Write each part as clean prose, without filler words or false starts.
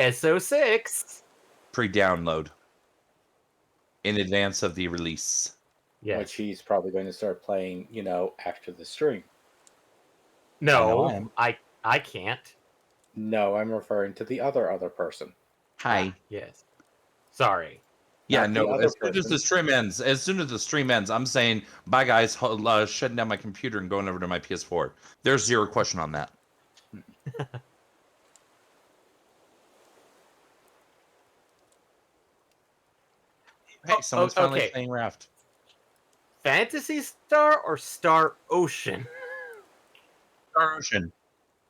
SO6. Pre-download. In advance of the release. Yes. Which he's probably going to start playing, after the stream. No, I can't. No, I'm referring to the other person. Hi. Yes. Sorry. Yeah, Not the no, other as soon as the stream ends, I'm saying, bye guys, shutting down my computer and going over to my PS4. There's zero question on that. Hey, someone's finally playing Raft. Phantasy Star or Star Ocean? Star Ocean.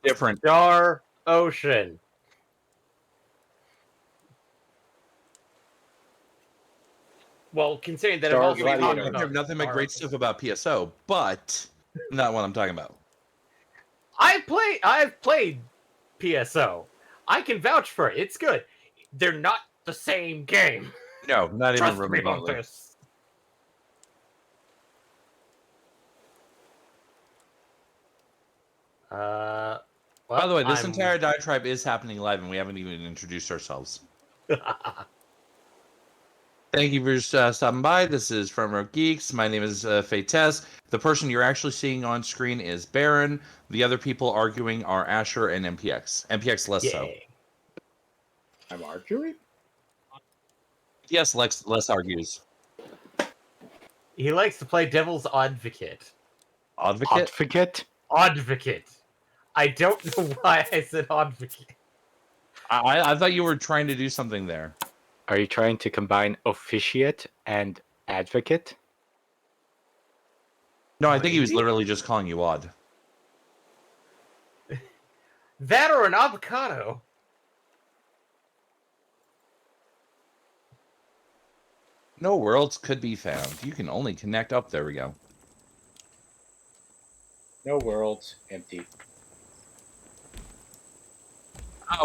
Different. Star Ocean. Well, considering that Star I've also Gladiator. talked I have about nothing but great stuff about PSO, but not what I'm talking about. I've played PSO. I can vouch for it. It's good. They're not the same game. No, not Trust even me about remotely. this. Well, By the way, this entire diatribe is happening live, and we haven't even introduced ourselves. Thank you for stopping by. This is From Rogue Geeks. My name is Fates. The person you're actually seeing on screen is Baron. The other people arguing are Asher and MPX. MPX less so. I'm arguing? Yes, less argues. He likes to play Devil's Advocate. Advocate? Advocate. I don't know why I said advocate. I thought you were trying to do something there. Are you trying to combine officiate and advocate? No, I think he was literally just calling you odd. That or an avocado. No worlds could be found. You can only connect up. There we go. No worlds, empty.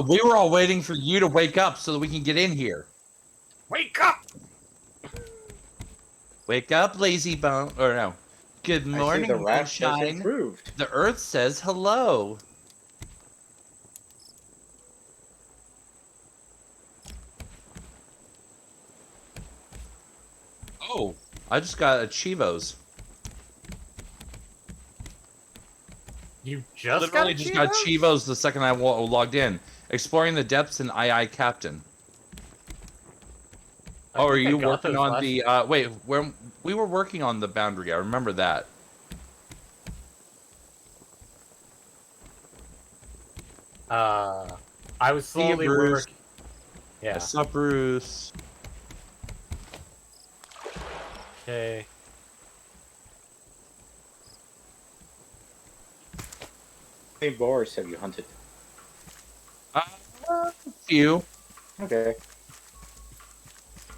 We were all waiting for you to wake up so that we can get in here. Wake up! Wake up, lazy bone. Or no. Good morning, the raft has sunshine. improved. The earth says hello. Oh, I just got a Chivos. You just literally got just got Chivos the second I logged in. Exploring the depths in II Captain. Oh, are you working on the wait, where we were working on the boundary, I remember that. I was slowly working. Yeah. What's up, Bruce? Okay. How many boars have you hunted? A few. Okay.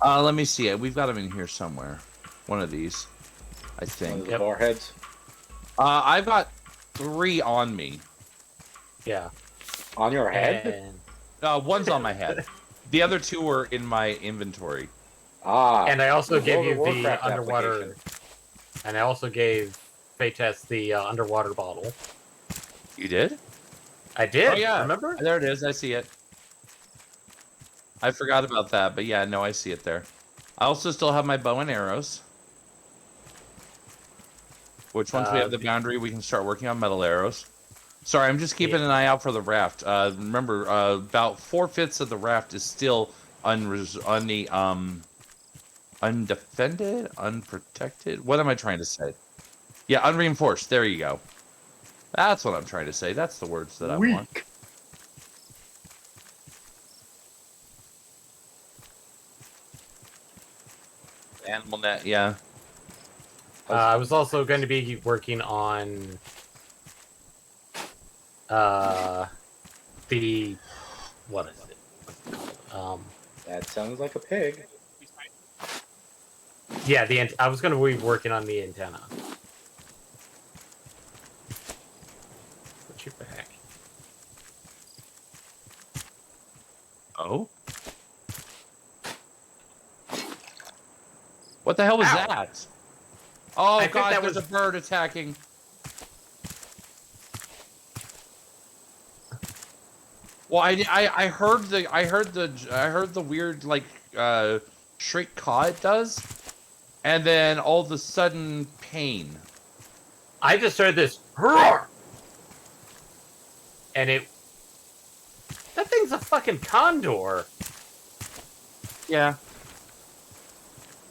Let me see it. We've got them in here somewhere. One of these, I think. One of the boar heads? I've got 3 on me. Yeah. On your head? One's on my head. The other 2 were in my inventory. And I also gave you the Warcraft underwater. application. And I also gave Fates the underwater bottle. You did? I did. Oh, yeah. Remember? There it is. I see it. I forgot about that, but yeah, no, I see it there. I also still have my bow and arrows. Which once we have the boundary, we can start working on metal arrows. Sorry, I'm just keeping an eye out for the raft. Remember, about 4/5 of the raft is still undefended, unprotected. What am I trying to say? Yeah, unreinforced. There you go. That's what I'm trying to say. That's the words that I want. Animal net, yeah. I was also going to be working on the what is it? That sounds like a pig. Yeah, I was going to be working on the antenna. Put you back. Oh? What the hell was that? Oh god, there's a bird attacking. Well, I heard the weird like shriek caw it does, and then all of a sudden pain. I just heard this roar, and that thing's a fucking condor. Yeah.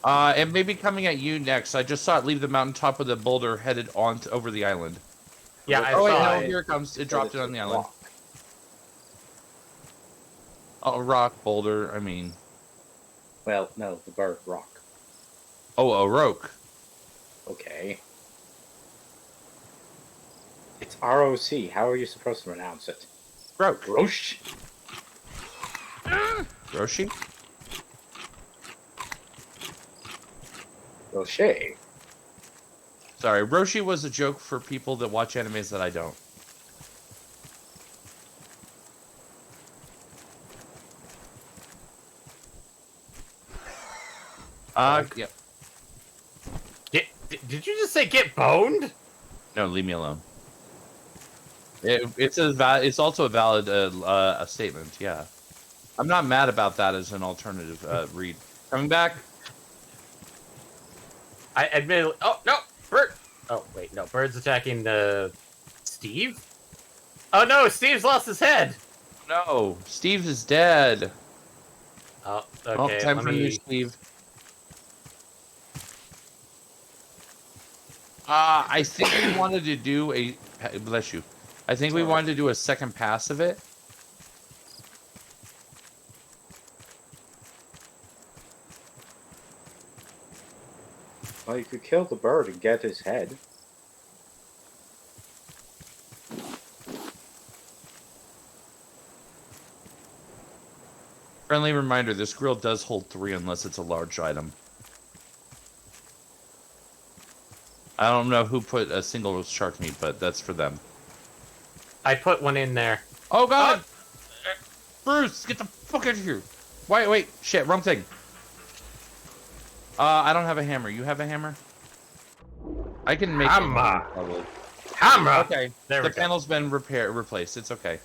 It may be coming at you next. I just saw it leave the mountaintop with a boulder headed on over the island. Yeah, I Oh wait, saw no, it. here it comes. It dropped it on the island. Rock. Oh, rock boulder. I mean, Well, no, the bird rock. oh, a roke. Okay. It's ROC. How are you supposed to pronounce it? Roke. Roche? Roshi. Roche. Sorry, Roshi was a joke for people that watch animes that I don't. Yep. Did you just say get boned? No, leave me alone. It's also a valid a statement. Yeah, I'm not mad about that as an alternative read. Coming back. I admit. Oh no, Bird. Oh wait, no, Bird's attacking Steve. Oh no, Steve's lost his head. No, Steve is dead. Oh, Oh, okay. time let for me... new Steve. I think we wanted to do a bless you. I think we wanted to do a second pass of it. Well, you could kill the bird and get his head. Friendly reminder: this grill does hold 3 unless it's a large item. I don't know who put a single shark meat, but that's for them. I put one in there. Oh God! Bruce, get the fuck out of here! Wait, shit, wrong thing. I don't have a hammer. You have a hammer? I can make Hammer. it probably. Hammer. Okay, There we the go. panel's been replaced. It's okay.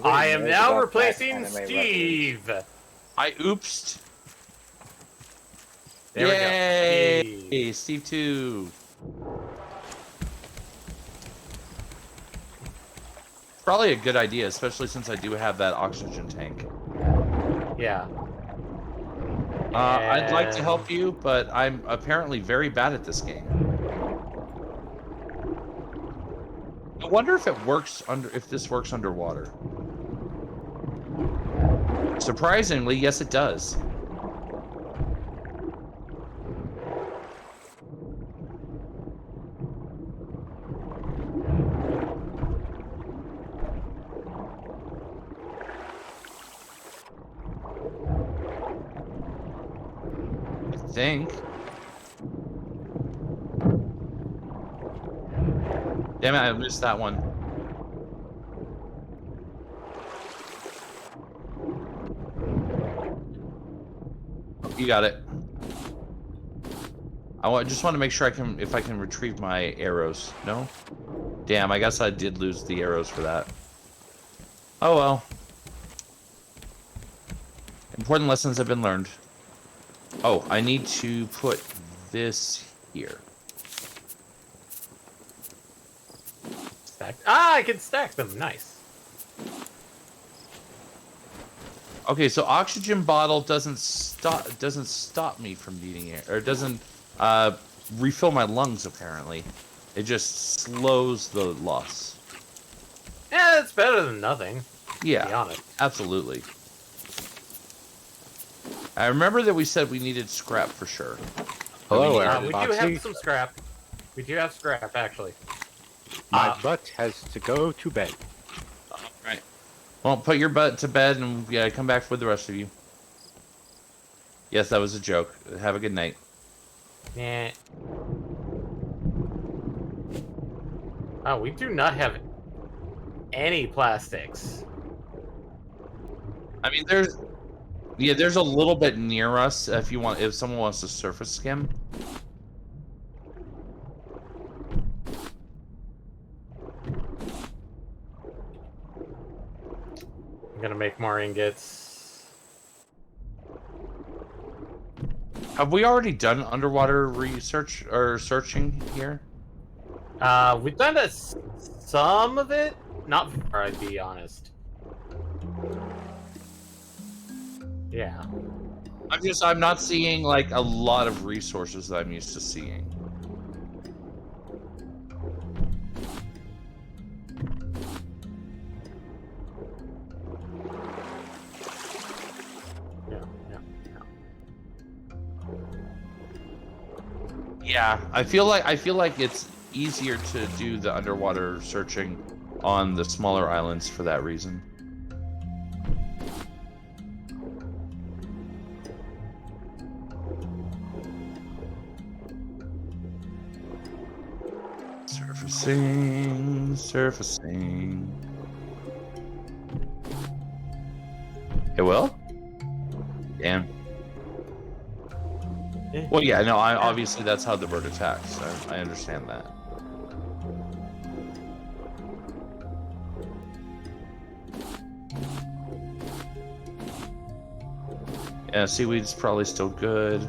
I am now About that replacing anime Steve. I oopsed. There Yay! we go. Hey, Steve 2. Probably a good idea, especially since I do have that oxygen tank. Yeah. I'd like to And- help you, but I'm apparently very bad at this game. I wonder if it works if this works underwater. Surprisingly, yes, it does. I think. Damn it, I missed that one. You got it. Just want to make sure if I can retrieve my arrows. No? Damn, I guess I did lose the arrows for that. Oh well. Important lessons have been learned. Oh, I need to put this here. Stacked. Ah, I can stack them. Nice. Okay, so oxygen bottle doesn't stop me from needing air, or doesn't refill my lungs. Apparently, it just slows the loss. Yeah, it's better than nothing. To be Yeah, honest. absolutely. I remember that we said we needed scrap for sure. Hello, Aaron. Aaron We do Foxy. have some scrap. We do have scrap, actually. My butt has to go to bed. Right. Well, put your butt to bed and come back with the rest of you. Yes, that was a joke. Have a good night. Nah. Oh, we do not have any plastics. I mean, there's a little bit near us if someone wants to surface skim. gonna make more ingots. Have we already done underwater research or searching here? We've done some of it. Not far, I'd be honest. Yeah. I'm not seeing like a lot of resources that I'm used to seeing. Yeah, I feel like it's easier to do the underwater searching on the smaller islands for that reason. Surfacing. It will? Damn. Well, yeah, no, obviously that's how the bird attacks. I understand that. Yeah, seaweed's probably still good.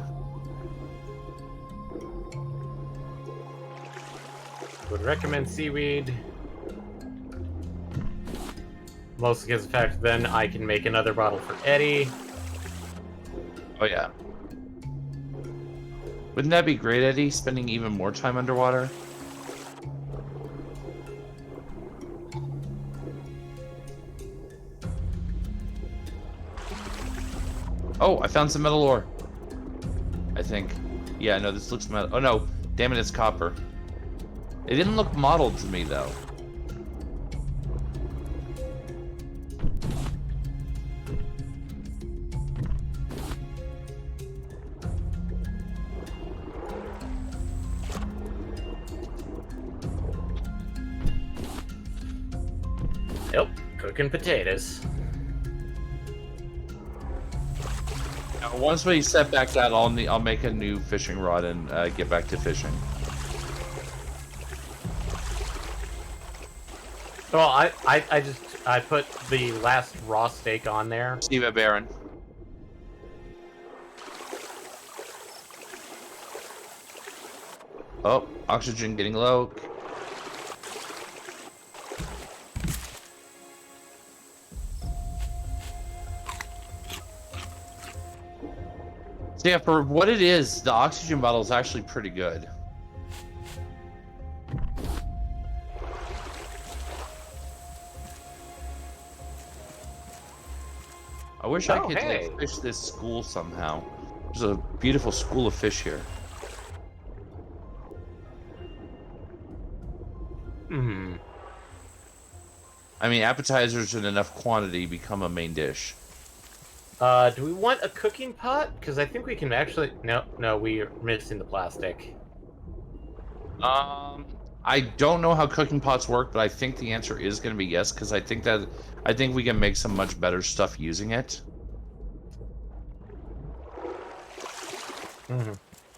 Would recommend seaweed. Mostly because of the fact then I can make another bottle for Eddie. Oh, yeah. Wouldn't that be great, Eddie? Spending even more time underwater? Oh, I found some metal ore. I think. Yeah, no, this looks metal. Oh, no. Damn it, it's copper. It didn't look mottled to me, though. Yep, cooking potatoes. Now, once we set back that, I'll make a new fishing rod and get back to fishing. Well, I put the last raw steak on there. Steve at Baron. Oh, oxygen getting low. So yeah, for what it is, the oxygen bottle is actually pretty good. I wish I could like, fish this school somehow. There's a beautiful school of fish here. I mean, appetizers in enough quantity become a main dish. Do we want a cooking pot? Because I think we can actually... No, we're missing the plastic. I don't know how cooking pots work, but I think the answer is going to be yes, because I think we can make some much better stuff using it.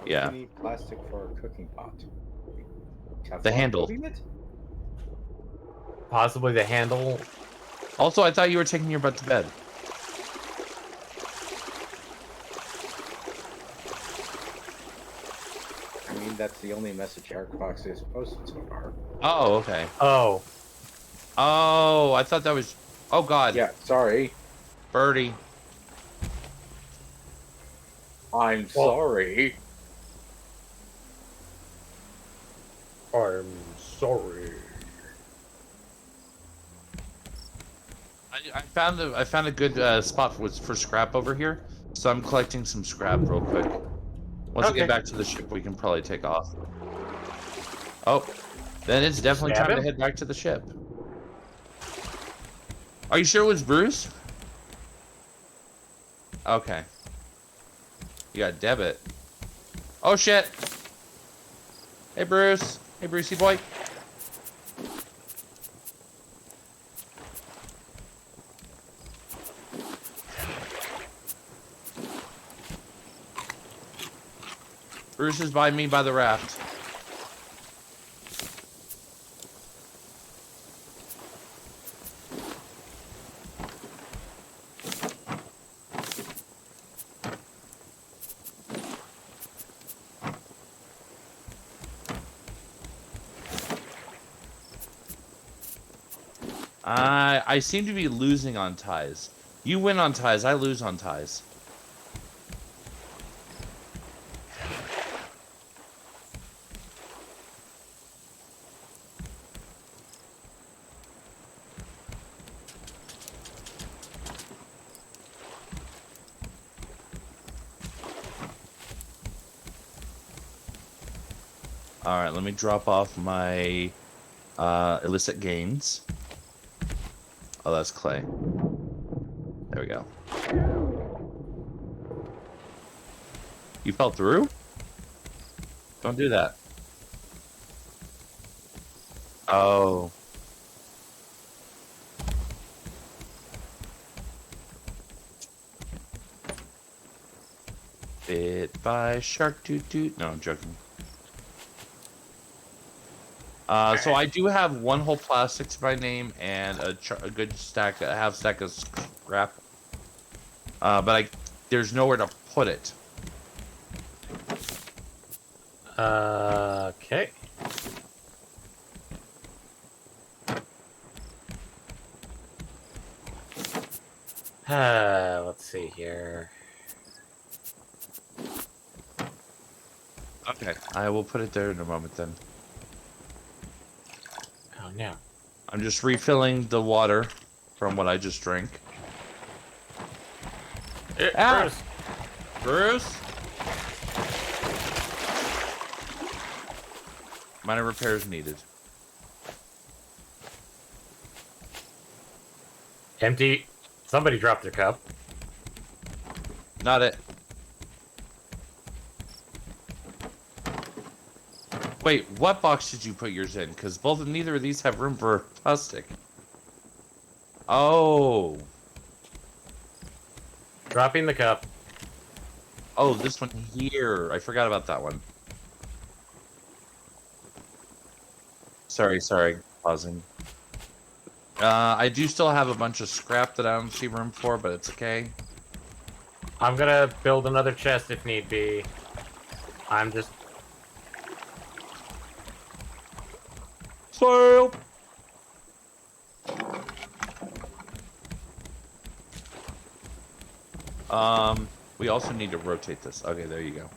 Yeah. You need plastic for a cooking pot. The handle. Possibly the handle. Also, I thought you were taking your butt to bed. I mean, that's the only message Airfox has posted so far. Oh, okay. Oh, I thought that was... Oh, God. Yeah, sorry. Birdie. I'm sorry. I'm sorry. I found a good spot for scrap over here, so I'm collecting some scrap real quick. Once I get back to the ship, we can probably take off. Oh, then it's definitely time to head back to the ship. Are you sure it was Bruce? Okay. You got debit. Oh shit! Hey Bruce. Hey Brucey boy. Bruce is by me by the raft. I seem to be losing on ties. You win on ties, I lose on ties. Alright, let me drop off my illicit gains. Oh, that's clay. There we go. You fell through? Don't do that. Oh. Bit by shark toot toot. No, I'm joking. So I do have one whole plastic to my name and a good stack, a half stack of scrap. But there's nowhere to put it. Okay. Let's see here. Okay, I will put it there in a moment then. Oh no. I'm just refilling the water from what I just drank. Ah! Bruce. Bruce? Minor repairs needed. Empty. Somebody dropped their cup. Not it. Wait, what box did you put yours in? Because neither of these have room for plastic. Oh. Dropping the cup. Oh, this one here. I forgot about that one. Sorry. Pausing. I do still have a bunch of scrap that I don't see room for, but it's okay. I'm gonna build another chest if need be. I'm just... Sail! We also need to rotate this. Okay, there you go.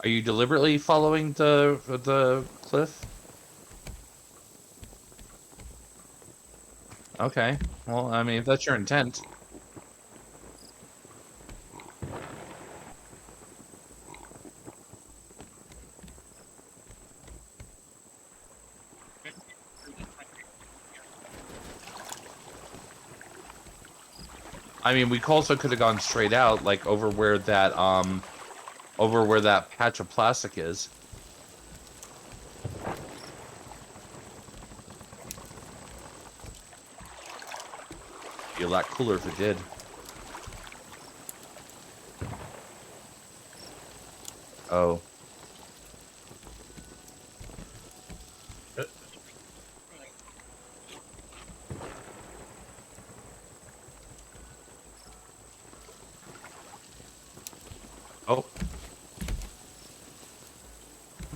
Are you deliberately following the cliff? Okay. Well, I mean, if that's your intent. I mean, we also could have gone straight out, like over where that patch of plastic is. Be a lot cooler if it did. Oh. Oh.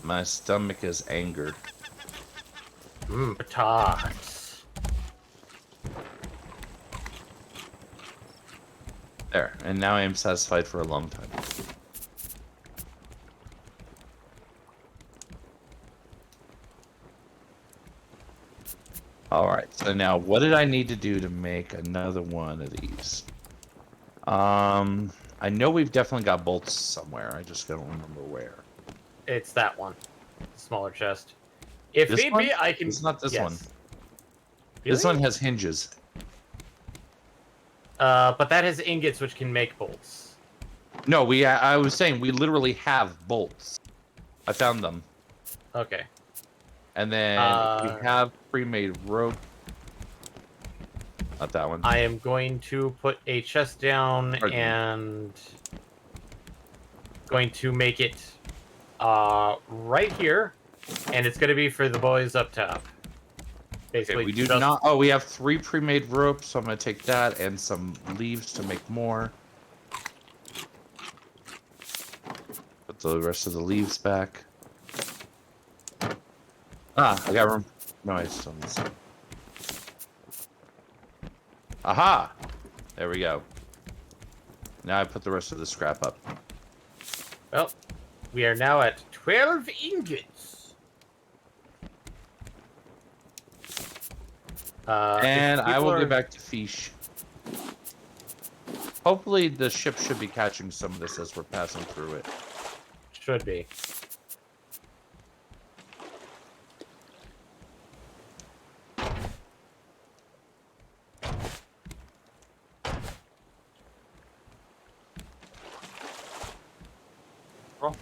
My stomach is angered. Potatoes. There, and now I am satisfied for a long time. Alright, so now what did I need to do to make another one of these? I know we've definitely got bolts somewhere, I just don't remember where. It's that one. Smaller chest. If This need one? be, I can... It's not this yes. one. Really? This one has hinges. But that has ingots which can make bolts. No, I was saying we literally have bolts. I found them. Okay. And then we have pre-made rope. Not that one. I am going to put a chest down Pardon me. and going to make it right here, and it's going to be for the boys up top. Basically, Okay, we do not. Oh, we have 3 pre-made ropes, so I'm gonna take that and some leaves to make more. Put the rest of the leaves back. Ah, I got room. No, I still need some. Aha! There we go. Now I put the rest of the scrap up. Well, we are now at 12 ingots. And if I people will are- get back to fish. Hopefully the ship should be catching some of this as we're passing through it. Should be. Roll.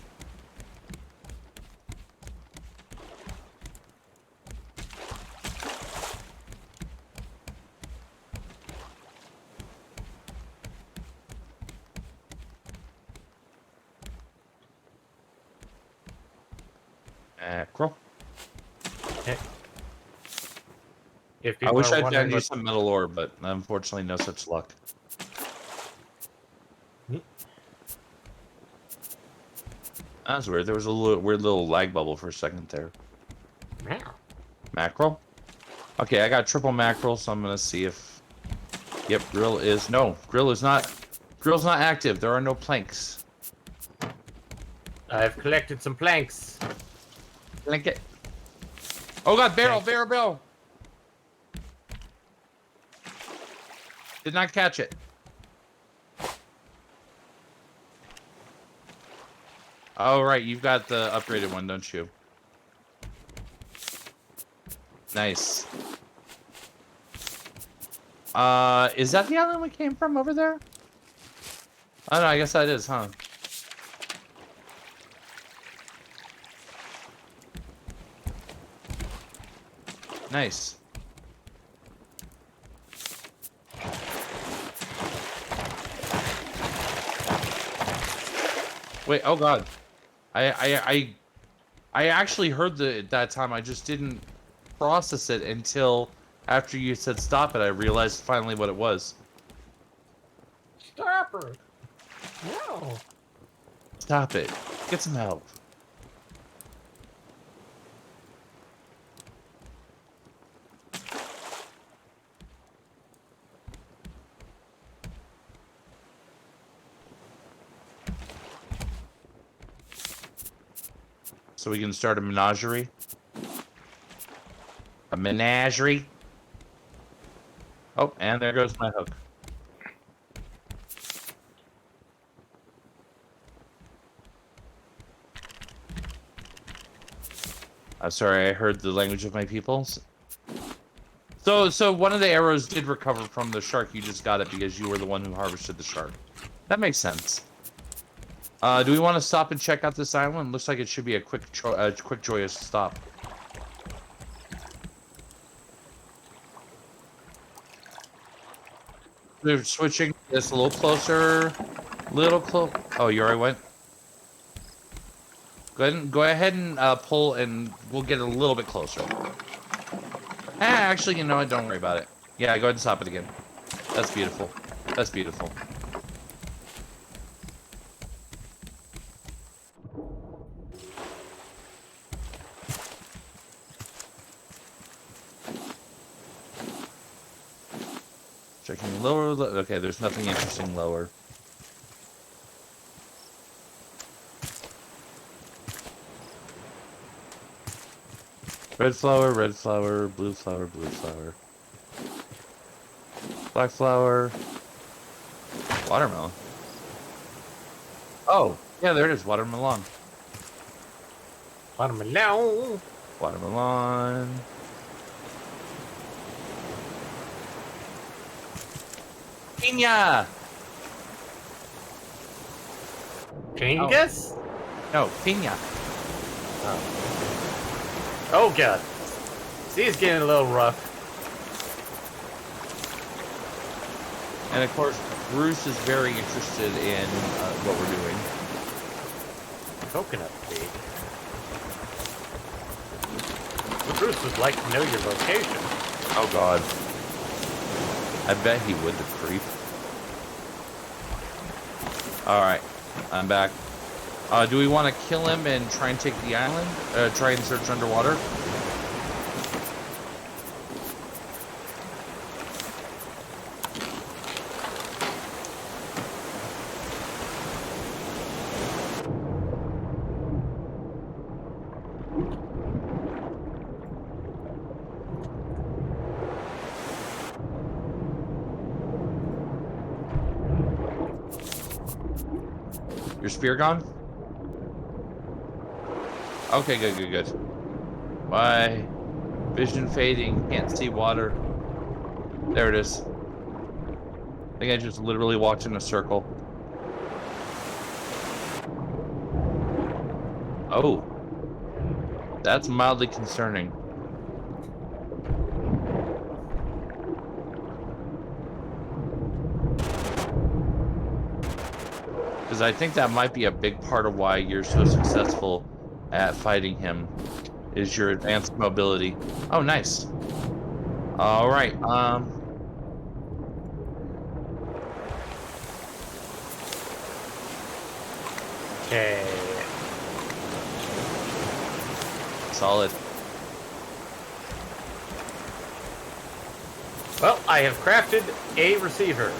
Mackerel. If I people wish are I'd wondering found you what, some metal ore, but unfortunately no such luck. That's weird. There was a weird little lag bubble for a second there. Meow. Mackerel? Okay, I got triple mackerel, so I'm gonna see if... Yep, grill is... No, grill is not... Grill's not active. There are no planks. I've collected some planks. Blanket. Oh god, barrel, Plank. barrel. Did not catch it. Oh, right, you've got the upgraded one, don't you? Nice. Is that the island we came from over there? Oh no, I guess that is, huh? Nice. Wait, oh god. I actually heard that time. I just didn't process it until after you said stop it. I realized finally what it was. Stop her. No. Stop it. Get some help. So we can start a menagerie. A menagerie. Oh, and there goes my hook. I'm sorry, I heard the language of my peoples. So one of the arrows did recover from the shark. You just got it because you were the one who harvested the shark. That makes sense. Do we want to stop and check out this island? Looks like it should be a quick joyous stop. We're switching this a little closer. Little close. Oh, you already went? Go ahead and pull, and we'll get a little bit closer. Actually, you know what? Don't worry about it. Yeah, go ahead and stop it again. That's beautiful. That's beautiful. Checking lower. Okay, there's nothing interesting lower. Red flower, blue flower, blue flower. Black flower. Watermelon. Oh, yeah, there it is. Watermelon. Watermelon. Watermelon. Pina! Changus? No, pina. Oh god. See, it's getting a little rough. And of course, Bruce is very interested in what we're doing. Coconut seed. Bruce would like to know your location. Oh god. I bet he would, the creep. Alright, I'm back. Do we want to kill him and try and take the island? Try and search underwater? Your spear gone? Okay, good, good, good. Why? Vision fading. Can't see water. There it is. I think I just literally walked in a circle. Oh. That's mildly concerning. Because I think that might be a big part of why you're so successful at fighting him, is your advanced mobility. Oh, nice. All right. Okay. Solid. Well, I have crafted a receiver.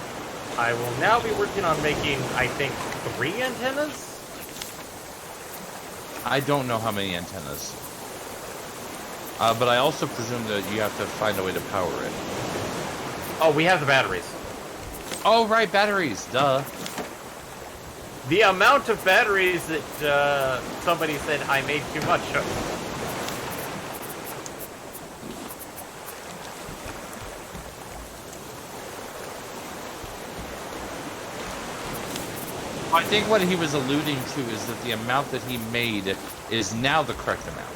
I will now be working on making, I think, 3 antennas? I don't know how many antennas. But I also presume that you have to find a way to power it. Oh, we have the batteries. Oh, right, batteries. Duh. The amount of batteries that somebody said I made too much of. I think what he was alluding to is that the amount that he made is now the correct amount.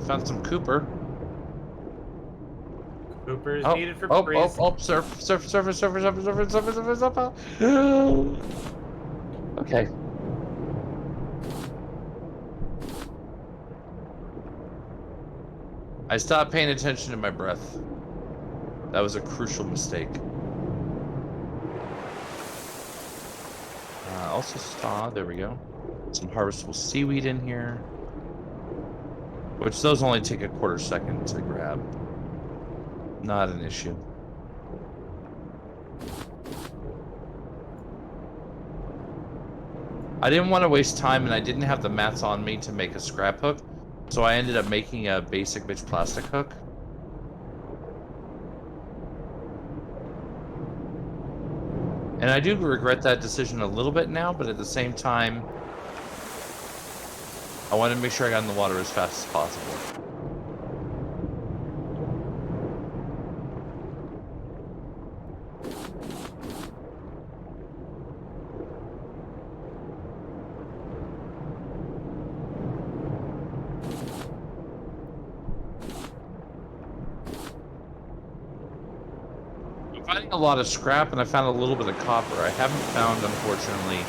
Found some Cooper. Cooper is Oh, needed for oh, breeze. surface. Okay. I stopped paying attention to my breath. That was a crucial mistake. Also saw, there we go. Some harvestable seaweed in here. Which those only take a quarter second to grab. Not an issue. I didn't want to waste time and I didn't have the mats on me to make a scrap hook. So I ended up making a basic bitch plastic hook. And I do regret that decision a little bit now, but at the same time, I wanted to make sure I got in the water as fast as possible. I'm finding a lot of scrap, and I found a little bit of copper. I haven't found, unfortunately,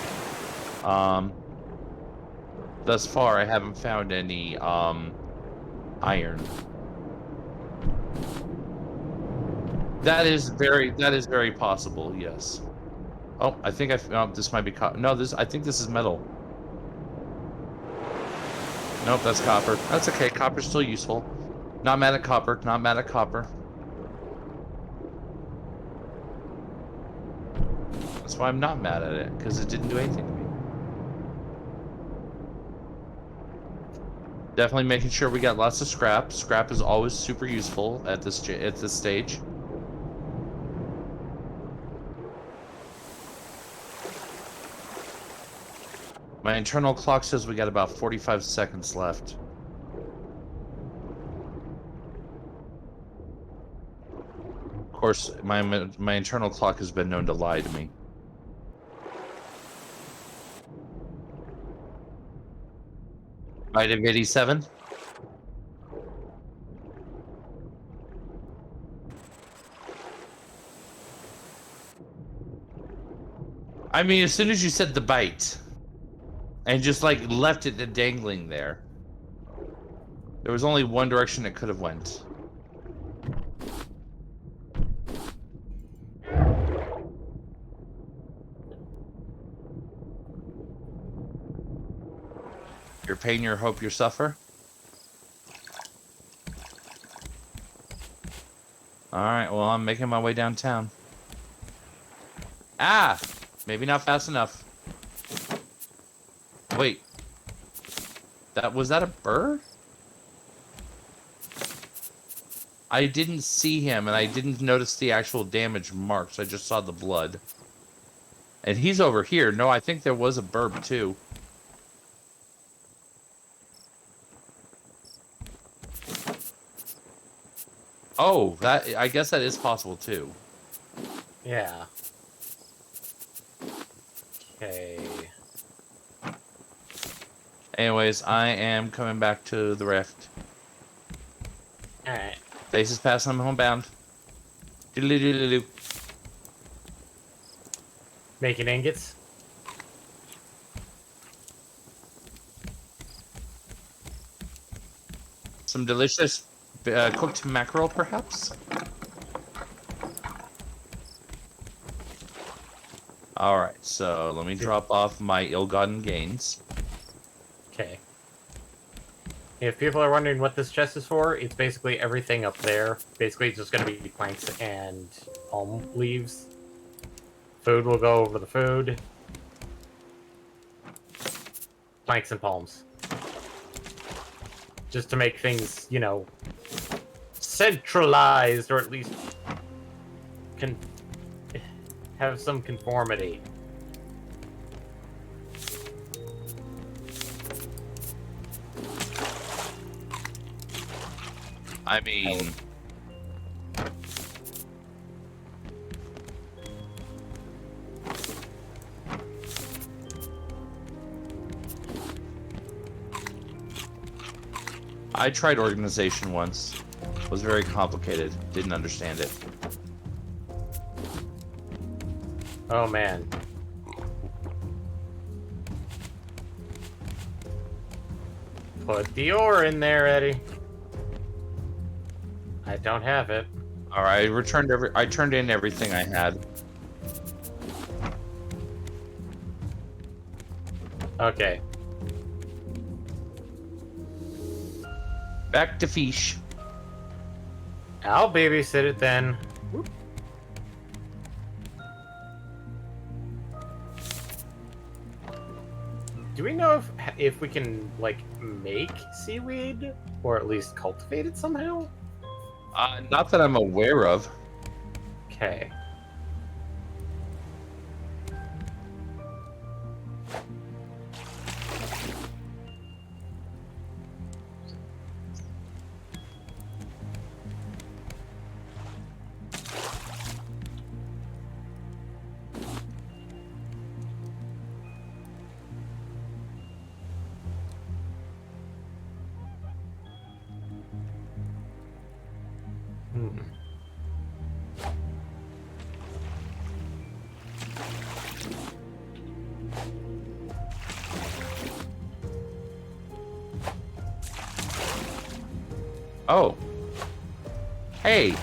thus far, I haven't found any iron. That is very possible. Yes. Oh, I think I found this might be copper. No, I think this is metal. Nope, that's copper. That's okay. Copper's still useful. Not mad at copper. Not mad at copper. That's why I'm not mad at it, because it didn't do anything to me. Definitely making sure we got lots of scrap. Scrap is always super useful at this stage. My internal clock says we got about 45 seconds left. Of course, my internal clock has been known to lie to me. Item 87. I mean, as soon as you said the bite, and just like left it dangling there, there was only one direction it could have went. Your pain, your hope, your suffer. Alright, well, I'm making my way downtown. Ah! Maybe not fast enough. Wait. Was that a bird? I didn't see him, and I didn't notice the actual damage marks. I just saw the blood. And he's over here. No, I think there was a burb, too. Oh, I guess that is possible, too. Yeah. Okay. Anyways, I am coming back to the rift. Alright. Faces pass, I'm homebound. Doodle-doo-doo-doo. Making ingots. Some delicious cooked mackerel, perhaps? Alright, so let me drop off my ill-gotten gains. Okay. If people are wondering what this chest is for, it's basically everything up there. Basically, it's just going to be planks and palm leaves. Food will go over the food. Planks and palms. Just to make things, you know, centralized, or at least can have some conformity. I mean... I tried organization once. It was very complicated. Didn't understand it. Oh man. Put the ore in there, Eddie. I don't have it. Alright, I turned in everything I had. Okay. Back to fish. I'll babysit it then. Whoop. Do we know if we can, like, make seaweed? Or at least cultivate it somehow? Not that I'm aware of. Okay. Hmm. Oh. Hey,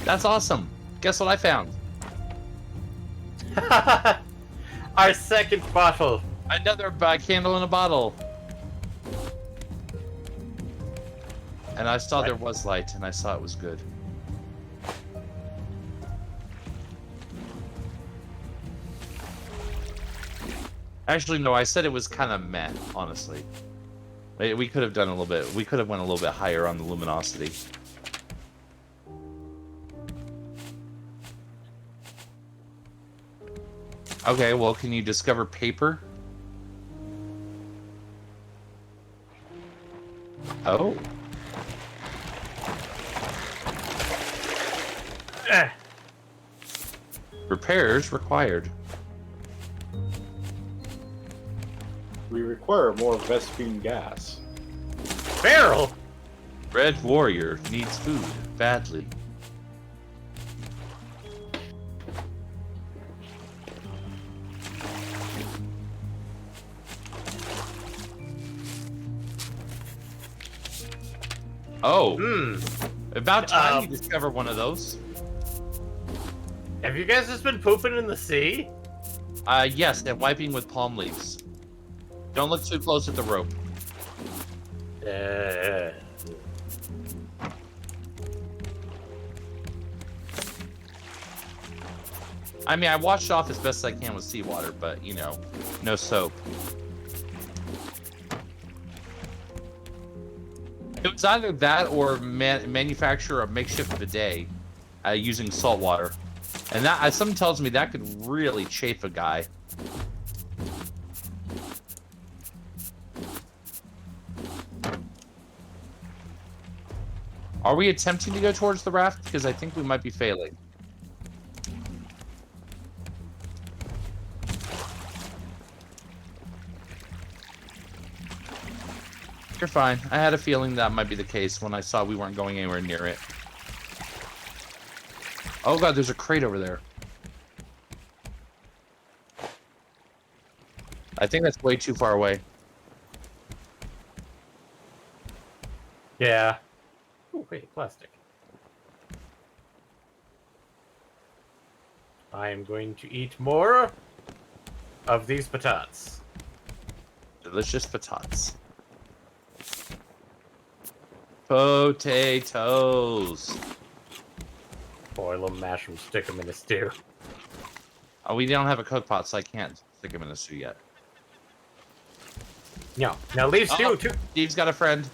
that's awesome. Guess what I found? Our second bottle. Another candle in a bottle. And I saw there was light, and I saw it was good. Actually, no, I said it was kind of meh, honestly. We could have done a little bit. We could have went a little bit higher on the luminosity. Okay, well, can you discover paper? Oh. Repairs required. We require more Vespine gas. Barrel! Red Warrior needs food badly. Oh, about time you discover one of those. Have you guys just been pooping in the sea? Yes, and wiping with palm leaves. Don't look too close at the rope. I mean, I washed off as best as I can with seawater, but, you know, no soap. It was It's either that or manufacture a makeshift bidet using salt water. And that something tells me that could really chafe a guy. Are we attempting to go towards the raft? Because I think we might be failing. You're fine. I had a feeling that might be the case when I saw we weren't going anywhere near it. Oh god, there's a crate over there. I think that's way too far away. Yeah. Oh, wait, plastic. I am going to eat more of these patatas. Delicious patatas. Potatoes. Boil them, mash them, stick them in a stew. Oh, we don't have a cook pot, so I can't stick them in a stew yet. No, now leave stew too. Steve's got a friend.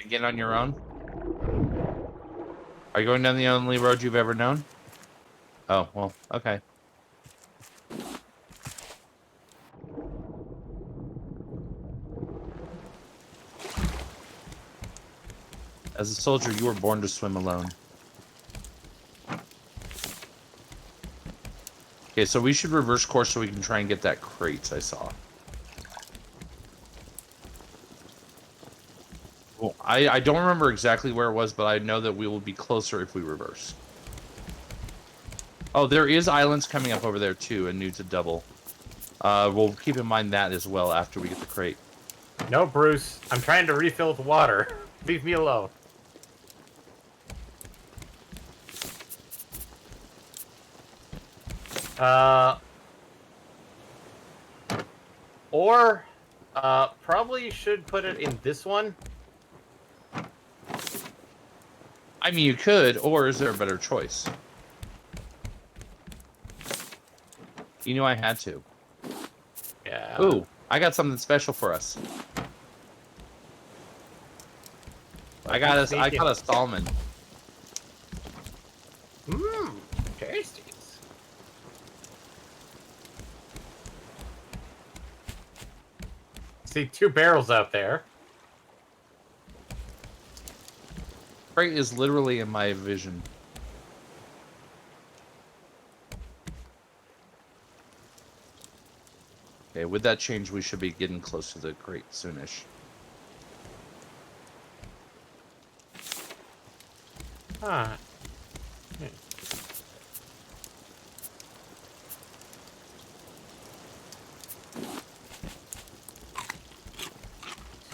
Again on your own? Are you going down the only road you've ever known? Oh, well, okay. As a soldier, you were born to swim alone. Okay, so we should reverse course so we can try and get that crate I saw. Well, I don't remember exactly where it was, but I know that we will be closer if we reverse. Oh, there is islands coming up over there too, and new to double. We'll keep in mind that as well after we get the crate. No, Bruce. I'm trying to refill the water. Leave me alone. Or, probably should put it in this one. I mean, you could, or is there a better choice? You knew I had to. Yeah. Ooh, I got something special for us. I got a salmon. Mmm, tasty. See 2 barrels out there. Crate is literally in my vision. Okay, with that change, we should be getting close to the crate soonish. Ah.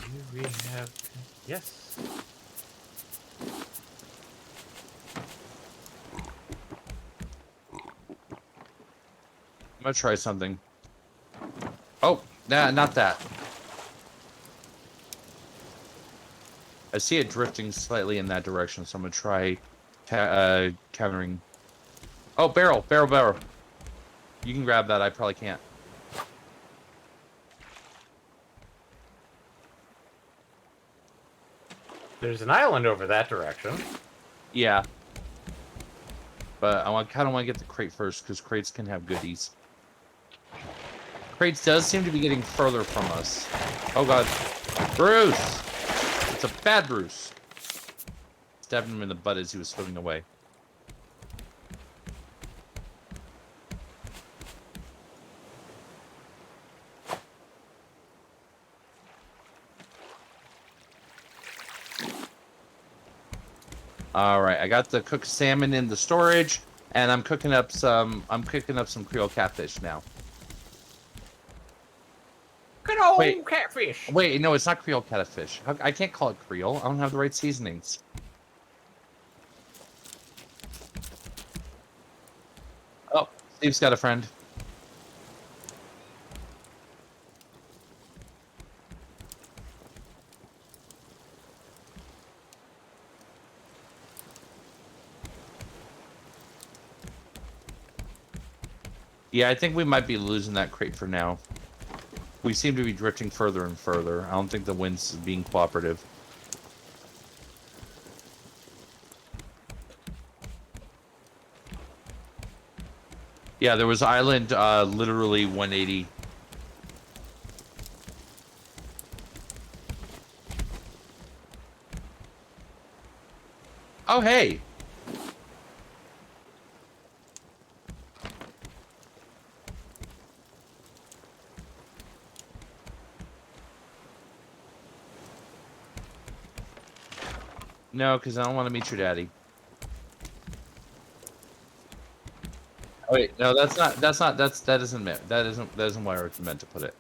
Do we have... Yes. I'm gonna try something. Oh, nah, not that. I see it drifting slightly in that direction, so I'm gonna try countering. Oh, barrel. You can grab that. I probably can't. There's an island over that direction. Yeah. But I kind of want to get the crate first, because crates can have goodies. Crates does seem to be getting further from us. Oh god. Bruce! It's a bad Bruce. Stabbed him in the butt as he was swimming away. All right, I got the cooked salmon in the storage, and I'm cooking up some Creole catfish now. Good old Wait. catfish. Wait, no, it's not Creole catfish. I can't call it Creole. I don't have the right seasonings. Oh, Steve's got a friend. Yeah, I think we might be losing that crate for now. We seem to be drifting further and further. I don't think the wind's being cooperative. Yeah, there was island literally 180. Oh, hey. No, because I don't want to meet your daddy. Oh, wait, no, that isn't where I meant to put it.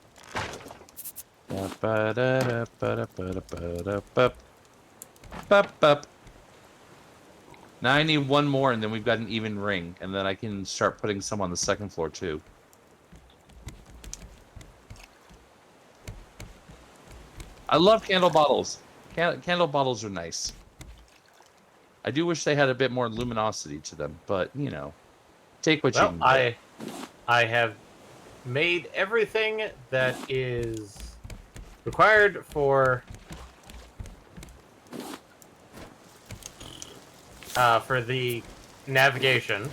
Now I need one more, and then we've got an even ring, and then I can start putting some on the second floor too. I love candle bottles. Candle bottles are nice. I do wish they had a bit more luminosity to them, but you know, take what you Well, can get. I have made everything that is required for the navigation.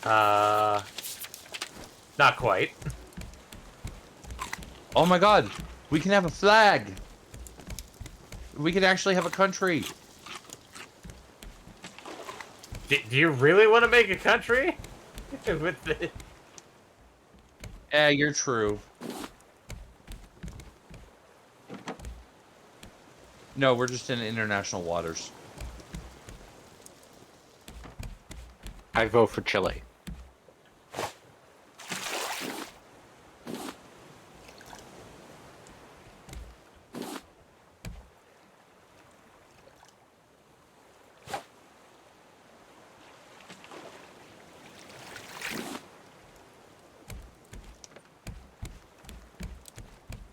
Not quite. Oh my god, we can have a flag. We can actually have a country. Do you really want to make a country with the? Yeah, you're true. No, we're just in international waters. I vote for Chile.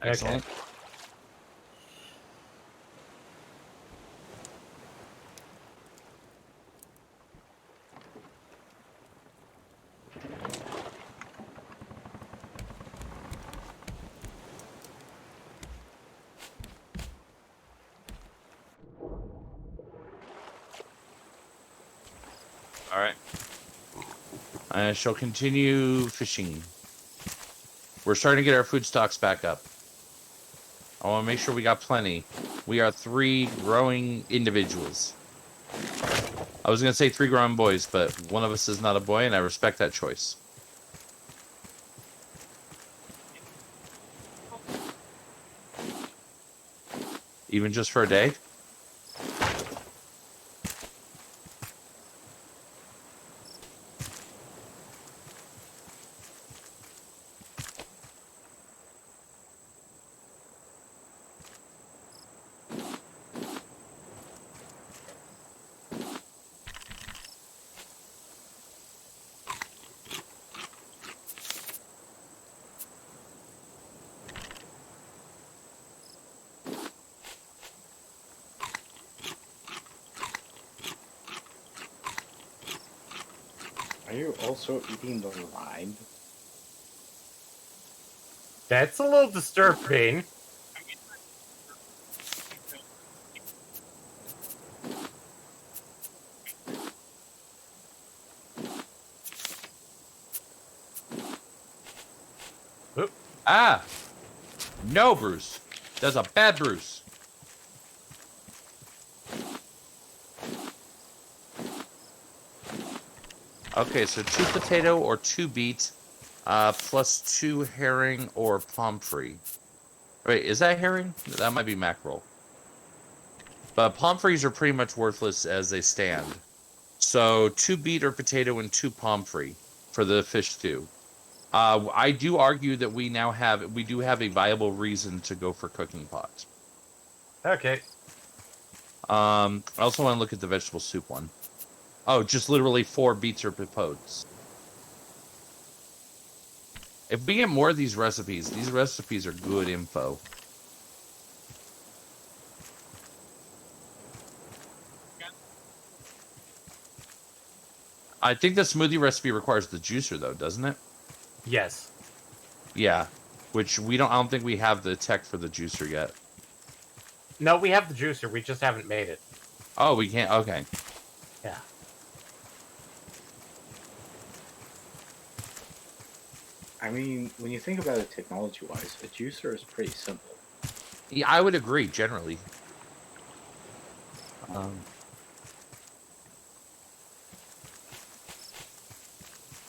Excellent. Okay. All right. I shall continue fishing. We're starting to get our food stocks back up. I want to make sure we got plenty. We are 3 growing individuals. I was going to say 3 growing boys, but one of us is not a boy, and I respect that choice. Even just for a day? Are you also eating the rind? That's a little disturbing. Oop. Ah! No, Bruce. That's a bad Bruce. Okay, so 2 potato or 2 beet, plus 2 herring or pomfrey. Wait, is that herring? That might be mackerel. But pomfreys are pretty much worthless as they stand. So 2 beet or potato and 2 pomfrey for the fish stew. I do argue that we do have a viable reason to go for cooking pot. Okay. I also want to look at the vegetable soup one. Oh, just literally 4 beets or potatos. If we get more of these recipes are good info. I think the smoothie recipe requires the juicer, though, doesn't it? Yes. Yeah, which we don't. I don't think we have the tech for the juicer yet. No, we have the juicer. We just haven't made it. Oh, we can't. Okay. Yeah. I mean, when you think about it technology-wise, a juicer is pretty simple. Yeah, I would agree generally.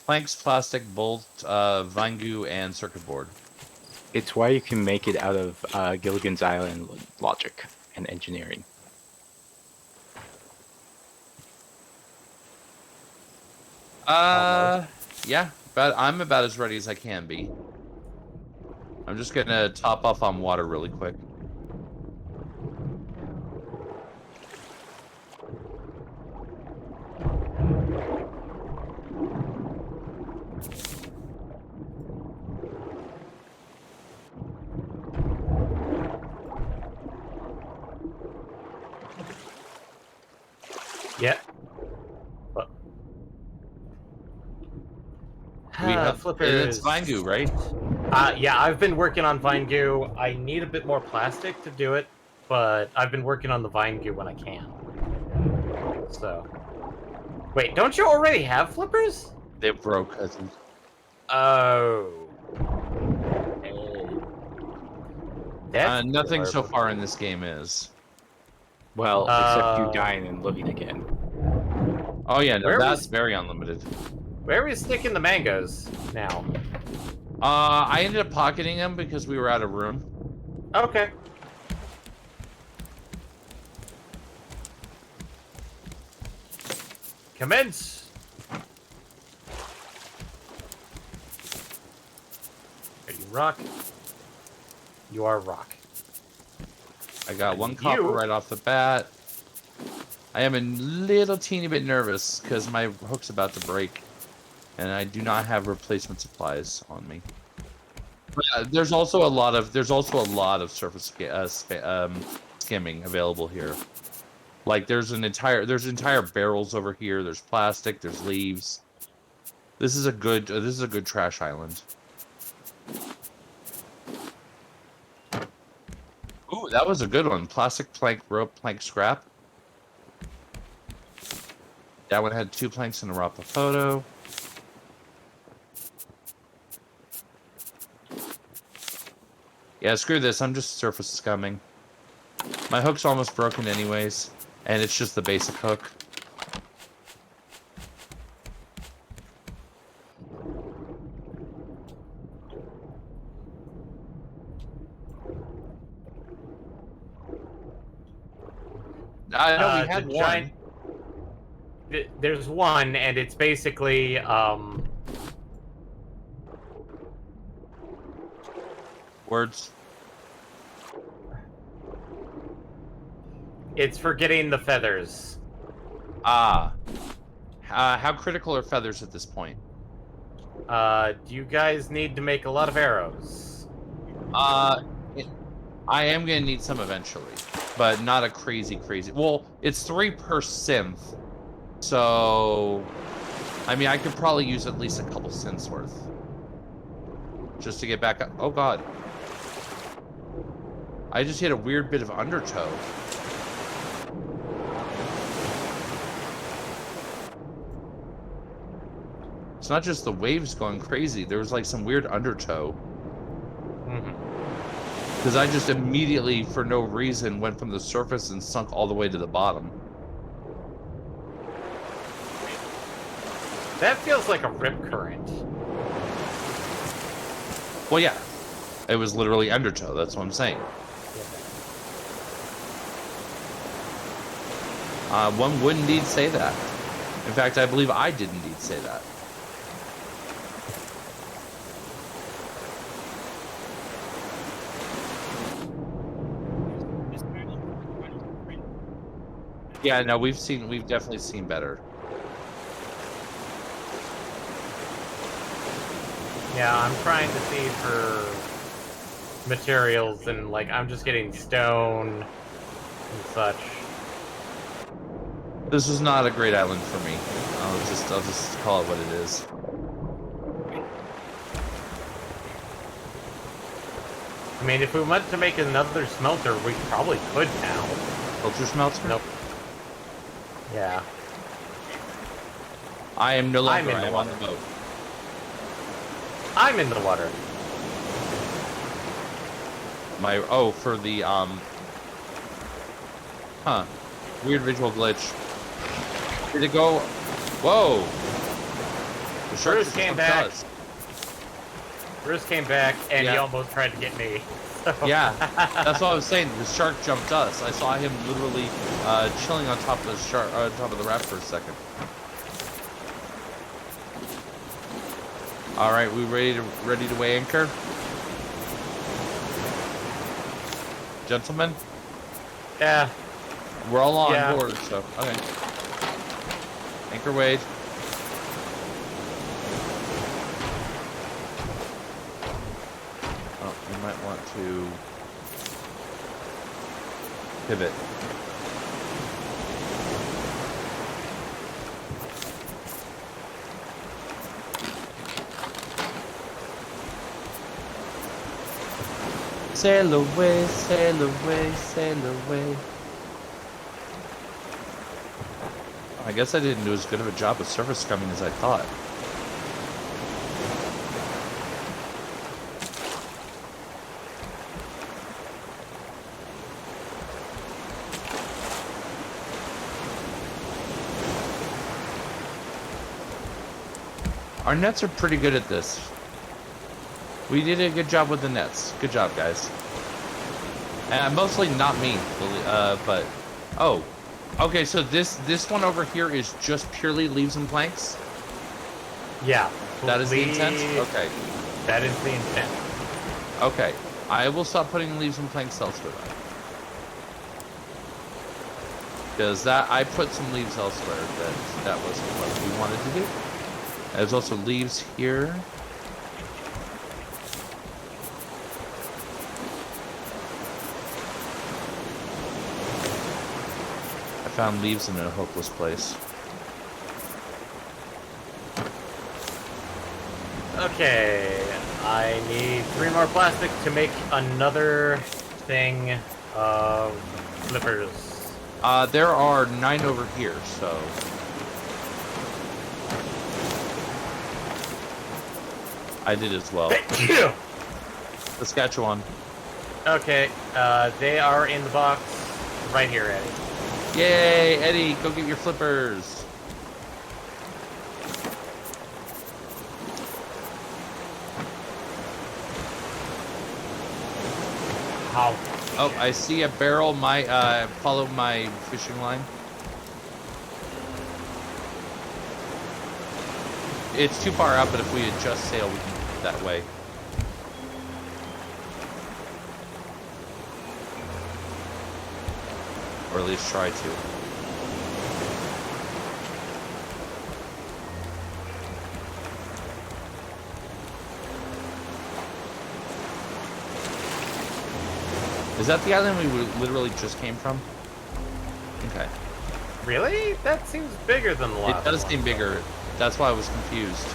Planks, plastic, bolt, vine goo, and circuit board. It's why you can make it out of Gilligan's Island logic and engineering. Yeah, but I'm about as ready as I can be. I'm just gonna top off on water really quick. Yeah. What? We have flippers. It's vine goo, right? Yeah, I've been working on vine goo. I need a bit more plastic to do it, but I've been working on the vine goo when I can. So, wait, don't you already have flippers? They broke, I think. Oh. Hey. That's Nothing so adorable. far in this game is. Well, except you dying and living again. Oh yeah, no, Where that's was- very unlimited. Where are we sticking the mangoes now? I ended up pocketing them because we were out of room. Okay. Commence. Are you rock? You are rock. I got And one copper you- right off the bat. I am a little teeny bit nervous because my hook's about to break, and I do not have replacement supplies on me. But, there's also a lot of surface skimming available here. Like there's entire barrels over here. There's plastic. There's leaves. This is a good trash island. Ooh, that was a good one. Plastic plank, rope, plank, scrap. That one had 2 planks and a Rapa photo. Yeah, screw this. I'm just surface scumming. My hook's almost broken anyways, and it's just the basic hook. I know we had the one. giant- There's one, and it's basically Words. it's for getting the feathers. Ah. How critical are feathers at this point? Do you guys need to make a lot of arrows? I am gonna need some eventually, but not a crazy. Well, it's 3 per synth, so I mean I could probably use at least a couple synths worth just to get back up. Oh god, I just hit a weird bit of undertow. It's not just the waves going crazy. There was like some weird undertow. Because I just immediately, for no reason, went from the surface and sunk all the way to the bottom. That feels like a rip current. Well, yeah. It was literally undertow, that's what I'm saying. One would indeed say that. In fact, I believe I did indeed say that. Yeah, no, we've definitely seen better. Yeah, I'm trying to see for materials, and like I'm just getting stone and such. This is not a great island for me. I'll just call it what it is. I mean, if we wanted to make another smelter, we probably could now. Ultra smelter? Nope. Yeah. I am no longer. I'm in the I am on water. the boat. I'm in the water. For the Huh. Weird visual glitch. Did it go? Whoa! The shark Bruce just came jumped back. us. Bruce came back, and he Yeah. almost tried to get me. So- Yeah, that's what I was saying. The shark jumped us. I saw him literally chilling on top of the shark, on top of the raft for a second. All right, we ready to weigh anchor, gentlemen. Yeah. We're all on Yeah. board, so okay. Anchor weighed. Oh, you might want to pivot. Sail away, sail away, sail away. I guess I didn't do as good of a job of surface scumming as I thought. Our nets are pretty good at this. We did a good job with the nets. Good job, guys. And mostly not me, but oh, okay. So this one over here is just purely leaves and planks. Yeah. That is the intent. Leave- Okay. That is the intent. Okay. I will stop putting leaves and planks elsewhere. Because I put some leaves elsewhere. That wasn't what we wanted to do. There's also leaves here. I found leaves in a hopeless place. Okay. I need 3 more plastic to make another thing of flippers. There are 9 over here, so. I did as well. Saskatchewan. Okay. They are in the box right here, Eddie. Yay, Eddie, go get your flippers. How? Oh, I see a barrel. Follow my fishing line. It's too far out, but if we adjust sail, we can get it that way. Or at least try to. Is that the island we literally just came from? Okay. Really? That seems bigger than the last It does one. seem bigger. That's why I was confused.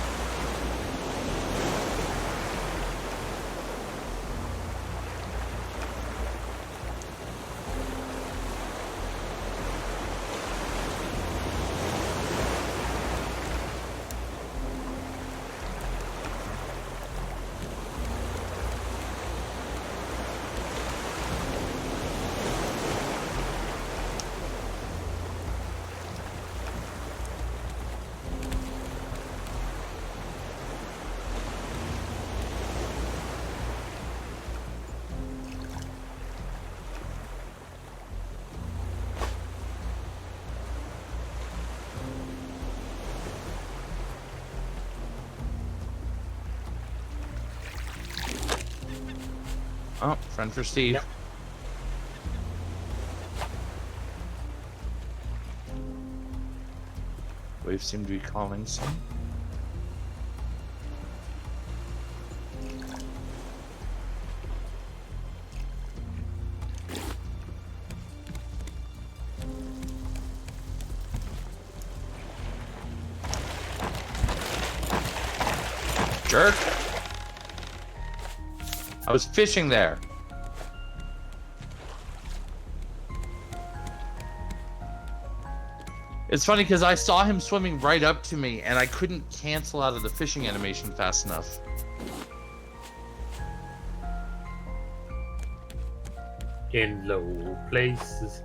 Oh, friend for Steve. Yep. Waves seem to be calming some. Jerk! I was fishing there. It's funny because I saw him swimming right up to me, and I couldn't cancel out of the fishing animation fast enough. In low places.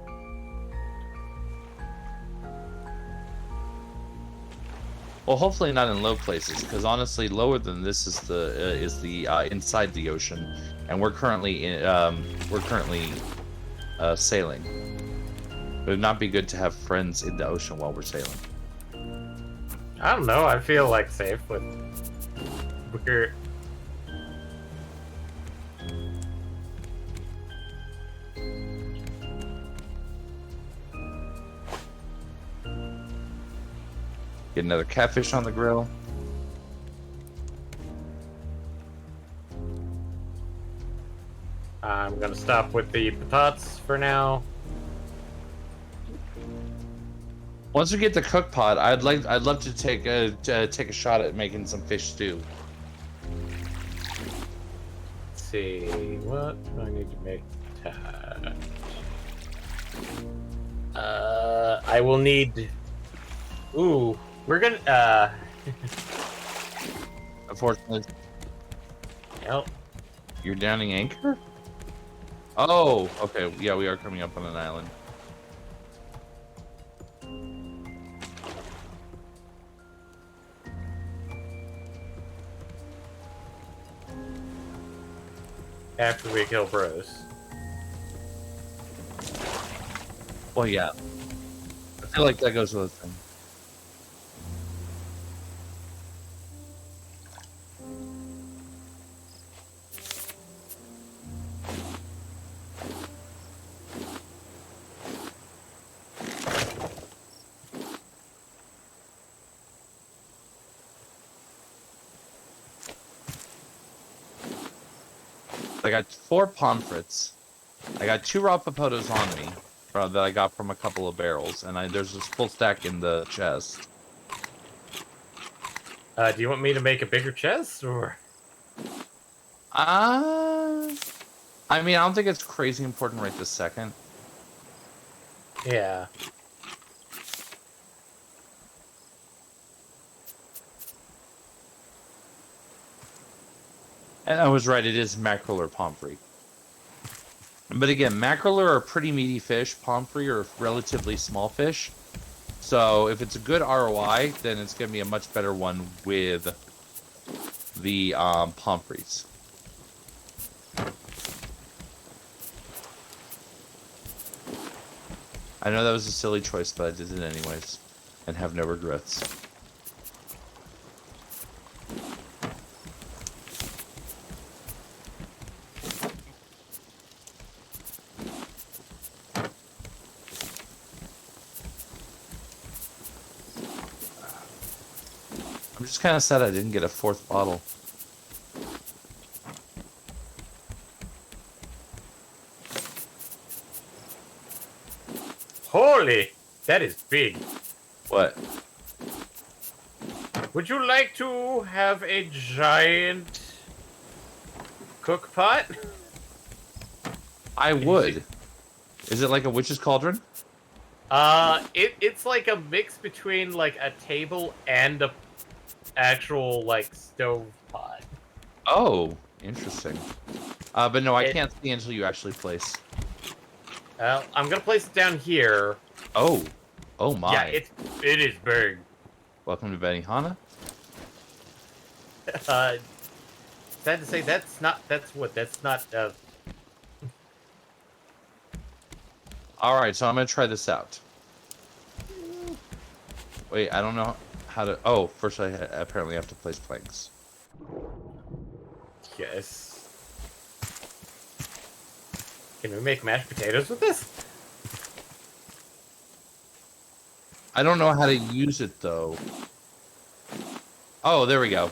Well, hopefully not in low places, because honestly, lower than this is the inside the ocean, and we're currently sailing. It would not be good to have friends in the ocean while we're sailing. I don't know. I feel like safe with. We're. Get another catfish on the grill. I'm gonna stop with the patatas for now. Once we get the cook pot, I'd love to take a shot at making some fish stew. Let's see, what do I need to make? I will need. Ooh, we're gonna. Unfortunately, Yep. you're downing anchor. Oh, okay. Yeah, we are coming up on an island. After we kill bros. Well, yeah. I feel like that goes with the thing. I got 4 pomfrets. I got 2 raw papotos on me that I got from a couple of barrels, and there's this full stack in the chest. Do you want me to make a bigger chest, or? I mean, I don't think it's crazy important right this second. Yeah. And I was right, it is mackerel or pomfret. But again, mackerel are a pretty meaty fish. Pomfret are relatively small fish. So if it's a good ROI, then it's going to be a much better one with the pomfrets. I know that was a silly choice, but I did it anyways, and have no regrets. I'm just kind of sad I didn't get a 4th bottle. Holy! That is big. What? Would you like to have a giant cook pot? I would. Is it like a witch's cauldron? It's like a mix between like a table and a actual like stove pot. Oh, interesting. But no, I can't see until you actually place. Well, I'm gonna place it down here. Oh, oh my! Yeah, it is big. Welcome to Benihana. Sad to say, that's not. All right, so I'm gonna try this out. Wait, I don't know how to. Oh, first I apparently have to place planks. Yes. Can we make mashed potatoes with this? I don't know how to use it though. Oh, there we go.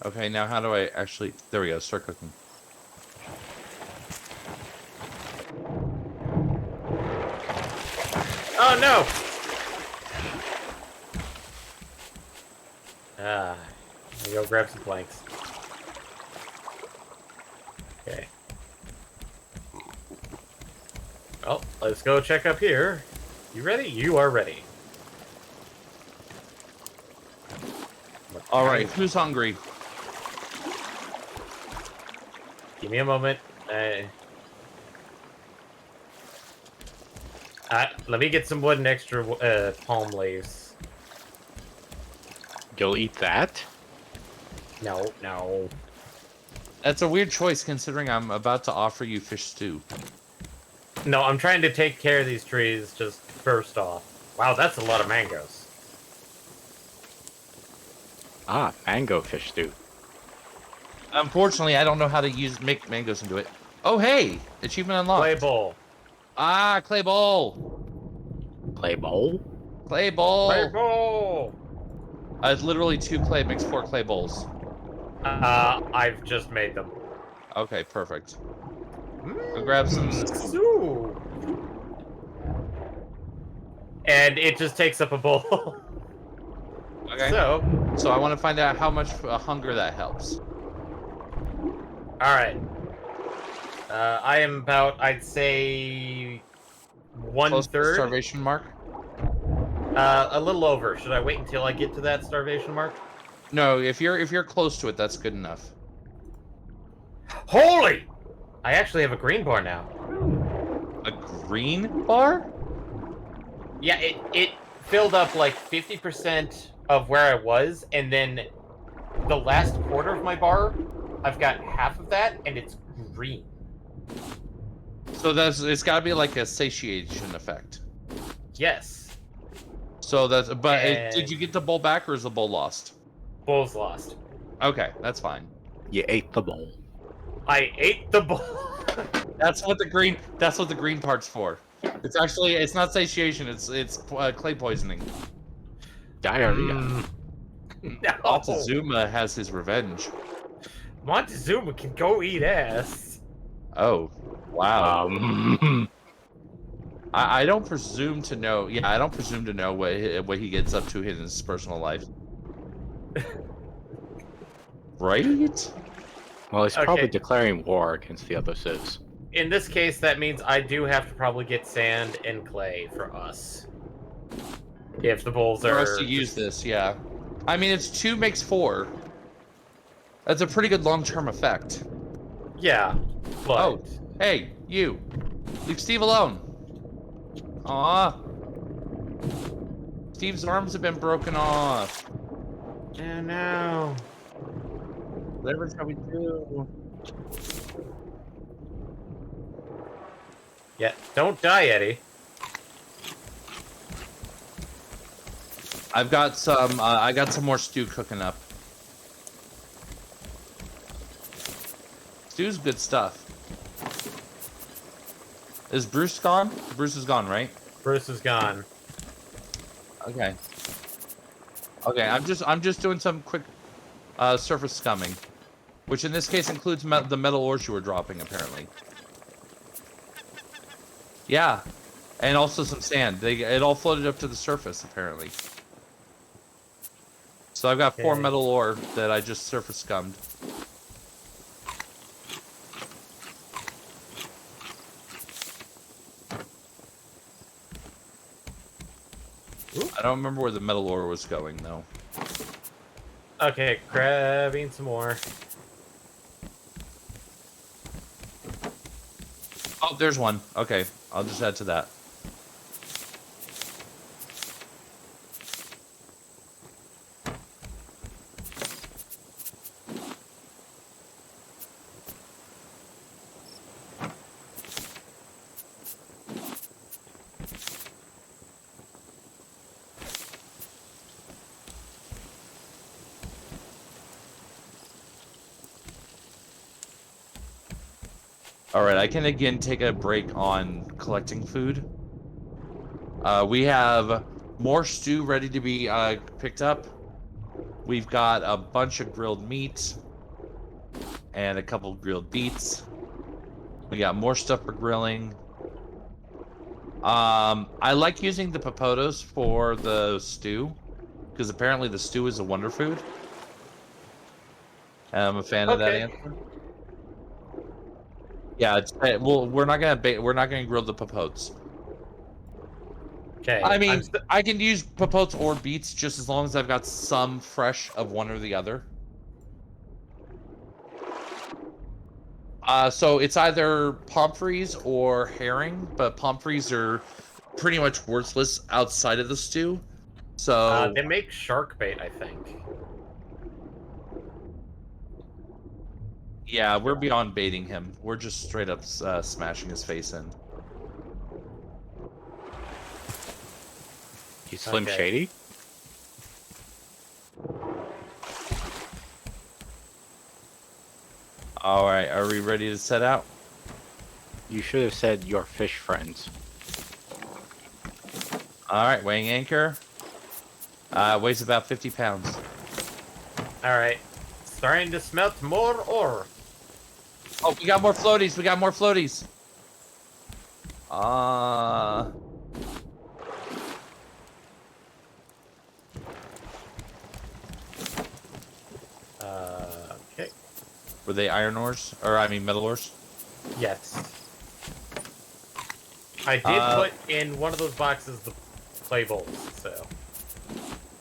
Okay, now how do I actually... There we go, start cooking. Oh no! Let me go grab some planks. Okay. Well, let's go check up here. You ready? You are ready. All right, who's hungry? Give me a moment. Let me get some wood and extra palm leaves. You'll eat that? No, no. That's a weird choice considering I'm about to offer you fish stew. No, I'm trying to take care of these trees just first off. Wow, that's a lot of mangoes. Ah, mango fish stew. Unfortunately, I don't know how to make mangoes into it. Oh, hey! Achievement unlocked. Clay bowl. Ah, clay bowl. Clay bowl? Clay bowl. Clay bowl! It's literally 2 clay makes 4 clay bowls. I've just made them. Okay, perfect. Go grab some. Soup. And it just takes up a bowl. Okay. So I want to find out how much hunger that helps. Alright. I am about, I'd say, Close to the 1/3. starvation mark? A little over. Should I wait until I get to that starvation mark? No, if you're close to it, that's good enough. Holy! I actually have a green bar now. A green bar? Yeah, it filled up like 50% of where I was, and then the last quarter of my bar, I've got half of that, and it's green. So it's got to be like a satiation effect. Yes. So but did And- you get the bowl back or is the bowl lost? Bull's lost. Okay, that's fine. You ate the bowl. I ate the bull. That's what the green part's for. It's not satiation. It's clay poisoning. Diarrhea. No. Montezuma has his revenge. Montezuma can go eat ass. Oh, wow. Um, I don't presume to know. Yeah, I don't presume to know what he gets up to in his personal life. Right? well, he's probably Okay. declaring war against the other civs. In this case, that means I do have to probably get sand and clay for us. If the bulls For are... us to use this, yeah. I mean, it's 2 makes 4. That's a pretty good long-term effect. Yeah, but... Oh, hey, you. Leave Steve alone. Aw. Steve's arms have been broken off. Oh, no. Whatever shall we do? Yeah, don't die, Eddie. I got some more stew cooking up. Stew's good stuff. Is Bruce gone? Bruce is gone, right? Bruce is gone. Okay. Okay, I'm just doing some quick surface scumming, which in this case includes the metal ores you were dropping, apparently. Yeah, and also some sand. It all floated up to the surface, apparently. So I've got 4 Okay. metal ore that I just surface scummed. Oop. I don't remember where the metal ore was going, though. Okay, grabbing some more. Oh, there's one. Okay, I'll just add to that. All right, I can again take a break on collecting food. We have more stew ready to be picked up. We've got a bunch of grilled meat and a couple grilled beets. We got more stuff for grilling. I like using the popotos for the stew because apparently the stew is a wonder food. And I'm a fan of that Okay. answer. Yeah, we're not gonna grill the popotes. Okay. I mean, I can use popotes or beets just as long as I've got some fresh of one or the other. So it's either pomfreys or herring, but pomfreys are pretty much worthless outside of the stew. So they make shark bait, I think. yeah, we're beyond baiting him. We're just straight up smashing his face in. You Slim Okay. Shady? All right, are we ready to set out? You should have said your fish friends. All right, weighing anchor. Weighs about 50 pounds. All right. Starting to smelt more ore. Oh, we got more floaties. We got more floaties. Okay. Were they iron ores? Or, I mean, metal ores? Yes. I did put in one of those boxes the clay bowls, so.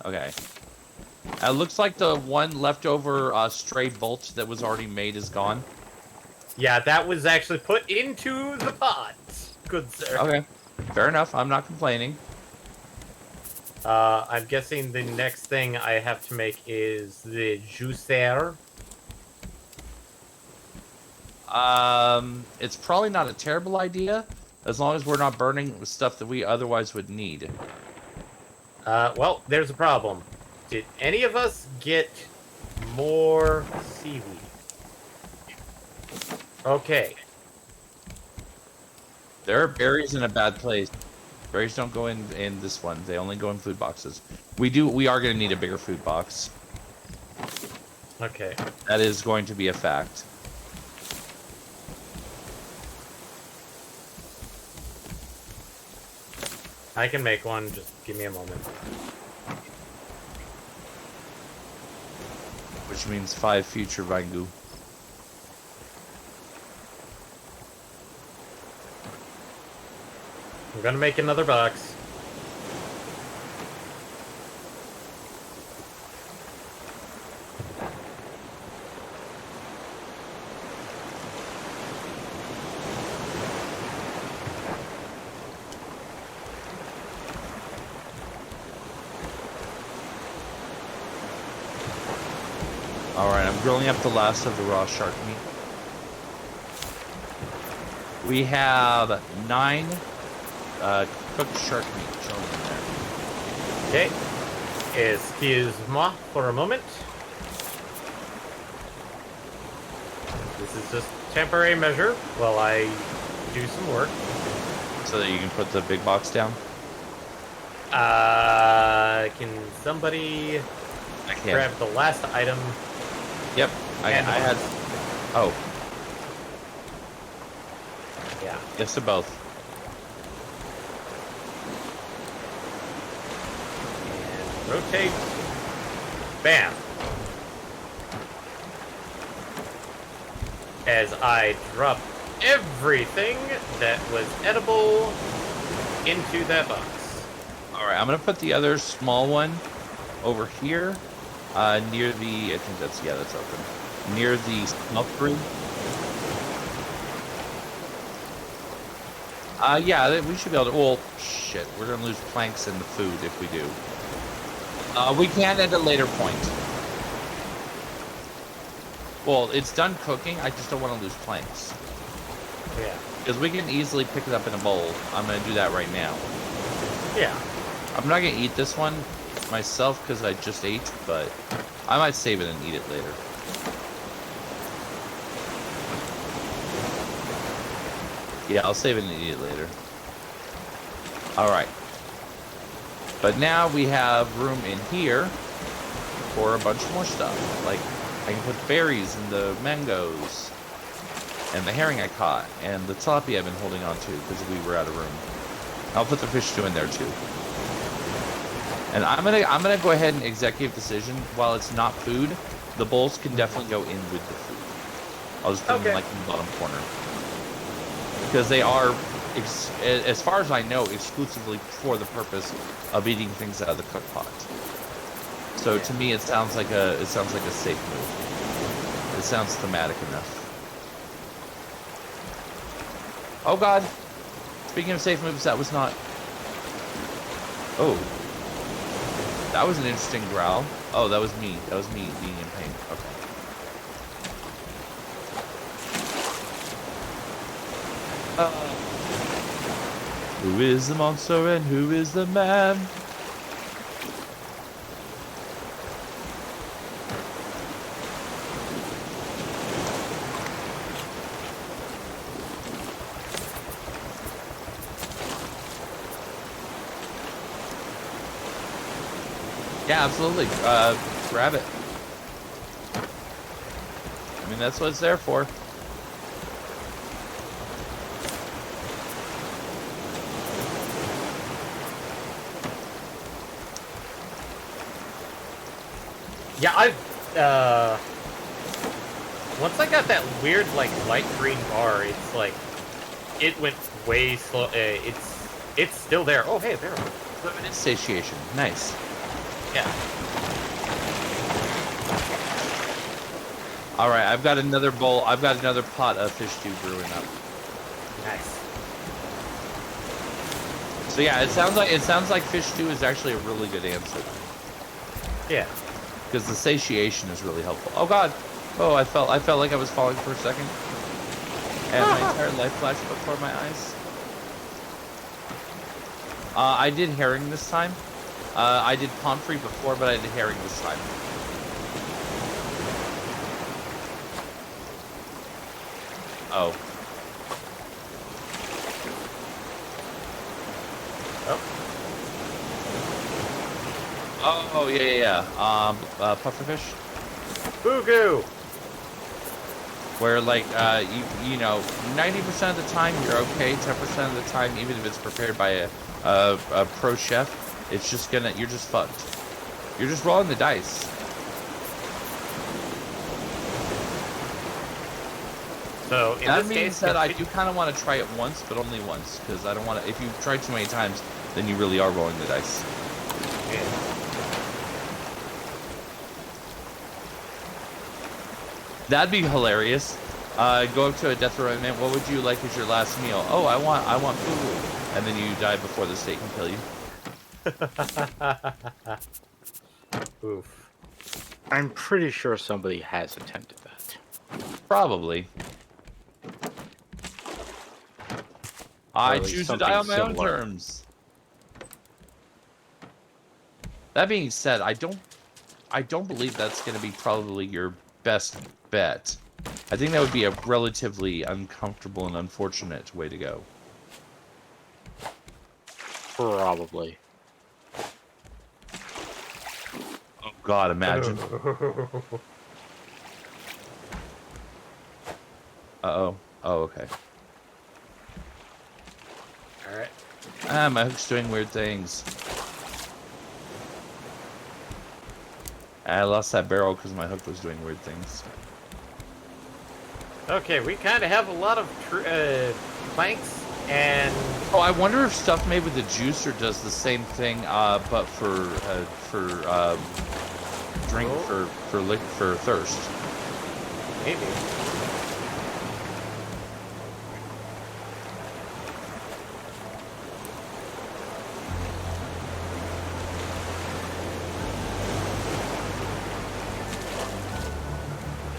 Okay. Looks like the one leftover stray bolt that was already made is gone. Yeah, that was actually put into the pot. Good sir. Okay. Fair enough. I'm not complaining. I'm guessing the next thing I have to make is the juicer. It's probably not a terrible idea, as long as we're not burning stuff that we otherwise would need. Well, there's a problem. Did any of us get more seaweed? Okay. There are berries in a bad place. Berries don't go in this one. They only go in food boxes. We are going to need a bigger food box. Okay. That is going to be a fact. I can make one. Just give me a moment. Which means 5 future Vangu. I'm gonna make another box. Alright, I'm grilling up the last of the raw shark meat. We have 9 cooked shark meat chilling in there. Okay. Excuse moi for a moment. This is just temporary measure while I do some work. So that you can put the big box down? Can somebody I can't. grab the last item? Yep. I And had... Oh, Yeah. yes to both. And rotate. Bam. As I drop everything that was edible into that box. Alright, I'm going to put the other small one over here. Near the... I think that's... Yeah, that's open. Near the smoke room. Yeah, we should be able to... Well, shit. We're going to lose planks in the food if we do. We can at a later point. Well, it's done cooking. I just don't want to lose planks. Yeah. Because we can easily pick it up in a bowl. I'm going to do that right now. Yeah. I'm not going to eat this one myself because I just ate, but I might save it and eat it later. Yeah, I'll save it and eat it later. Alright. But now we have room in here for a bunch more stuff. Like, I can put berries and the mangoes and the herring I caught and the tilapia I've been holding on to because we were out of room. I'll put the fish stew in there too. And I'm gonna go ahead and executive decision. While it's not food, the bowls can definitely go in with the food. I'll just put them like in the bottom corner. because they are, as far as I know, exclusively for the purpose of eating things out of the cook pot. So to me, it sounds like a safe move. It sounds thematic enough. Oh God! Speaking of safe moves, that was not. Oh, that was an interesting growl. Oh, that was me. That was me being in pain. Okay. Who is the monster and who is the man? Yeah, absolutely. Grab it. I mean, that's what it's there for. Yeah, once I got that weird, like, light green bar, it's like, it went way slow. It's still there. Oh, hey, there. Limited satiation. Nice. Yeah. All right, I've got another bowl. I've got another pot of fish stew brewing up. Nice. So yeah, it sounds like fish stew is actually a really good answer. Yeah. Because the satiation is really helpful. Oh God! Oh, I felt like I was falling for a second, and my entire life flashed before my eyes. I did herring this time. I did pomfrey before, but I did herring this time. Oh. Oh, yeah. Pufferfish. Boo-goo! Where, like, you know, 90% of the time you're okay, 10% of the time, even if it's prepared by a pro chef, it's just you're just fucked. You're just rolling the dice. So, in That this being case, said, I do kind of want to try it once, but only once, because I don't want to. If you try too many times, then you really are rolling the dice. Yeah. That'd be hilarious. Go up to a death row and what would you like as your last meal? Oh, I want food. And then you die before the state can kill you. Oof. I'm pretty sure somebody has attempted that. Probably. I at least choose to die on something my own similar. terms. That being said, I don't believe that's going to be probably your best bet. I think that would be a relatively uncomfortable and unfortunate way to go. Probably. Oh God, imagine. Uh-oh. Oh, okay. Alright. Ah, my hook's doing weird things. I lost that barrel because my hook was doing weird things. Okay, we kind of have a lot of planks, and... Oh, I wonder if stuff made with the juicer does the same thing, but for drink, for thirst. Maybe.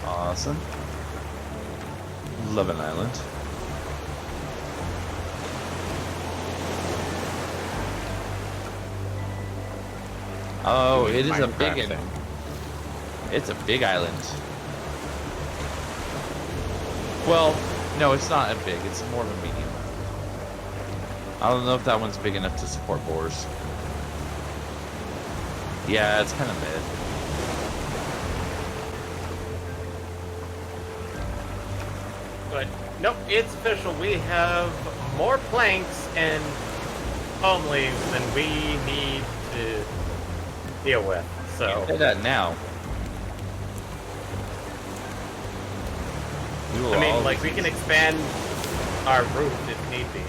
Awesome. Love an island. Oh, it is a big one. It's a big island. Well, no, it's not a big. It's more of a medium. I don't know if that one's big enough to support boars. Yeah, it's kind of mid. But, nope, it's official. We have more planks and palm leaves than we need to deal with, so... Say that now. I mean, like, we can expand our roof if need be.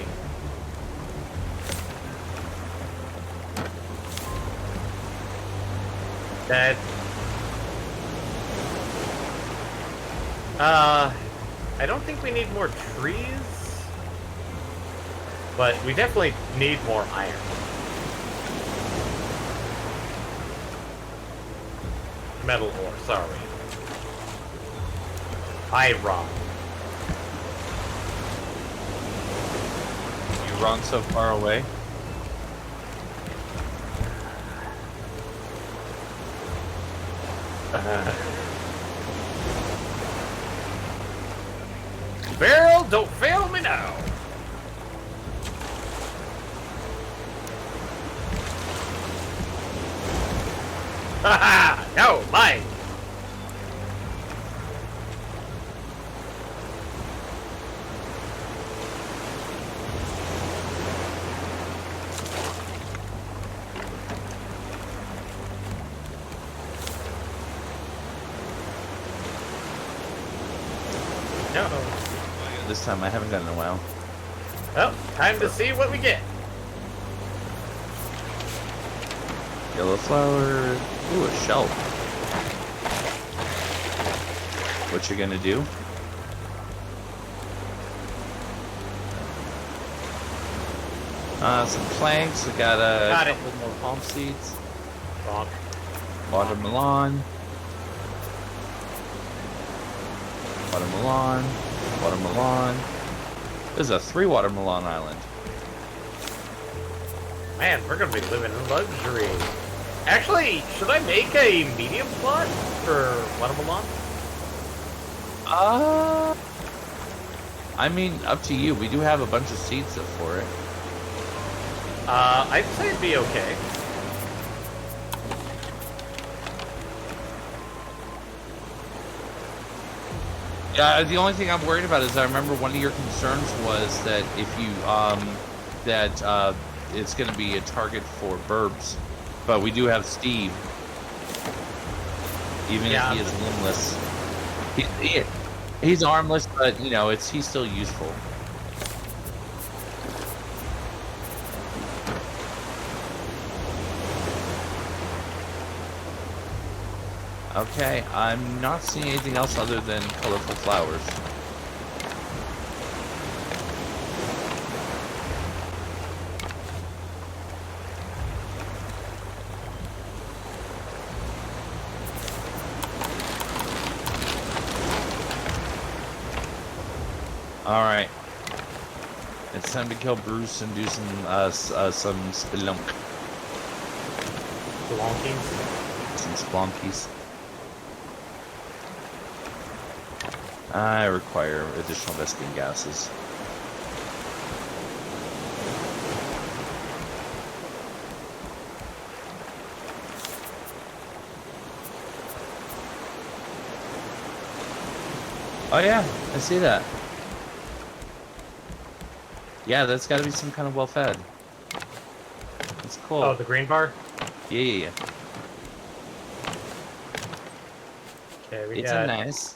That. I don't think we need more trees, but we definitely need more iron. Metal ore, sorry. Iron. You run so far away. Barrel, don't fail me now. Haha! No, mine. No. This time I haven't done it in a while. Well, time to see what we get. Yellow flower. Ooh, a shelf. What you gonna do? Some planks. We got a Got it. couple more palm seeds. Wrong. Watermelon. Watermelon. Watermelon. There's a 3 watermelon island. Man, we're gonna be living in luxury. Actually, should I make a medium plot for watermelon? I mean, up to you. We do have a bunch of seeds up for it. I'd say it'd be okay. Yeah, the only thing I'm worried about is I remember one of your concerns was that if you it's going to be a target for burbs, but we do have Steve. Even if he is limbless, he's armless, but you know he's still useful. Okay, I'm not seeing anything else other than colorful flowers. Alright. It's time to kill Bruce and do some spelunk. Spelunkies? Some splonkies. I require additional vesting gases. Oh yeah, I see that. Yeah, that's got to be some kind of well-fed. That's cool. Oh, the green bar? Yeah. Okay, we It's got... a nice.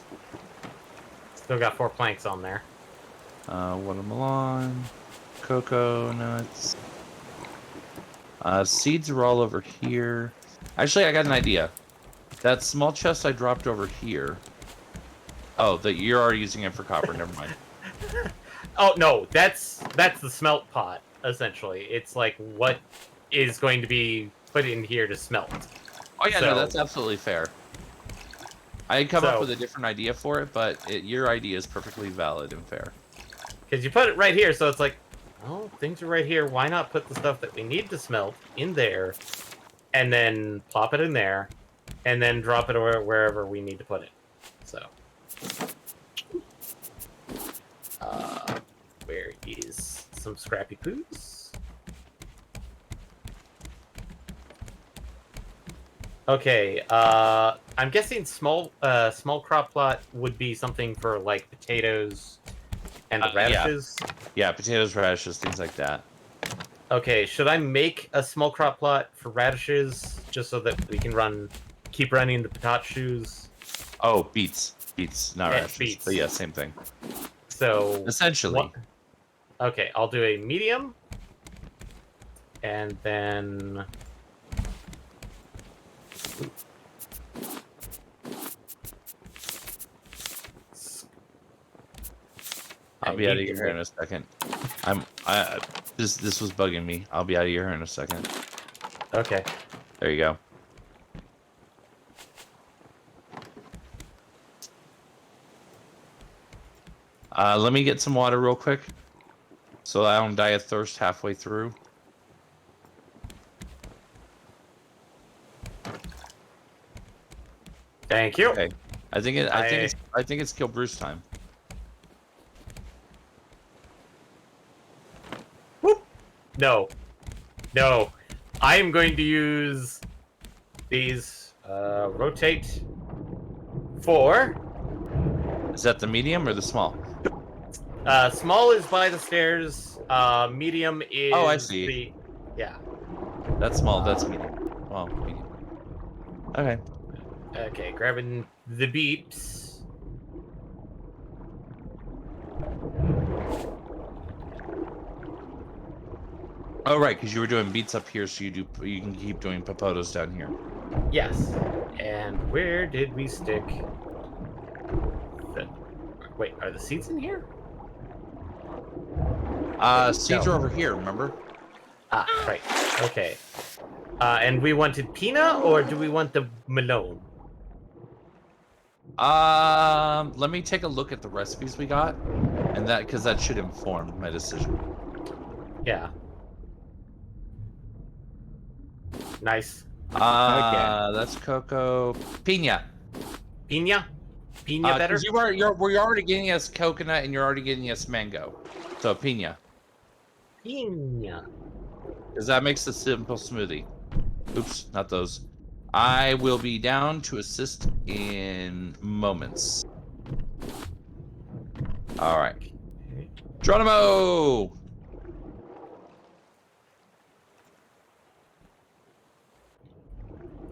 Still got 4 planks on there. Watermelon, cocoa nuts. Seeds are all over here. Actually, I got an idea. That small chest I dropped over here. Oh, you're already using it for copper. Never mind. Oh no, that's the smelt pot. Essentially, it's like what is going to be put in here to smelt. Oh yeah, no, that's absolutely fair. I had come up So- with a different idea for it, but your idea is perfectly valid and fair. Because you put it right here, so it's like, oh, things are right here. Why not put the stuff that we need to smelt in there, and then plop it in there, and then drop it wherever we need to put it. So, where is some scrappy poos? Okay, I'm guessing small crop plot would be something for like potatoes and the radishes. Yeah, potatoes, radishes, things like that. Okay, should I make a small crop plot for radishes just so that we can keep running the potato shoes? Oh, beets, not Yeah, radishes. beets. But yeah, same thing. So Essentially. Okay, I'll do a medium. And then... I'll I be out of need your to hair in a second. This was bugging me. I'll be out of your hair in a second. Okay. There you go. Let me get some water real quick, so I don't die of thirst halfway through. Thank you. Okay. I think it's kill Bruce time. Whoop. No. No. I am going to use these rotate 4. Is that the medium or the small? Small is by the stairs. Medium is Oh, I see. the... Yeah. That's small. That's medium. Well, medium. Okay. Okay, grabbing the beeps. Oh, right, because you were doing beats up here, so you can keep doing papotos down here. Yes. And where did we stick the... Wait, are the seeds in here? Seeds No. are over here, remember? Ah, right. Okay. And we wanted Pina, or do we want the Malone? Let me take a look at the recipes we got, and because that should inform my decision. Yeah. Nice. That's cocoa. Pina. Pina? Pina better? Because we're already getting us coconut, and you're already getting us mango. So pina. Pina. Because that makes a simple smoothie. Oops, not those. I will be down to assist in moments. All right. Geronimo!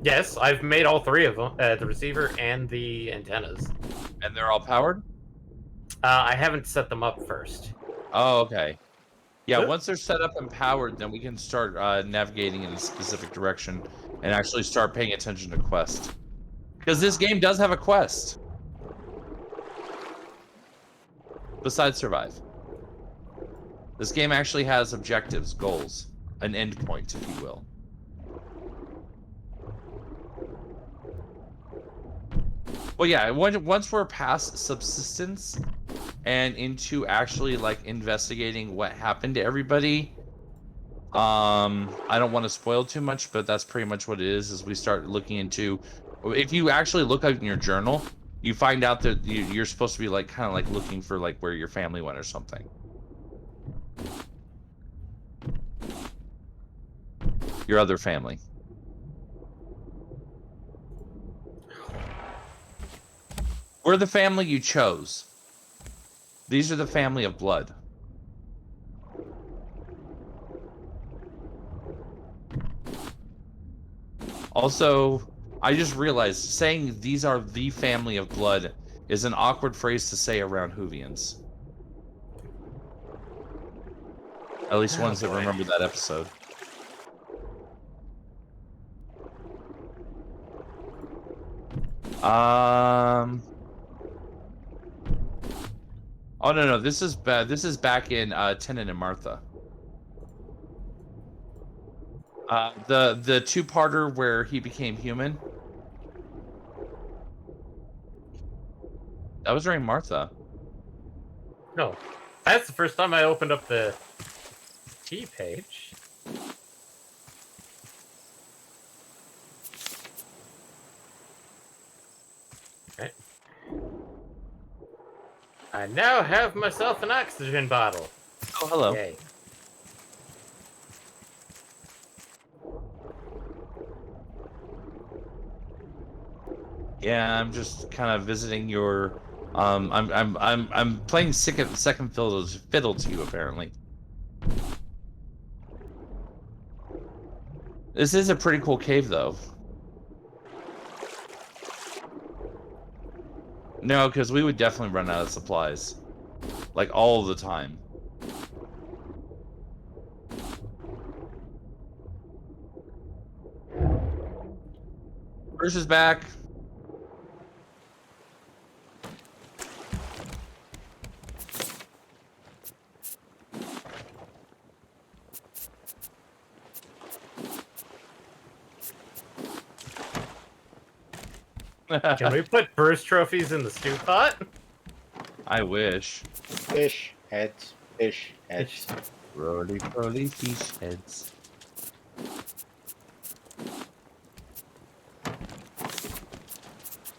Yes, I've made all 3 of them. The receiver and the antennas. And they're all powered? I haven't set them up first. Oh, okay. Yeah, Oop. once they're set up and powered, then we can start navigating in a specific direction and actually start paying attention to quest. Because this game does have a quest. Besides survive. This game actually has objectives, goals, an endpoint, if you will. Well, yeah, once we're past subsistence and into actually like investigating what happened to everybody, I don't want to spoil too much, but that's pretty much what it is we start looking into. If you actually look up in your journal, you find out that you're supposed to be like kind of like looking for like where your family went or something. Your other family. We're the family you chose. These are the family of blood. Also, I just realized saying these are the family of blood is an awkward phrase to say around Whovians. At least ones that remember that episode. Oh no, this is back in Tennant and Martha. The two-parter where he became human. That was during Martha. No. That's the first time I opened up the T page. Right. I now have myself an oxygen bottle. Oh, hello. Yay. Yeah, I'm just kind of visiting your. I'm playing second fiddle to you apparently. This is a pretty cool cave though. No, because we would definitely run out of supplies, like all the time. Bruce is back. Can we put Bruce trophies in the stew pot? I wish. Fish heads. Fish heads. Roly poly fish heads.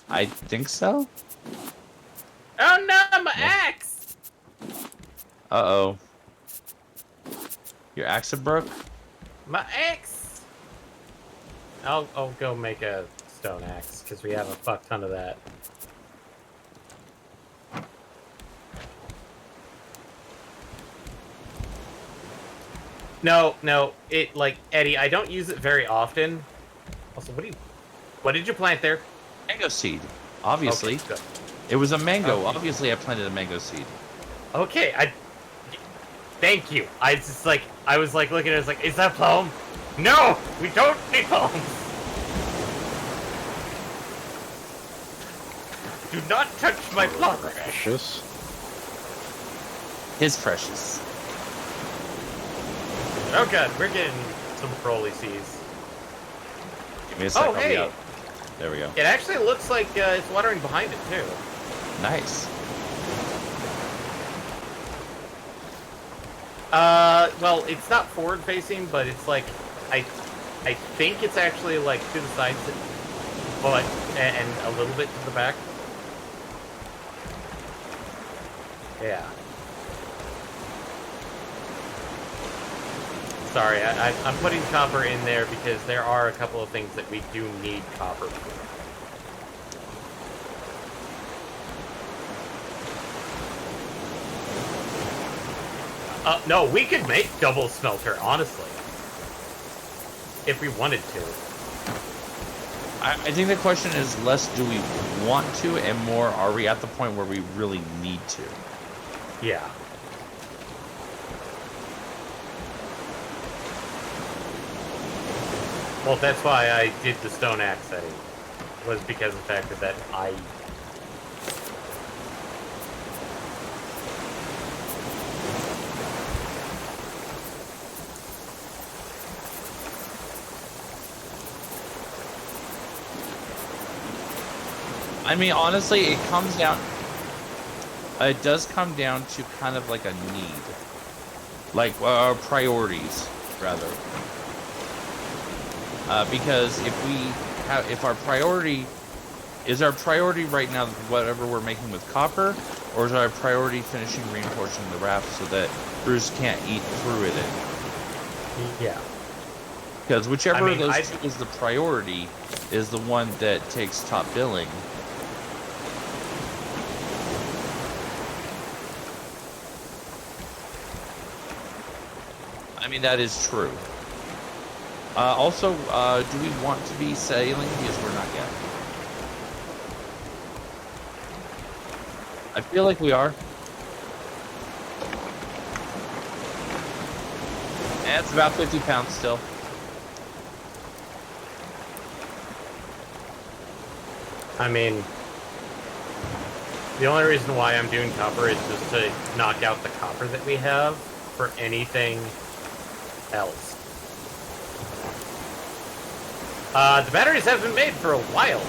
I think so. Oh no, my axe! Uh-oh. Your axe broke? My axe! I'll go make a stone axe, because we have a fuck ton of that. No, Eddie, I don't use it very often. Also, what did you plant there? Mango seed. Obviously. Okay, good. It was a mango. Okay. Obviously, I planted a mango seed. Okay, thank you. I was like looking at it, I was like, is that plum? No! We don't need plums! Do not touch my plum! Precious. His precious. Oh god, we're getting some rolly seas. Give me a second. Oh, hey! I'll be out. There we go. It actually looks like it's watering behind it, too. Nice. Well, it's not forward facing, but it's like, I think it's actually like to the sides, but, and a little bit to the back. Yeah. Sorry, I'm putting copper in there because there are a couple of things that we do need copper for. No, we could make double smelter, honestly. If we wanted to. I think the question is less do we want to and more are we at the point where we really need to? Yeah. Well, that's why I did the stone axe setting. Was because of the fact that I mean, honestly, it comes down... It does come down to kind of like a need. Like, priorities, rather. Because if our priority... Is our priority right now whatever we're making with copper? Or is our priority finishing reinforcing the raft so that Bruce can't eat through it? yeah. Because whichever of those I- two is the priority is the one that takes top billing. I mean, that is true. Also, do we want to be sailing? Because we're not yet. I feel like we are. And it's about 50 pounds still. I mean, the only reason why I'm doing copper is just to knock out the copper that we have for anything else. The batteries have been made for a while.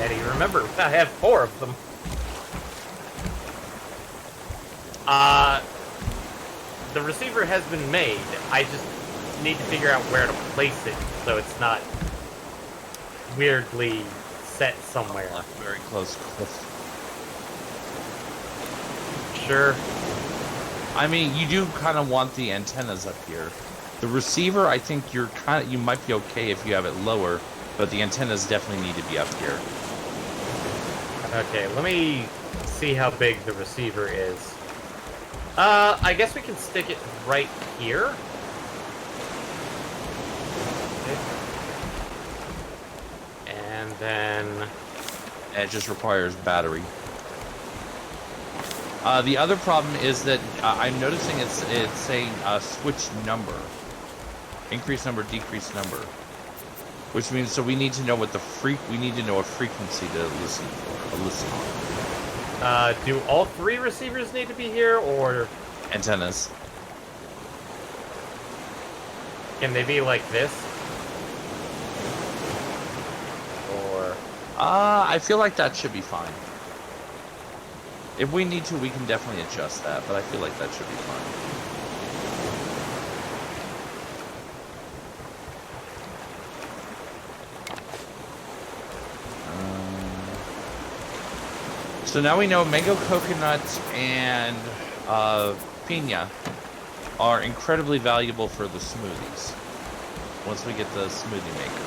Eddie, remember, I have 4 of them. The receiver has been made. I just need to figure out where to place it so it's not weirdly set somewhere. Very close cliff. Sure. I mean, you do kind of want the antennas up here. The receiver, I think you might be okay if you have it lower, but the antennas definitely need to be up here. Okay, let me see how big the receiver is. I guess we can stick it right here. And then... And it just requires battery. The other problem is that I'm noticing it's saying switch number. Increase number, decrease number. Which means so we need to know what we need to know a frequency to listen for. A listen Do all 3 receivers need to be here, or antennas. can they be like this? Or I feel like that should be fine. If we need to, we can definitely adjust that, but I feel like that should be fine. So now we know mango coconut and piña are incredibly valuable for the smoothies. Once we get the smoothie maker.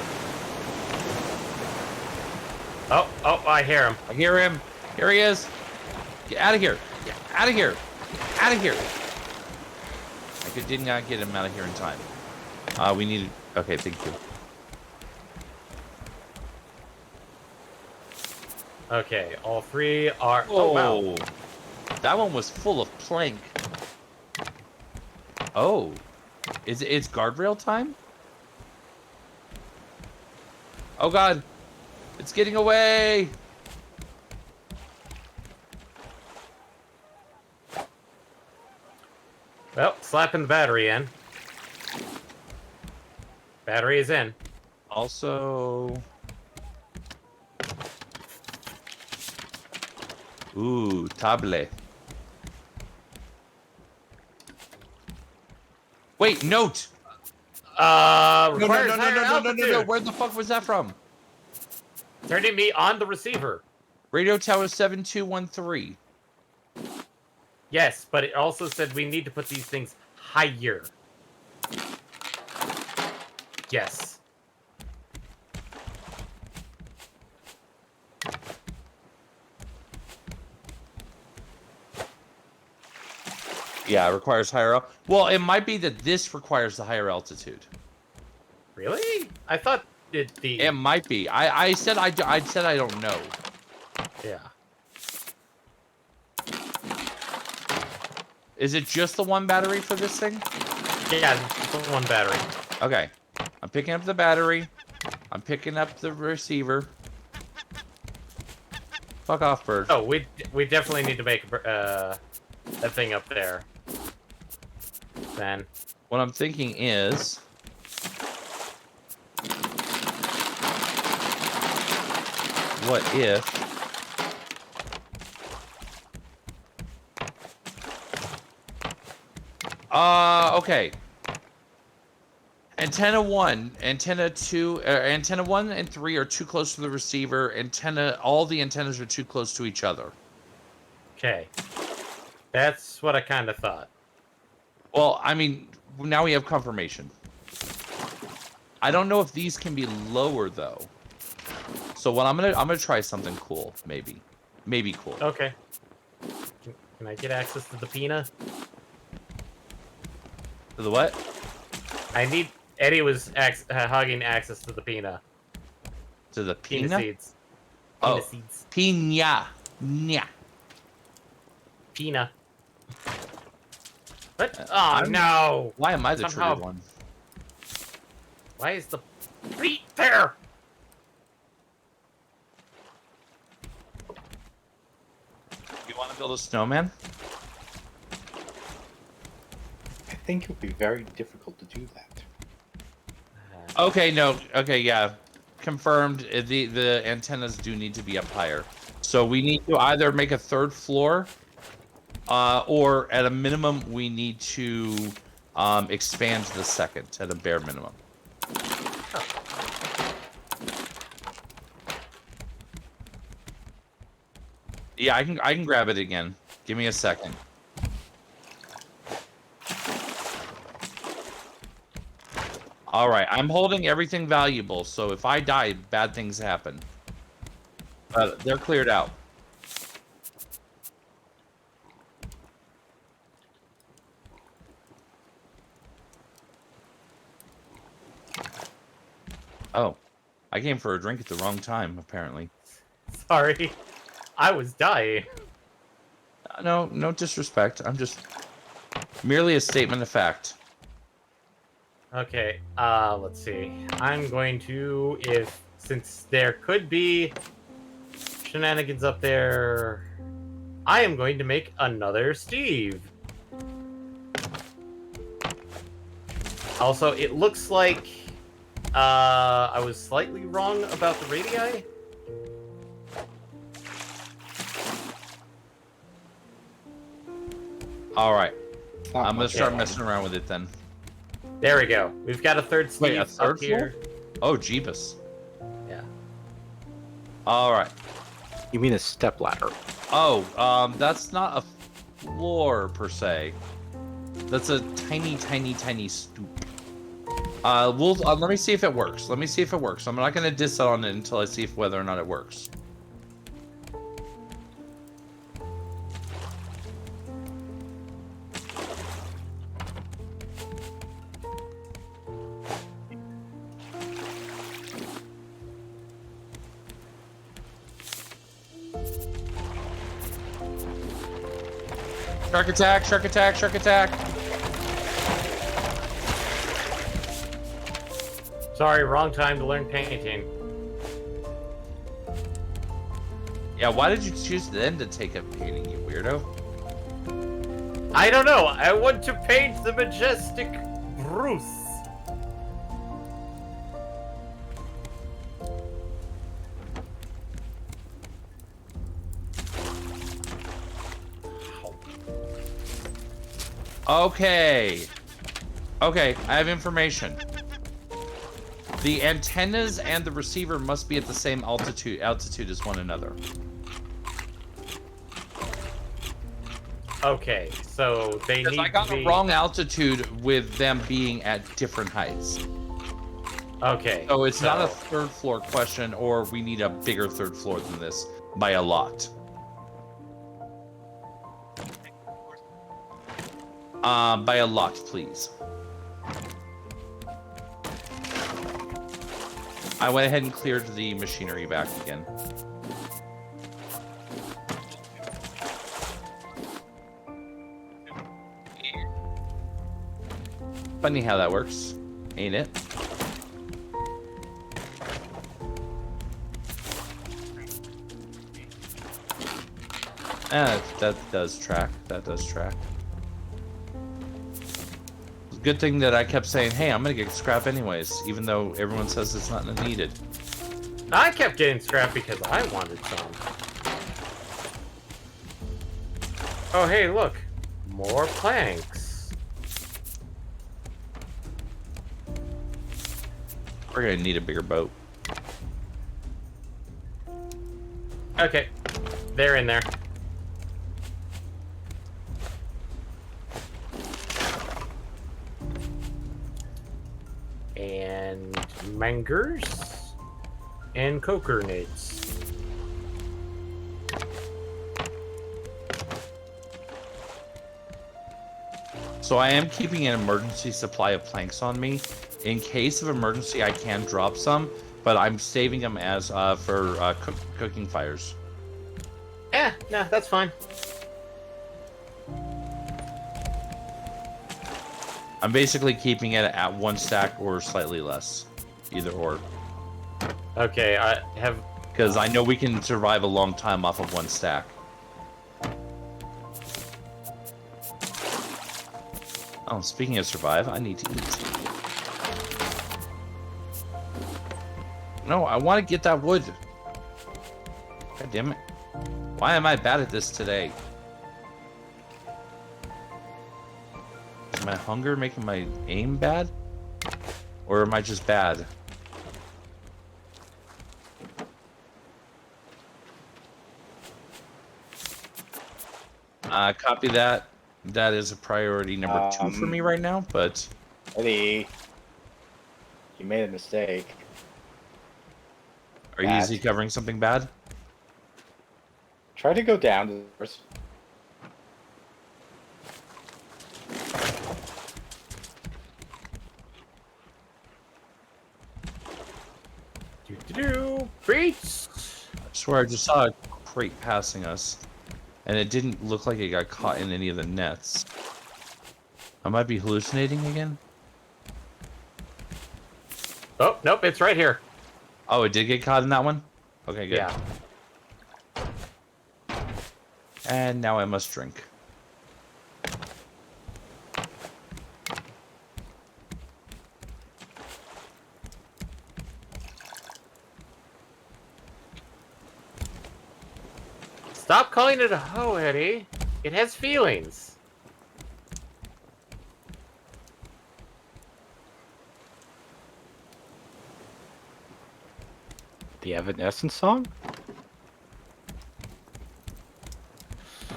oh, I hear him. I hear him. Here he is. Get out of here. Get out of here. Out of here. Did not get him out of here in time. We need. Okay, thank you. Okay, all 3 are. Oh, wow. That one was full of plank. Oh, it's guardrail time? Oh God, it's getting away. Well, slapping the battery in. Battery is in. Also, ooh, table. Wait, note. Requires higher altitude. Where the fuck was that from? Turning me on the receiver. Radio tower 7213. Yes, but it also said we need to put these things higher. Yes. Yeah, it requires higher. Well, it might be that this requires the higher altitude. Really? I thought the. It might be. I said I said I don't know. Yeah. Is it just the one battery for this thing? Yeah, just one battery. Okay. I'm picking up the battery. I'm picking up the receiver. Fuck off, bird. Oh, we definitely need to make that thing up there. Then. What I'm thinking is, what if okay. Antenna 1, antenna 2, antenna 1 and 3 are too close to the receiver. All the antennas are too close to each other. Okay. That's what I kind of thought. Well, I mean, now we have confirmation. I don't know if these can be lower though. So what I'm gonna try something cool, maybe cool. Okay. Can I get access to the peanut? To the what? I need. Eddie was hogging access to the peanut. To the Peanut pina? seeds. Oh, Peanut seeds. pina. Nya. Peanut. What? Oh I'm- no! Why am I the Somehow- triggered one? Why is the feet there? You want to build a snowman? I think it would be very difficult to do that. Okay, no. Okay, yeah. Confirmed. The antennas do need to be up higher. So we need to either make a third floor, or at a minimum, we need to expand the second at a bare minimum. Yeah, I can grab it again. Give me a second. All right, I'm holding everything valuable, so if I die, bad things happen. They're cleared out. Oh, I came for a drink at the wrong time, apparently. Sorry. I was dying. No disrespect. I'm just merely a statement of fact. Okay, let's see. I'm going to, since there could be shenanigans up there, I am going to make another Steve. Also, it looks like I was slightly wrong about the radii. All right, It's not I'm gonna much start fun. messing around with it then. There we go. We've got a third Steve Wait, a up third here. Oh, Jeebus. Yeah. All right. You mean a step ladder? Oh, that's not a floor per se. That's a tiny, tiny, tiny stoop. Let me see if it works. Let me see if it works. I'm not gonna diss on it until I see if whether or not it works. Shark attack! Shark attack! Shark attack! Sorry, wrong time to learn painting. Yeah, why did you choose then to take up painting, you weirdo? I don't know. I want to paint the majestic Bruce. Okay. Okay, I have information. The antennas and the receiver must be at the same altitude as one another. Okay, so they Because need I got to be... a wrong altitude with them being at different heights. Okay. So it's not a third floor question, or we need a bigger third floor than this by a lot. By a lot, please. I went ahead and cleared the machinery back again. Funny how that works, ain't it? That does track. That does track. Good thing that I kept saying, hey, I'm gonna get scrap anyways, even though everyone says it's not needed. I kept getting scrap because I wanted some. Oh, hey, look. More planks. We're gonna need a bigger boat. Okay. They're in there. And mangers and coconuts. So I am keeping an emergency supply of planks on me. In case of emergency, I can drop some, but I'm saving them as for cooking fires. Yeah, no, that's fine. I'm basically keeping it at 1 stack or slightly less, either or. Okay, I have... Because I know we can survive a long time off of 1 stack. Oh, speaking of survive, I need to eat. No, I want to get that wood. God damn it. Why am I bad at this today? Is my hunger making my aim bad? Or am I just bad? Copy that. That is a priority number 2 for me right now, but... Eddie, you made a mistake. Are you easy covering something bad? Try to go down to the first. Breach! I swear I just saw a crate passing us, and it didn't look like it got caught in any of the nets. I might be hallucinating again? nope, it's right here. Oh, it did get caught in that one? Okay, good. Yeah. And now I must drink. Stop calling it a hoe, Eddie. It has feelings. The Evanescence song?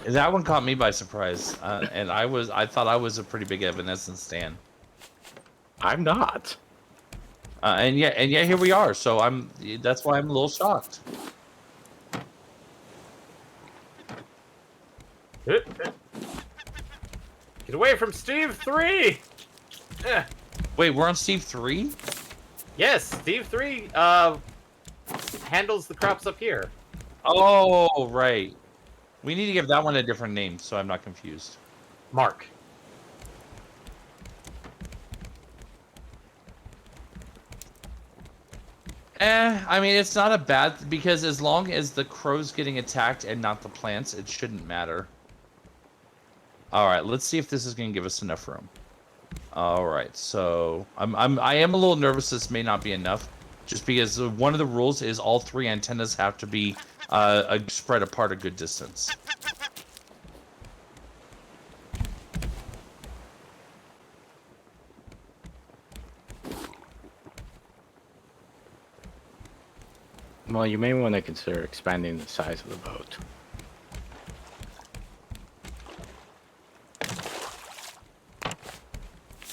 That one caught me by surprise, and I thought I was a pretty big Evanescence stan. I'm not. And yet here we are. So that's why I'm a little shocked. Get away from Steve 3! Wait, we're on Steve 3? Yes, Steve 3 handles the crops up here. Oh, right. We need to give that one a different name, so I'm not confused. Mark. I mean, it's not a bad, because as long as the crow's getting attacked and not the plants, it shouldn't matter. All right, let's see if this is going to give us enough room. All right, so I am a little nervous this may not be enough, just because one of the rules is all 3 antennas have to be spread apart a good distance. Well, you may want to consider expanding the size of the boat.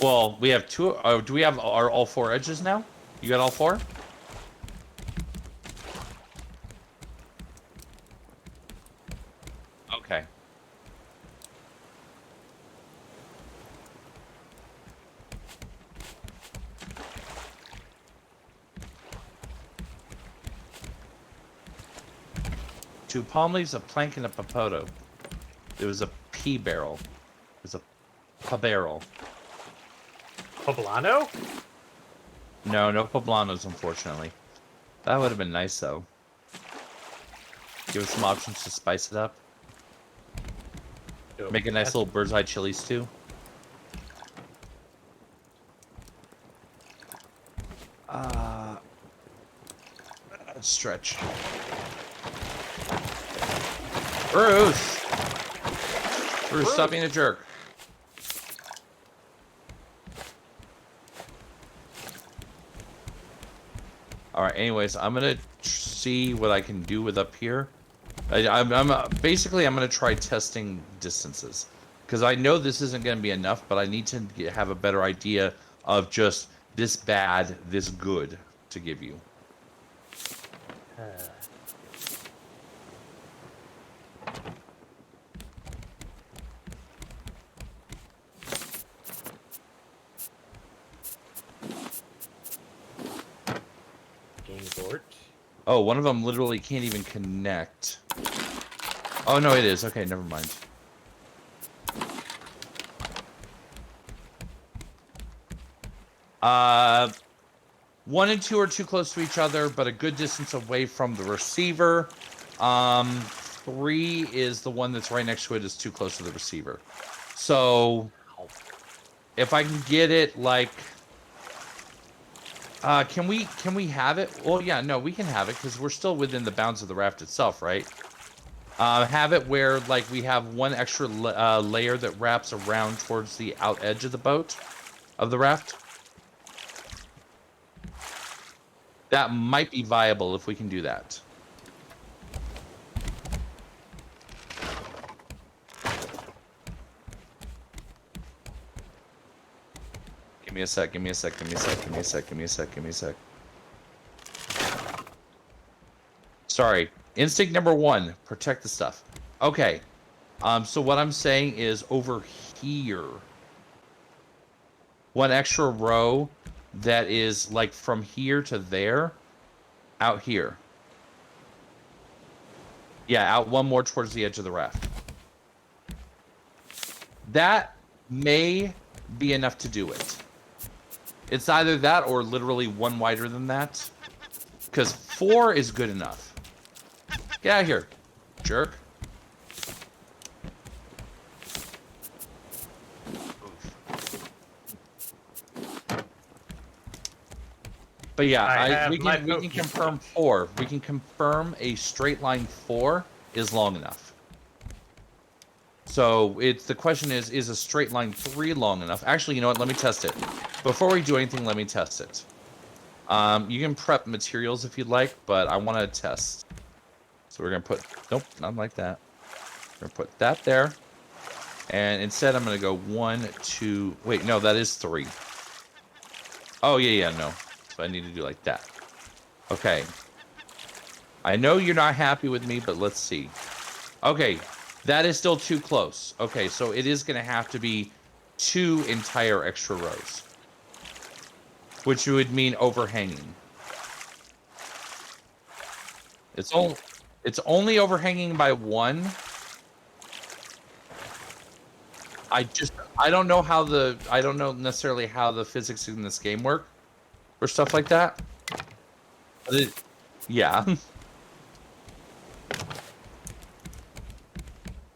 Well, we have 2. Do we have all 4 edges now? You got all 4? Okay. Two palm leaves, a plank, and a papoto. There was a pea barrel. There's a barrel. Poblano? No poblanos, unfortunately. That would have been nice, though. Give us some options to spice it up. Make a nice little bird's eye chili stew. Stretch. Bruce! Bruce, stop being a jerk. Alright, anyways, I'm gonna see what I can do with up here. Basically, I'm gonna try testing distances. Because I know this isn't gonna be enough, but I need to have a better idea of just this bad, this good to give you. Oh, one of them literally can't even connect. Oh, no, it is. Okay, never mind. One and 2 are too close to each other, but a good distance away from the receiver. 3 is the one that's right next to it is too close to the receiver. So, if I can get it, like... can we have it? Well, yeah, no, we can have it because we're still within the bounds of the raft itself, right? Have it where like we have one extra layer that wraps around towards the out edge of the boat, of the raft. That might be viable if we can do that. Give me a sec, give me a sec, give me a sec, give me a sec, give me a sec, give me a sec. Sorry. Instinct number 1, protect the stuff. Okay. So what I'm saying is over here. One extra row that is like from here to there. Out here. Yeah, out one more towards the edge of the raft. That may be enough to do it. It's either that or literally one wider than that. Because 4 is good enough. Get out of here, jerk. But yeah, we can confirm 4. We can confirm a straight line 4 is long enough. So the question is a straight line 3 long enough? Actually, you know what? Let me test it. Before we do anything, let me test it. You can prep materials if you'd like, but I want to test. So we're gonna put, nope, not like that. We're gonna put that there. And instead I'm gonna go 1, 2, wait, no, that is 3. Oh yeah, no. So I need to do like that. Okay. I know you're not happy with me, but let's see. Okay, that is still too close. Okay, so it is gonna have to be 2 entire extra rows. Which would mean overhanging. It's only overhanging by 1. I don't know necessarily how the physics in this game work or stuff like that. But yeah.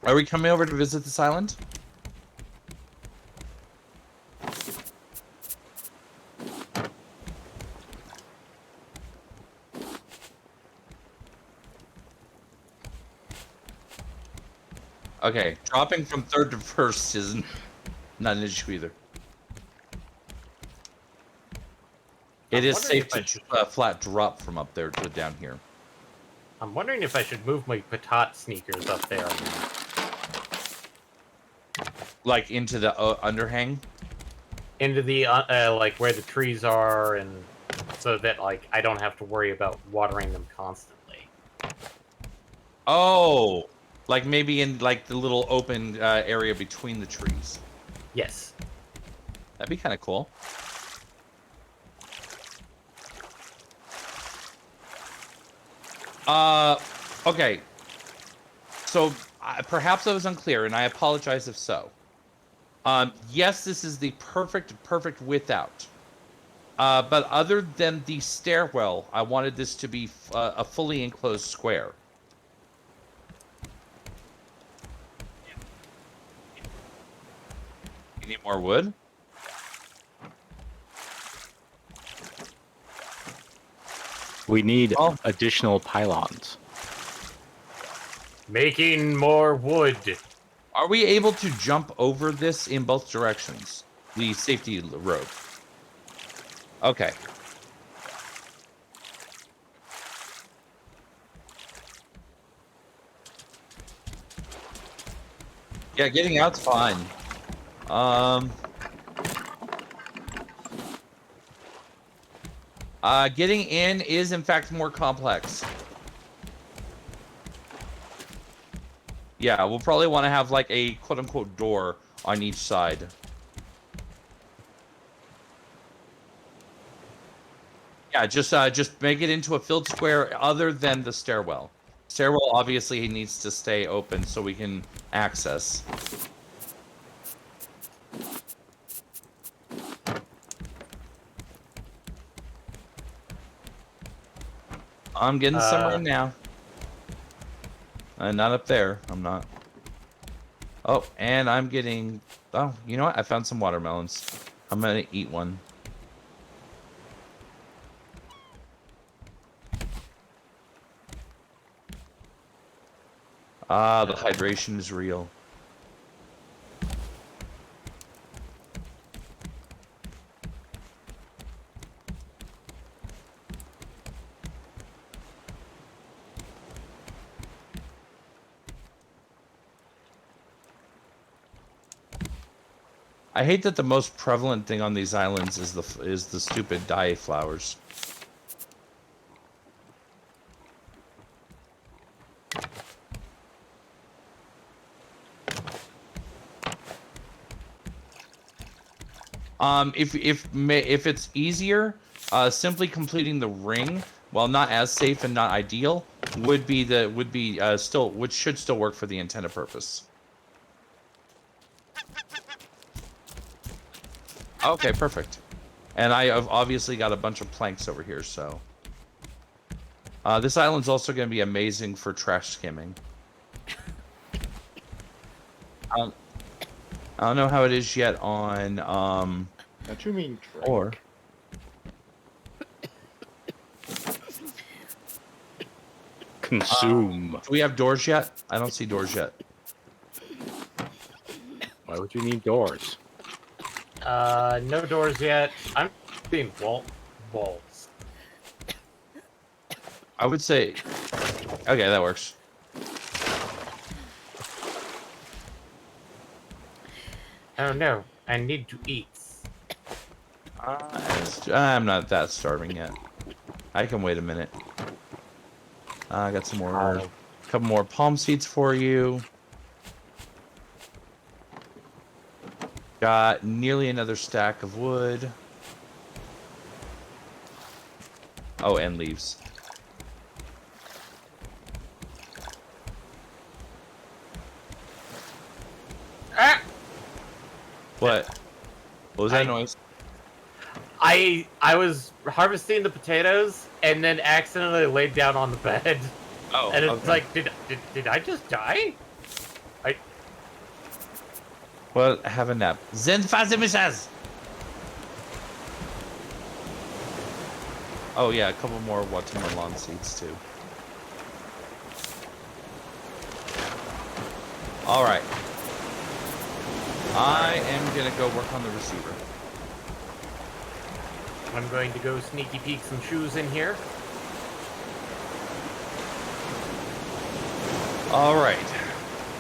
Are we coming over to visit this island? Okay, dropping from 3rd to 1st is not an issue either. It is safe to flat drop from up there to down here. I'm wondering if I should move my Patat sneakers up there. Like into the underhang? Into the, like, where the trees are, and so that, like, I don't have to worry about watering them constantly. Oh! Like maybe in like the little open area between the trees. Yes. That'd be kind of cool. Okay. So perhaps I was unclear, and I apologize if so. Yes, this is the perfect width out. But other than the stairwell, I wanted this to be a fully enclosed square. You need more wood? We need additional pylons. Making more wood. Are we able to jump over this in both directions? The safety road. Okay. Yeah, getting out's fine. Getting in is in fact more complex. Yeah, we'll probably want to have like a quote-unquote door on each side. Yeah, just make it into a filled square other than the stairwell. Stairwell obviously needs to stay open so we can access. I'm getting somewhere now. Not up there. I'm not. Oh, and I'm getting... Oh, you know what? I found some watermelons. I'm gonna eat one. Ah, the hydration is real. I hate that the most prevalent thing on these islands is the stupid dye flowers. If it's easier, simply completing the ring, while not as safe and not ideal, should still work for the intended purpose. Okay, perfect. And I have obviously got a bunch of planks over here, so. This island's also going to be amazing for trash skimming. I don't know how it is yet on Don't you mean Drake? or. Consume. Do we have doors yet? I don't see doors yet. Why would you need doors? No doors yet. I'm seeing walls. I would say. Okay, that works. Oh no, I need to eat. I'm not that starving yet. I can wait a minute. I got some more, couple more palm seeds for you. Got nearly another stack of wood. Oh, and leaves. Ah! What? What was that noise? I was harvesting the potatoes and then accidentally laid down on the bed. Oh, And it's okay. like, did I just die? Well, have a nap. Zenfazimisas! Oh yeah, a couple more watermelon seeds too. Alright. I am gonna go work on the receiver. I'm going to go sneaky peek some shoes in here. Alright.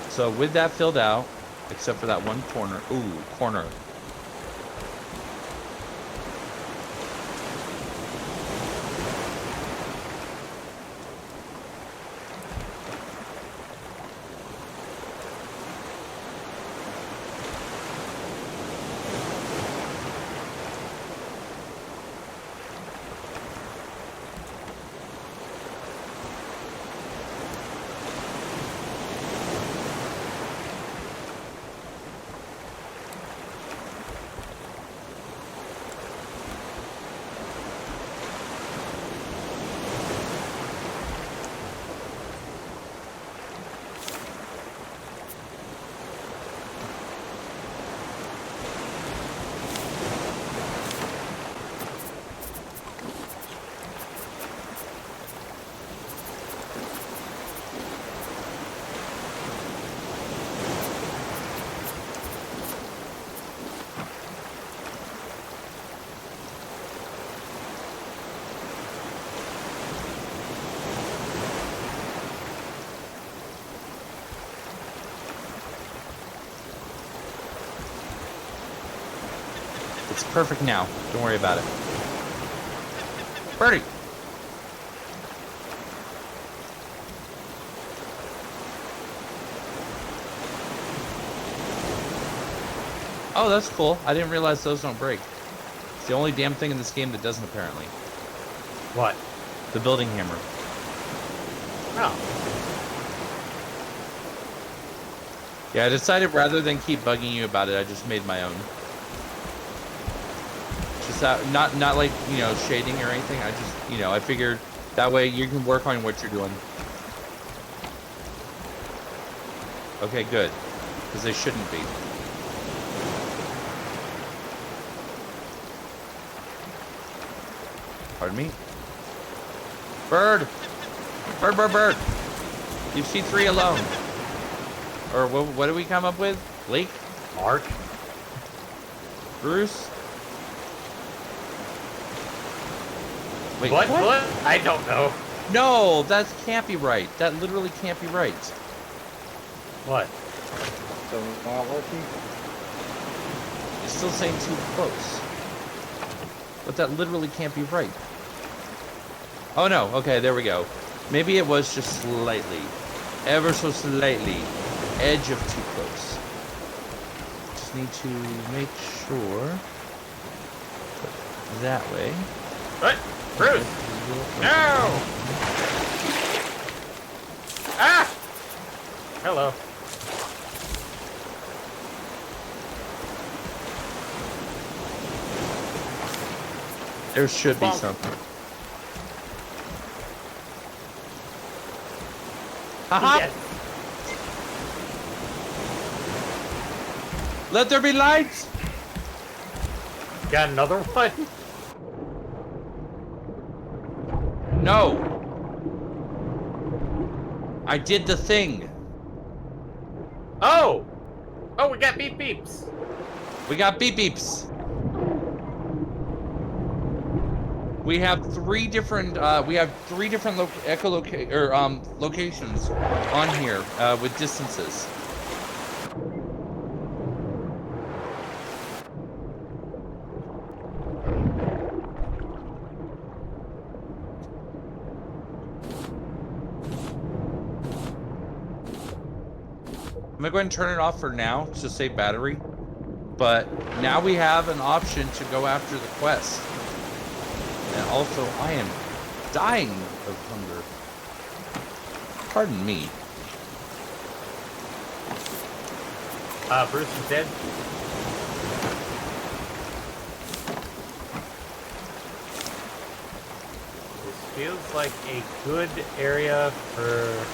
So with that filled out, except for that one corner. Ooh, corner. It's perfect now. Don't worry about it. Birdie! Oh, that's cool. I didn't realize those don't break. It's the only damn thing in this game that doesn't, apparently. What? The building hammer. Oh. Yeah, I decided rather than keep bugging you about it, I just made my own. Just that, not like, you know, shading or anything. I just, you know, I figured that way you can work on what you're doing. Okay, good. Because they shouldn't be. Pardon me? Bird! Bird, bird, bird! Leave C3 alone. Or what did we come up with? Lake? Mark? Bruce? Wait, What? I don't know. No, that can't be right. That literally can't be right. What? So not working? It's still saying too close. But that literally can't be right. Oh no, okay, there we go. Maybe it was just slightly, ever so slightly, edge of too close. Just need to make sure. That way. What? Bruce! No! Ah! Hello. There should be Bonk. something. Haha! Yes. Let there be light! Got another one. No! I did the thing. Oh! Oh, we got beep beeps. We got beep beeps. We have three different locations on here with distances. I'm gonna go ahead and turn it off for now to save battery. But now we have an option to go after the quest. And also, I am dying of hunger. Pardon me. Bruce is dead. This feels like a good area for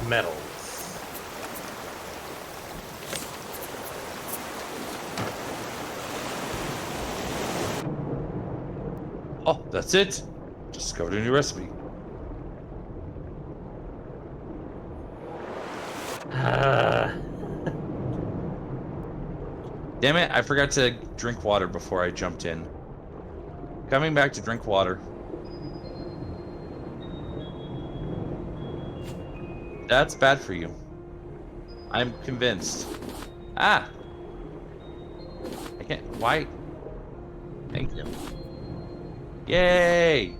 metals. Oh, that's it. Discovered a new recipe. Damn it, I forgot to drink water before I jumped in. Coming back to drink water. That's bad for you. I'm convinced. Ah! I can't. Why? Thank you. Yay!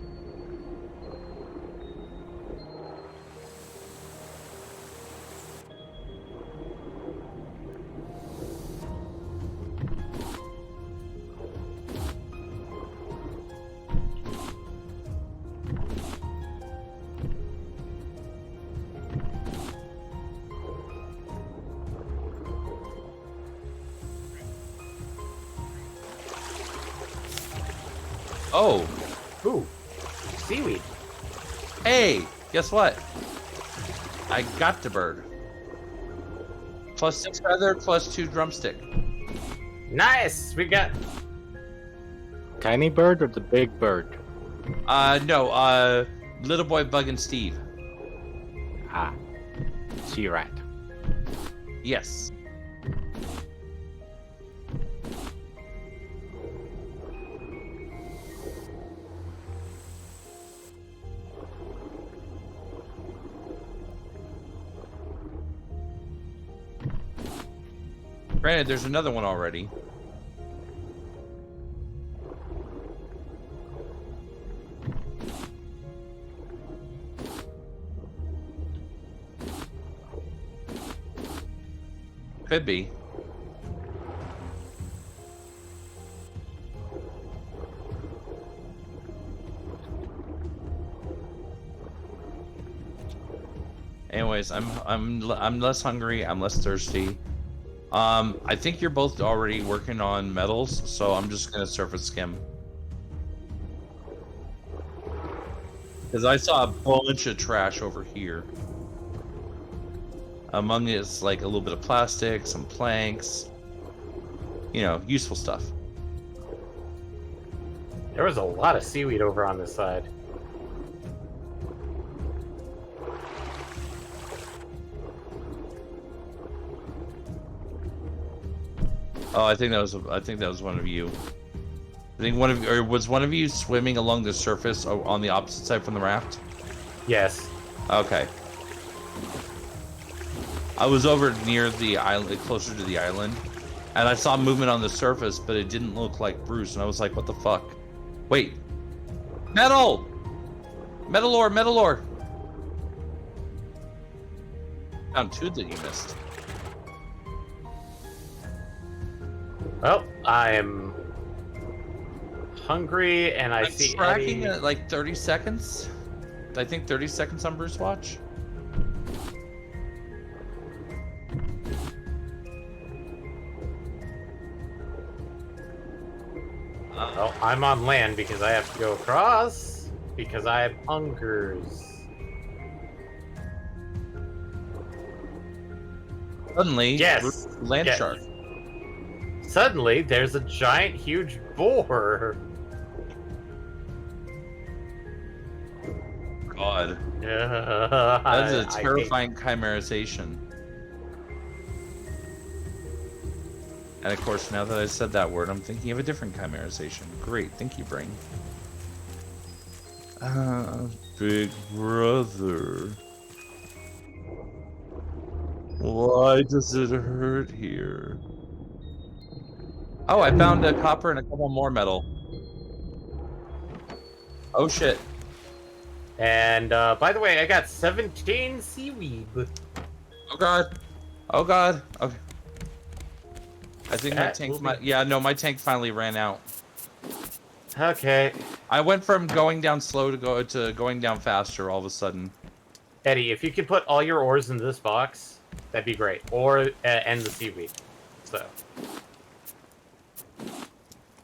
Oh! Ooh, seaweed. Hey! Guess what? I got the bird. +6 feather, +2 drumstick. Nice. We got. Tiny bird or the big bird? No, Little Boy Bug and Steve. Ah, sea rat. Yes. Granted, there's another one already. Could be. Anyways, I'm less hungry. I'm less thirsty. I think you're both already working on metals, so I'm just gonna surface skim. Because I saw a bunch of trash over here. Among it is like a little bit of plastic, some planks, you know, useful stuff. There was a lot of seaweed over on this side. Oh, I think that was one of you. I think was one of you swimming along the surface on the opposite side from the raft? Yes. Okay. I was over near the island, closer to the island, and I saw movement on the surface, but it didn't look like Bruce, and I was like, what the fuck? Wait. Metal! Metal ore, metal ore! Found two that you missed. Well, I'm hungry, and I see tracking Eddie. at like 30 seconds. I think 30 seconds on Bruce watch. I'm on land because I have to go across because I have hungers. Suddenly, Yes. land Yes. shark. Suddenly, there's a giant, huge boar. God, That that is a terrifying chimerization. And of course, now that I said that word, I'm thinking of a different chimerization. Great, thank you, brain. Big brother. Why does it hurt here? Oh, I found a copper and a couple more metal. Oh shit. And by the way, I got 17 seaweed. Oh god. Oh god. Okay. I think my That tank will might. be- Yeah, no, my tank finally ran out. Okay. I went from going down slow to going down faster all of a sudden. Eddie, if you could put all your ores in this box, that'd be great. Or and the seaweed. So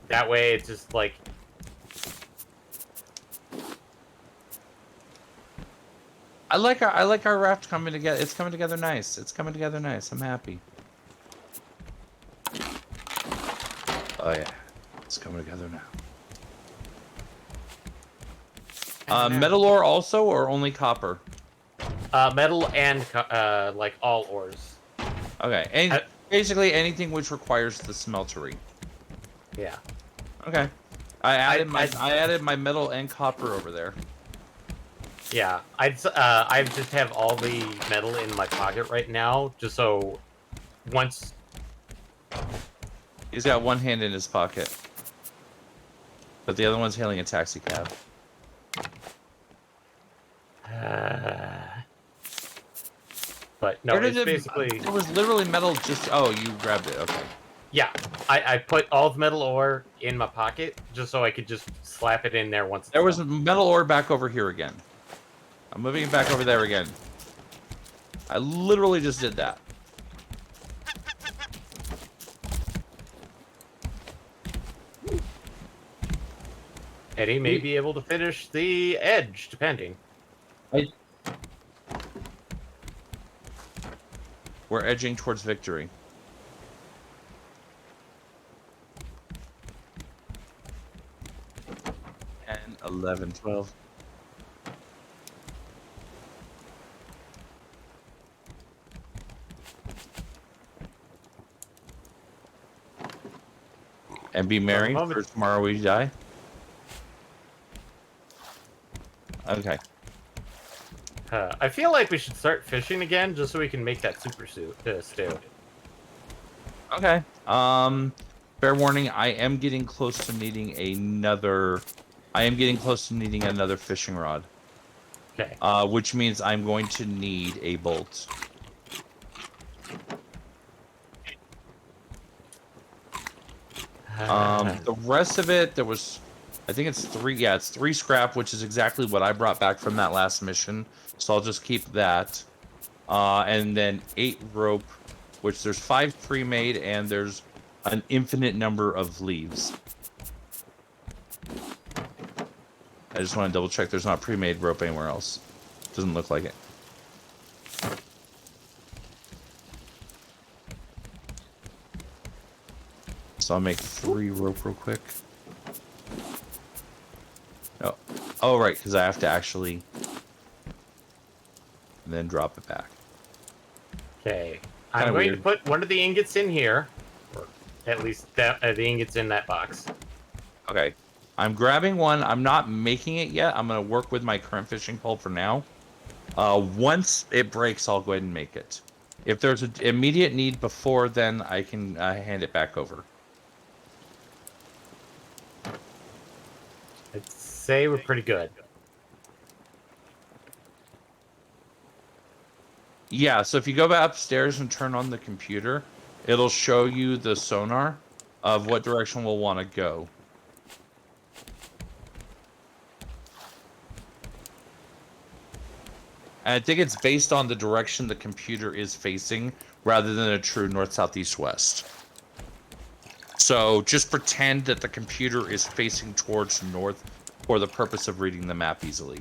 that way, it's just like I like our raft coming together. It's coming together nice. It's coming together nice. I'm happy. Oh yeah, it's coming together now. Metal ore also, or only copper? metal and like all ores. Okay, and basically anything which requires the smeltery. Yeah. Okay, I added my metal and copper over there. Yeah, I just have all the metal in my pocket right now, just so once. He's got one hand in his pocket, but the other one's hailing a taxi cab. But no, it's basically. There was literally metal just. Oh, you grabbed it. Okay. Yeah, I put all the metal ore in my pocket just so I could just slap it in there once. There was metal ore back over here again. I'm moving it back over there again. I literally just did that. Eddie may be able to finish the edge, depending. We're edging towards victory. And 11, 12. And be merry, for tomorrow we die. Okay. I feel like we should start fishing again, just so we can make that super suit stew. Okay. Fair warning, I am getting close to needing another. I am getting close to needing another fishing rod. Okay. Which means I'm going to need a bolt. The rest of it, there was, I think it's 3. Yeah, it's 3 scrap, which is exactly what I brought back from that last mission. So I'll just keep that. And then 8 rope, which there's 5 pre-made, and there's an infinite number of leaves. I just want to double check there's not pre-made rope anywhere else. Doesn't look like it. So I'll make 3 rope real quick. Oh, oh right, because I have to actually then drop it back. Okay. Kinda I'm going weird. to put one of the ingots in here, or at least the ingots in that box. Okay, I'm grabbing one. I'm not making it yet. I'm going to work with my current fishing pole for now. Once it breaks, I'll go ahead and make it. If there's an immediate need before then, I can hand it back over. I'd say we're pretty good. Yeah, so if you go back upstairs and turn on the computer, it'll show you the sonar of what direction we'll want to go. And I think it's based on the direction the computer is facing rather than a true north, south, east, west. So So just pretend that the computer is facing towards north for the purpose of reading the map easily.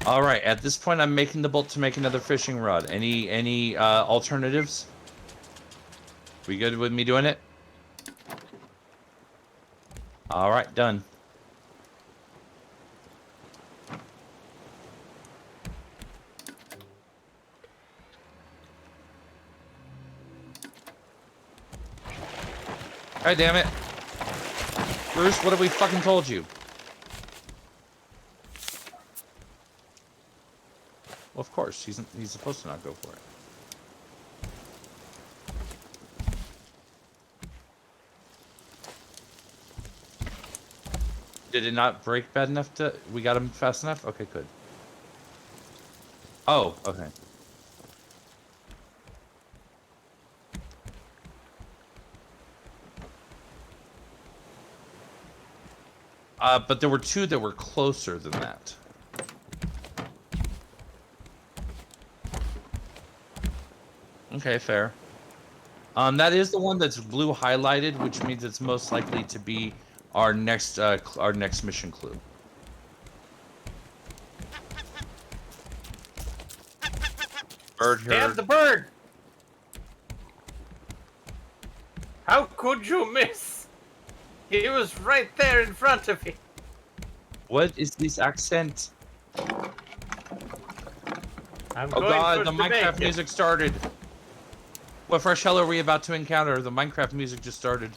All right, at this point, I'm making the bolt to make another fishing rod. Any alternatives? We good with me doing it? All right, done. God damn it. Bruce, what have we fucking told you? Well, of course, he's supposed to not go for it. Did it not break bad enough to... We got him fast enough? Okay, good. Oh, okay. But there were two that were closer than that. Okay, fair. That is the one that's blue highlighted, which means it's most likely to be our next mission clue. Bird here. Damn the bird! How could you miss? He was right there in front of you. What is this accent? I'm Oh going god, for the Minecraft music started. What fresh hell are we about to encounter? The Minecraft music just started.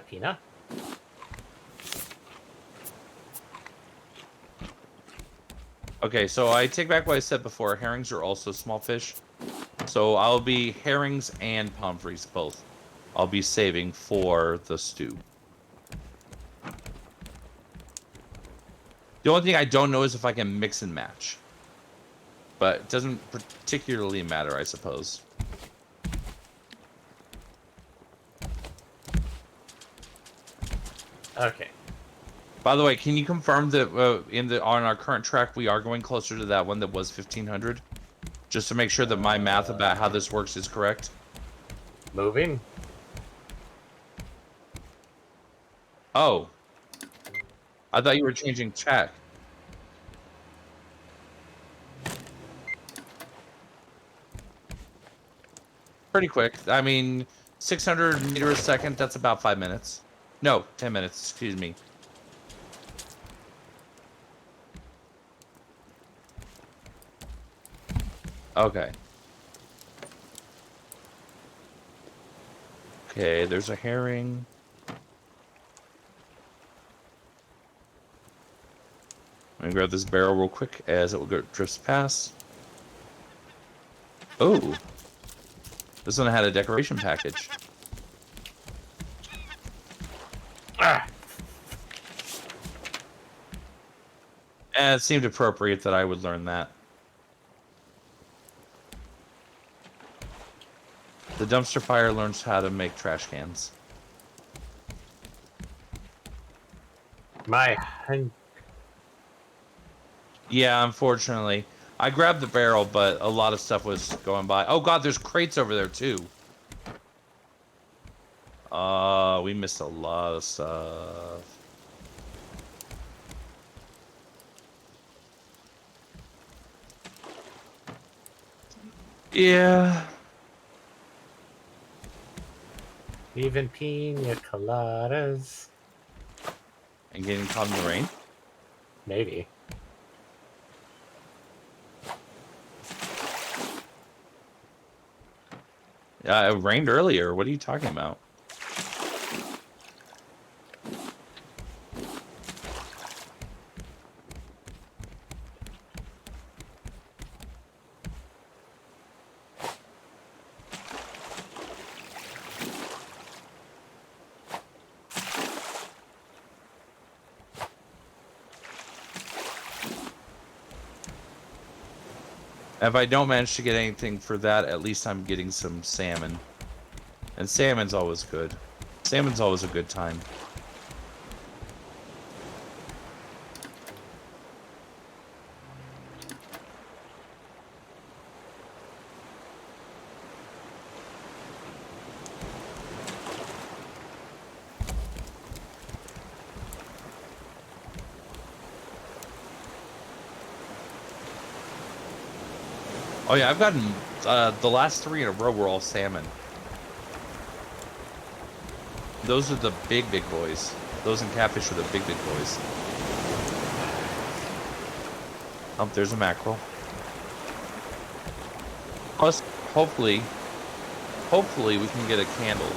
Pina. Okay, so I take back what I said before. Herrings are also small fish. So I'll be herrings and pomfrets both. I'll be saving for the stew. The only thing I don't know is if I can mix and match. But it doesn't particularly matter, I suppose. Okay. By the way, can you confirm that on our current track we are going closer to that one that was 1500? Just to make sure that my math about how this works is correct. Moving. Oh. I thought you were changing track. Pretty quick. I mean, 600 meters a second, that's about 5 minutes. No, 10 minutes, excuse me. Okay. Okay, there's a herring. I'm gonna grab this barrel real quick as it will go drifts past. Oh. This one had a decoration package. Ah. And it seemed appropriate that I would learn that. The dumpster fire learns how to make trash cans. Yeah, unfortunately. I grabbed the barrel, but a lot of stuff was going by. Oh god, there's crates over there too. We missed a lot of stuff. Yeah. Even pina coladas. And getting caught in the rain? Maybe. Yeah, it rained earlier. What are you talking about? If I don't manage to get anything for that, at least I'm getting some salmon. And salmon's always good. Salmon's always a good time. Oh yeah, I've gotten the last 3 in a row were all salmon. Those are the big boys. Those in catfish are the big boys. Oh, there's a mackerel. Plus, hopefully we can get a candle.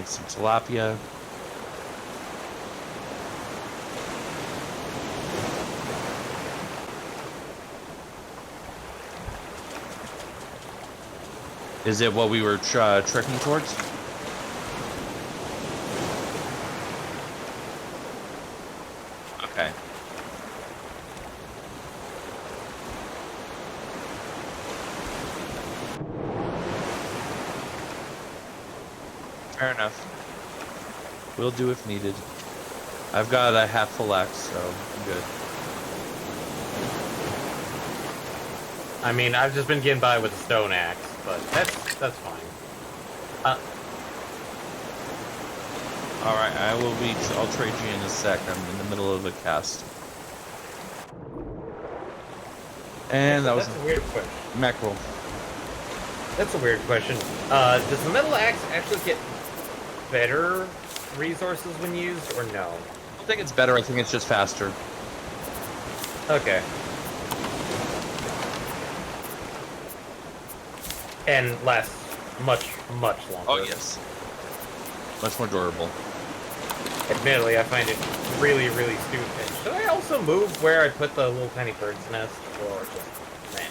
Some tilapia. Is it what we were trekking towards? Okay. Fair enough. Will do if needed. I've got a half full axe, so I'm good. I mean, I've just been getting by with a stone axe, but that's fine. All right, I'll trade you in a sec. I'm in the middle of a cast. And that was a weird question. mackerel. That's a weird question. Does the metal axe actually get better resources when used, or no? I don't think it's better. I think it's just faster. Okay. And lasts much longer. Oh yes. Much more durable. Admittedly, I find it really stupid. Should I also move where I put the little tiny bird's nest, or just man?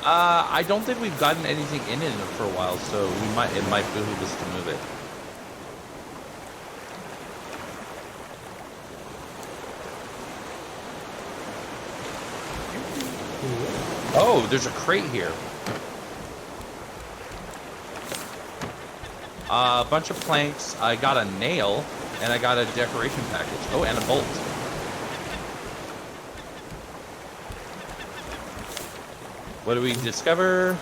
I don't think we've gotten anything in it for a while, so it might behoove us to move it. Oh, there's a crate here. A bunch of planks. I got a nail, and I got a decoration package. Oh, and a bolt. What do we discover?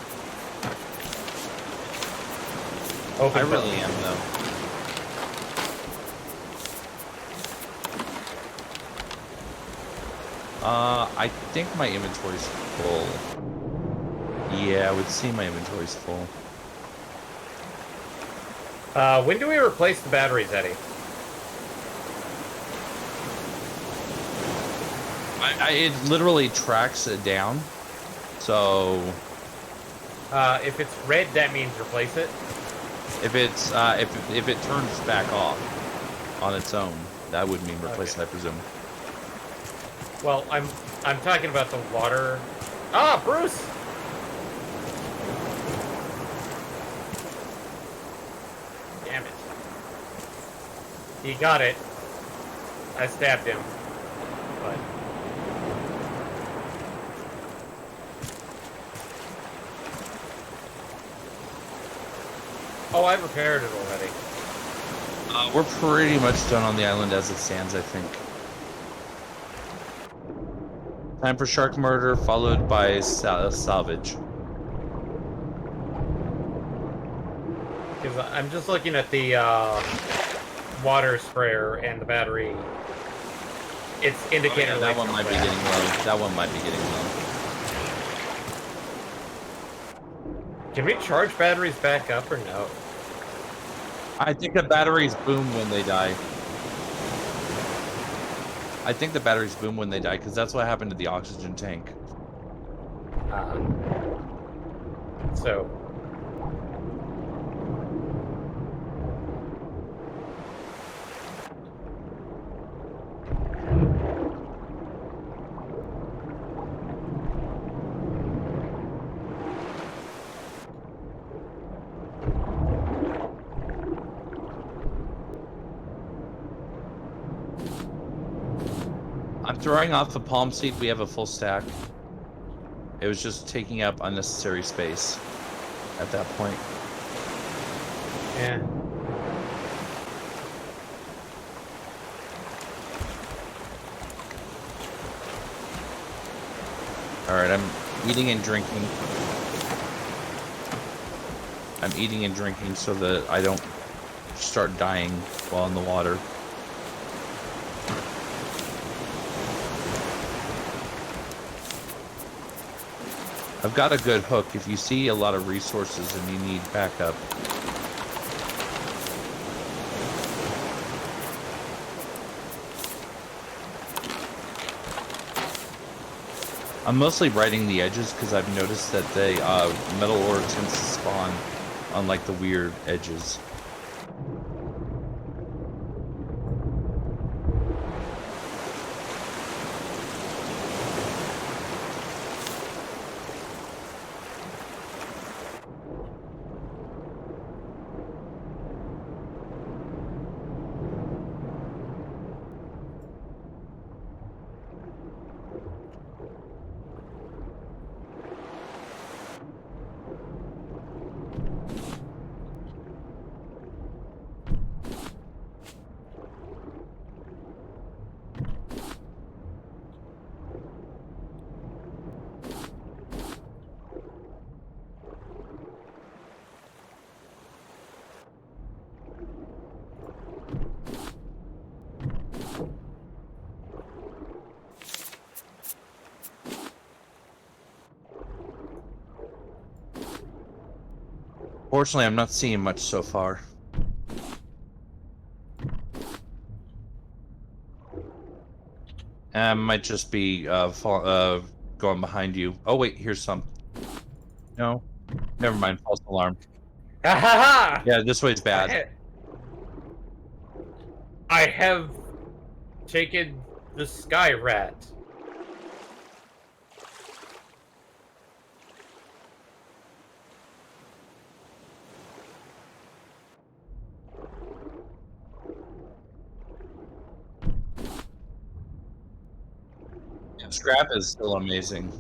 Open I book. really am, though. I think my inventory's full. Yeah, I would see my inventory's full. When do we replace the batteries, Eddie? It literally tracks it down. So If it's red, that means replace it. if it's if it turns back off on its own, that would mean replace it, I presume. Well, I'm talking about the water. Ah, Bruce! Damn it. He got it. I stabbed him. But oh, I repaired it already. We're pretty much done on the island as it stands, I think. Time for shark murder, followed by salvage. Because I'm just looking at the water sprayer and the battery. It's indicating that one might be getting low. That one might be getting low. Can we charge batteries back up or no? I think the batteries boom when they die. I think the batteries boom when they die, because that's what happened to the oxygen tank. So. I'm throwing off the palm seed. We have a full stack. It was just taking up unnecessary space at that point. Yeah. Alright, I'm eating and drinking. I'm eating and drinking so that I don't start dying while in the water. I've got a good hook. If you see a lot of resources and you need backup. I'm mostly riding the edges because I've noticed that the metal ore tends to spawn on like the weird edges. Fortunately, I'm not seeing much so far. Might just be going behind you. Oh wait, here's some. No, never mind. False alarm. Ha ha ha! Yeah, this way's bad. I have taken the sky rat. Scrap is still amazing.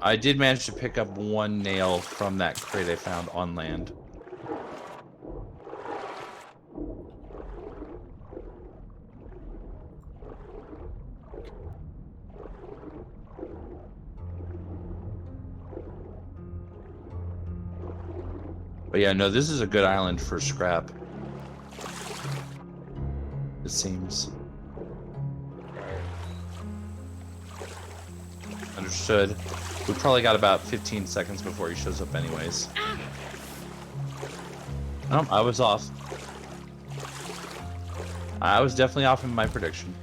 I did manage to pick up one nail from that crate I found on land. But yeah, no, this is a good island for scrap. It seems. Understood. We probably got about 15 seconds before he shows up anyways. Oh, I was off. I was definitely off in my prediction.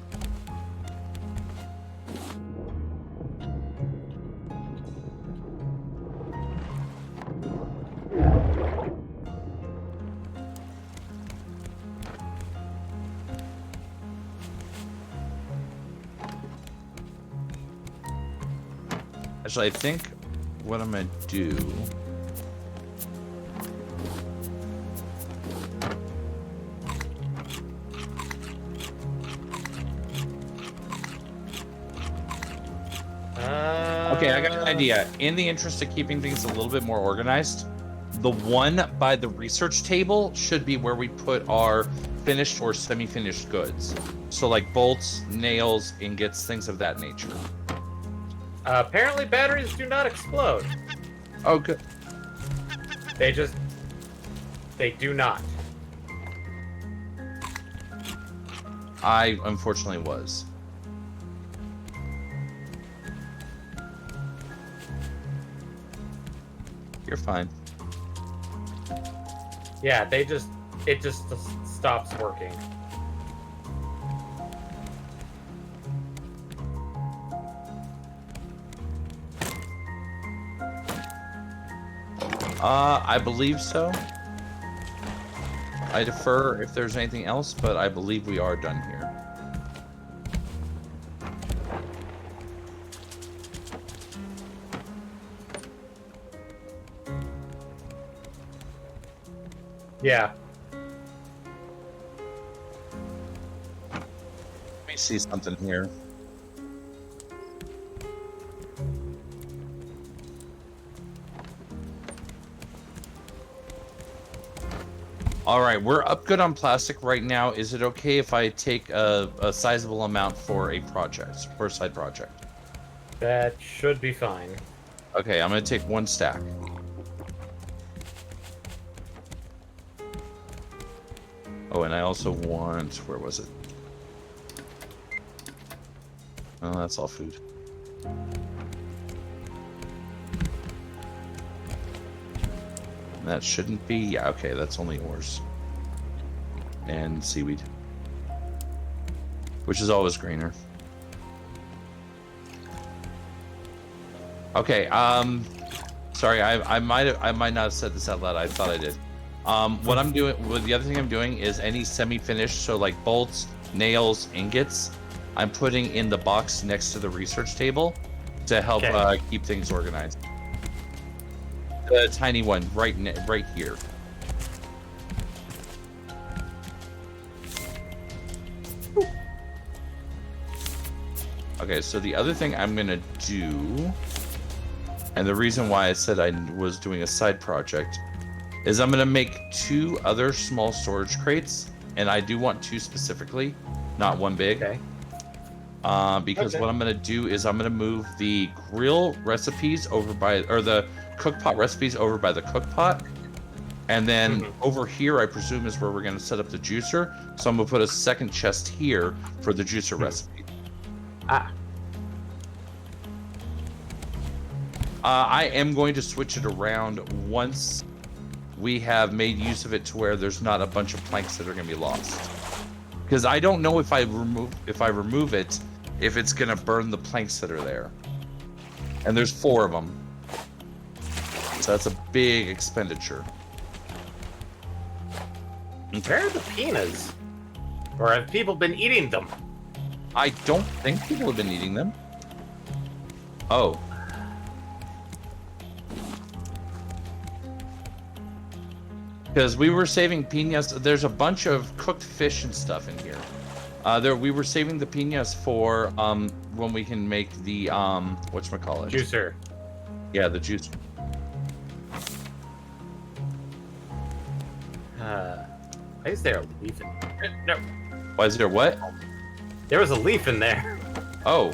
Actually, I think what I'm gonna do. Okay, I got an idea. In the interest of keeping things a little bit more organized, the one by the research table should be where we put our finished or semi-finished goods. So like bolts, nails, ingots, things of that nature. Apparently batteries do not explode. Oh, good. They do not. I unfortunately was. You're fine. Yeah, it just stops working. I believe so. I defer if there's anything else, but I believe we are done here. Yeah. Let me see something here. All right, we're up good on plastic right now. Is it okay if I take a sizable amount for a project, for a side project? That should be fine. Okay, I'm gonna take one stack. Oh, and I also want, where was it? Oh, that's all food. That shouldn't be. Yeah, okay, that's only ores. And seaweed. Which is always greener. Okay, sorry, I might not have said this out loud. I thought I did. What I'm doing, the other thing I'm doing is any semi-finished, so like bolts, nails, ingots, I'm putting in the box next to the research table to help keep things organized. The tiny one right here. Okay, so the other thing I'm gonna do, and the reason why I said I was doing a side project, is I'm gonna make 2 other small storage crates, and I do want 2 specifically, not one big. Okay. Because what I'm gonna do is I'm gonna move the grill recipes over by, or the cookpot recipes over by the cookpot, and then over here I presume is where we're gonna set up the juicer. So I'm gonna put a second chest here for the juicer recipe. I am going to switch it around once we have made use of it to where there's not a bunch of planks that are going to be lost. Because I don't know if I remove it, if it's going to burn the planks that are there. And there's 4 of them. So that's a big expenditure. Where are the peanuts? Or have people been eating them? I don't think people have been eating them. Oh. Because we were saving piñas. There's a bunch of cooked fish and stuff in here. We were saving the piñas for when we can make the whatchamacallit? Juicer. Yeah, the juicer. Why is there a leaf in there? No. Why is there what? There was a leaf in there. Oh.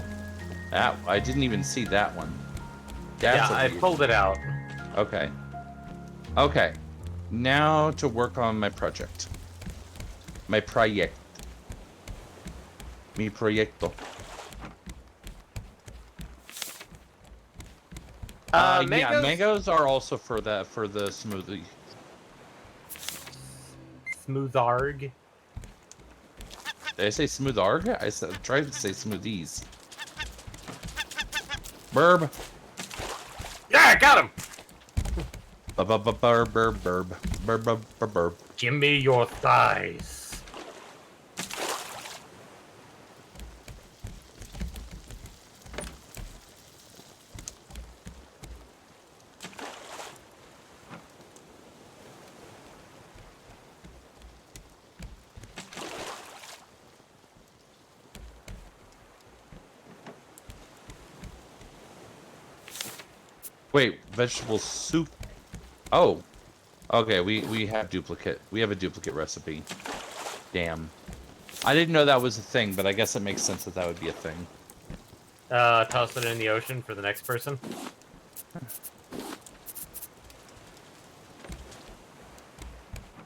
I didn't even see that one. That's I pulled it out. Okay. Okay. Now to work on my project. My proyecto. Mi proyecto. Yeah, mangoes are also for the smoothie. Smootharg. Did I say smooth arg? I tried to say smoothies. Burb. Yeah, I got him. Burb. Give me your thighs. Wait, vegetable soup. Oh. Okay, we have duplicate. We have a duplicate recipe. Damn. I didn't know that was a thing, but I guess it makes sense that that would be a thing. Toss it in the ocean for the next person.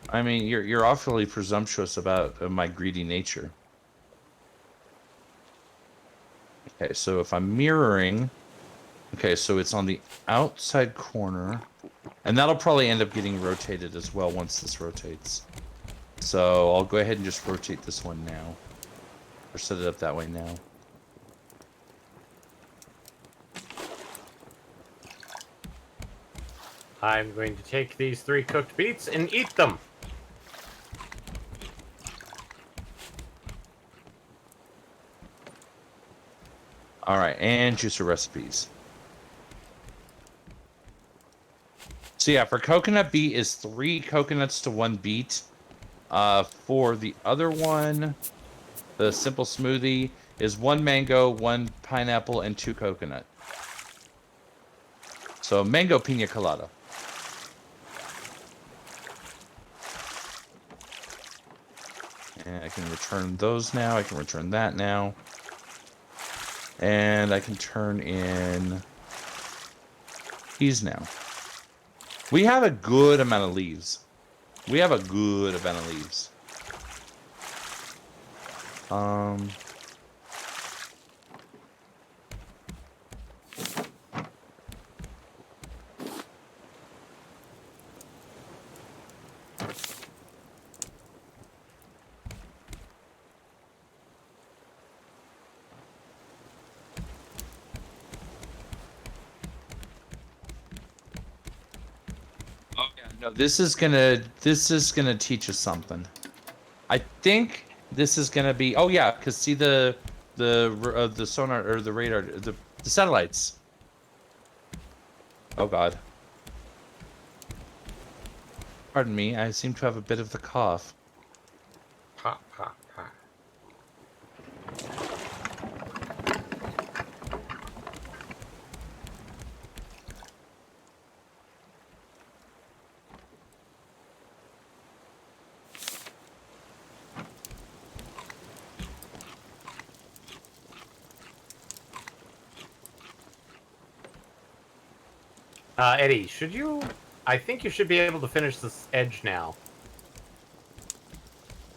I mean, you're awfully presumptuous about my greedy nature. Okay, so if I'm mirroring... Okay, so it's on the outside corner. And that'll probably end up getting rotated as well once this rotates. So I'll go ahead and just rotate this one now. Or set it up that way now. I'm going to take these 3 cooked beets and eat them. Alright, and juicer recipes. So yeah, for coconut beet is 3 coconuts to 1 beet. For the other one, the simple smoothie, is 1 mango, 1 pineapple, and 2 coconut. So mango pina colada. And I can return those now. I can return that now. And I can turn in these now. We have a good amount of leaves. No, this is gonna teach us something. I think this is gonna be. Oh yeah, because see the sonar or the radar, the satellites. Oh god. Pardon me, I seem to have a bit of the cough. Pop, pop, pop. Eddie, should you... I think you should be able to finish this edge now.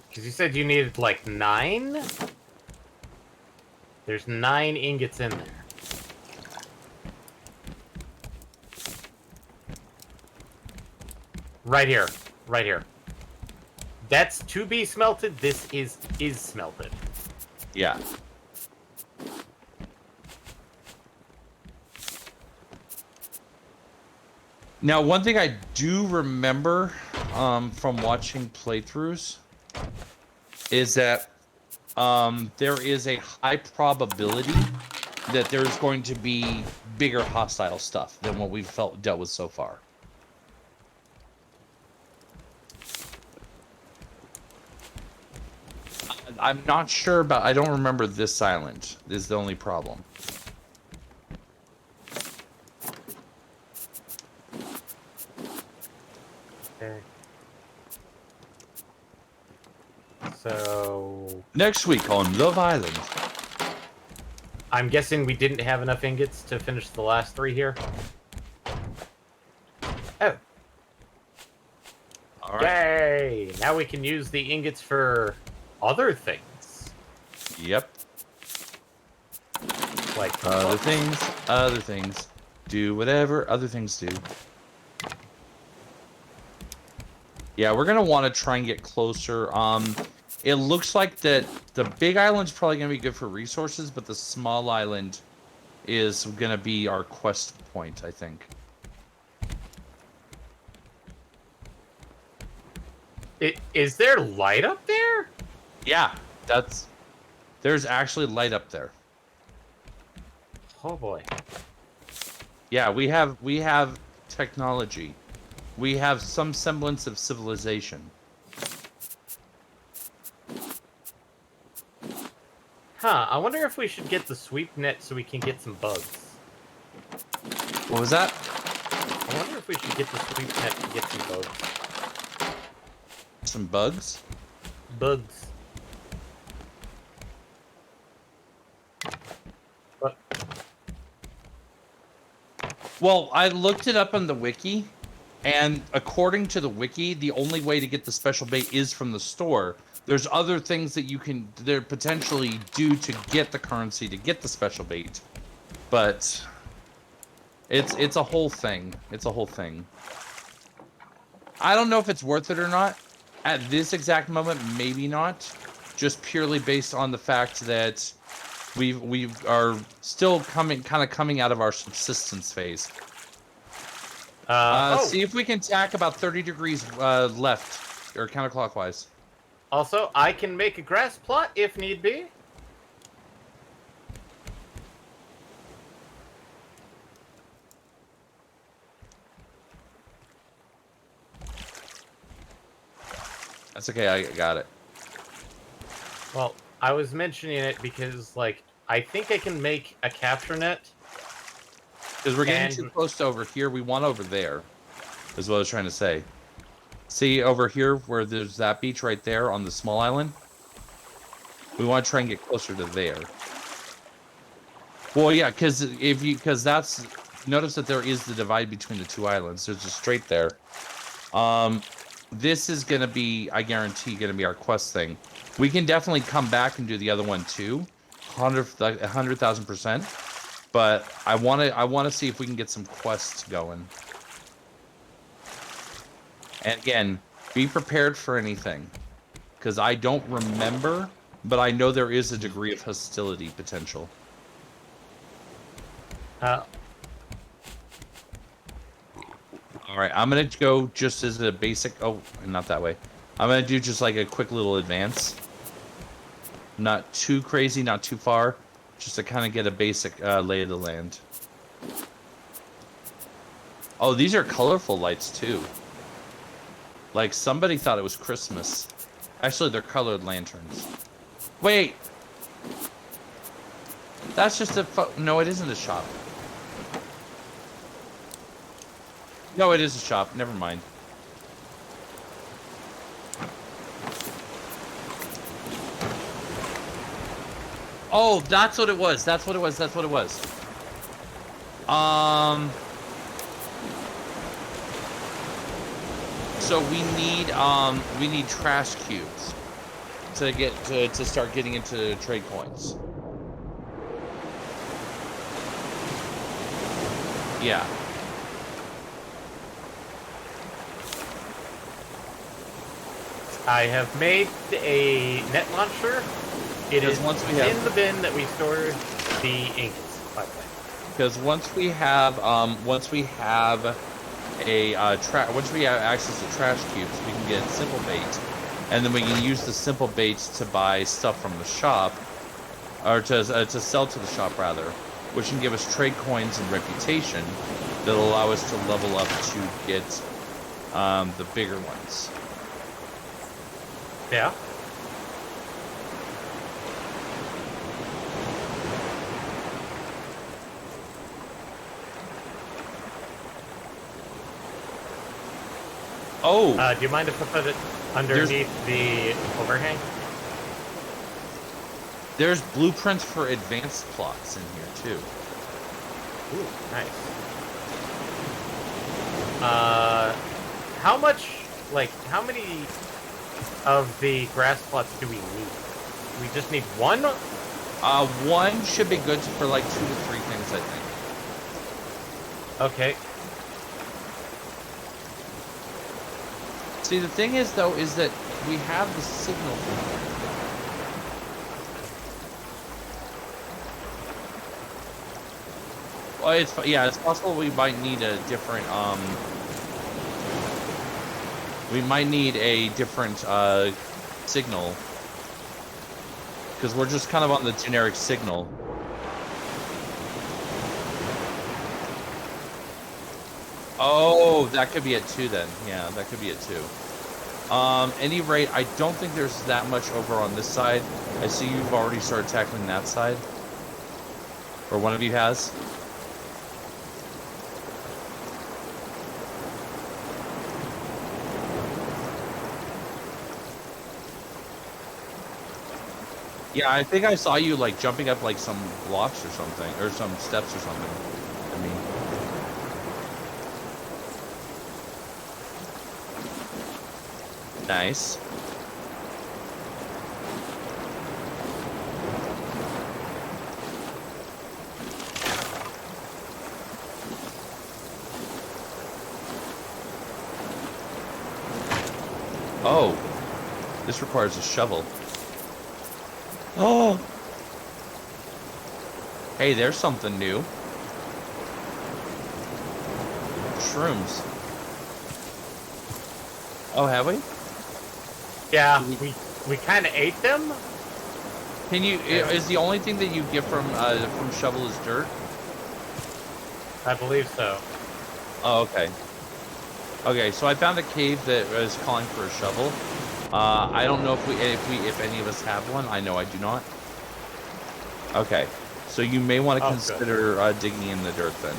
Because you said you needed, like, 9? There's 9 ingots in there. Right here. Right here. That's to be smelted. This is smelted. Yeah. Now, one thing I do remember from watching playthroughs is that there is a high probability that there's going to be bigger hostile stuff than what we've dealt with so far. I'm not sure about... I don't remember this island. This is the only problem. Okay. So... Next week on Love Island. I'm guessing we didn't have enough ingots to finish the last 3 here. Oh. All right. Yay! Now we can use the ingots for other things. Yep. Like Other things. Do whatever other things do. Yeah, we're gonna want to try and get closer. It looks like that the big island's probably gonna be good for resources, but the small island is gonna be our quest point, I think. Is there light up there? Yeah, there's actually light up there. Oh boy. Yeah, we have technology. We have some semblance of civilization. Huh, I wonder if we should get the sweep net so we can get some bugs. What was that? I wonder if we should get the sweep net to get some bugs. Some bugs? Bugs. What? Well, I looked it up on the wiki, and according to the wiki, the only way to get the special bait is from the store. There's other things that you can potentially do to get the currency to get the special bait, but it's a whole thing. It's a whole thing. I don't know if it's worth it or not. At this exact moment, maybe not. Just purely based on the fact that we are still coming out of our subsistence phase. See if we can tack about 30 degrees left or counterclockwise. Also, I can make a grass plot if need be. That's okay, I got it. Well, I was mentioning it because, like, I think I can make a capture net. Because we're getting too close to over here. We want over there, is what I was trying to say. See, over here, where there's that beach right there on the small island? We want to try and get closer to there. Well, yeah, because that's... Notice that there is the divide between the two islands. There's a strait there. This is going to be, I guarantee, going to be our quest thing. We can definitely come back and do the other one too, 100,000%. But I want to see if we can get some quests going. And again, be prepared for anything, because I don't remember, but I know there is a degree of hostility potential. All All right, I'm gonna go just as a basic. Oh, not that way. I'm gonna do just like a quick little advance. Not too crazy, not too far, just to kind of get a basic lay of the land. Oh, these are colorful lights too. Like somebody thought it was Christmas. Actually, they're colored lanterns. Wait, that's just a no. It isn't a shop. No, it is a shop. Never mind. Oh, that's what it was. That's what it was. That's what it was. So we need trash cubes to get to start getting into trade coins. Yeah. I have made a net launcher. It is once we have, in the bin that we stored the ingots, by the way. Because once we have once we have access to trash cubes, we can get simple bait, and then we can use the simple baits to buy stuff from the shop, or to sell to the shop rather, which can give us trade coins and reputation that'll allow us to level up to get the bigger ones. Yeah. Oh, Do you mind if I put it underneath the overhang? there's blueprints for advanced plots in here too. Ooh, nice. How many of the grass plots do we need? We just need one? One should be good for like 2 to 3 things, I think. Okay. See, the thing is, though, is that we have the signal from here. Well, it's possible we might need a different, signal. Because we're just kind of on the generic signal. Oh, that could be it too then. Yeah, that could be it too. Any rate, I don't think there's that much over on this side. I see you've already started tackling that side. Or one of you has. Yeah, I think I saw you like jumping up like some blocks or something, or some steps or something. I mean, nice. Oh, this requires a shovel. Oh! Hey, there's something new. Shrooms. Oh, have we? Yeah, we kind of ate them. Can you? Is the only thing that you get from shovel is dirt? I believe so. Oh, okay. Okay, so I found a cave that was calling for a shovel. I don't know if any of us have one. I know I do not. Okay, so you may want to consider digging in the dirt then.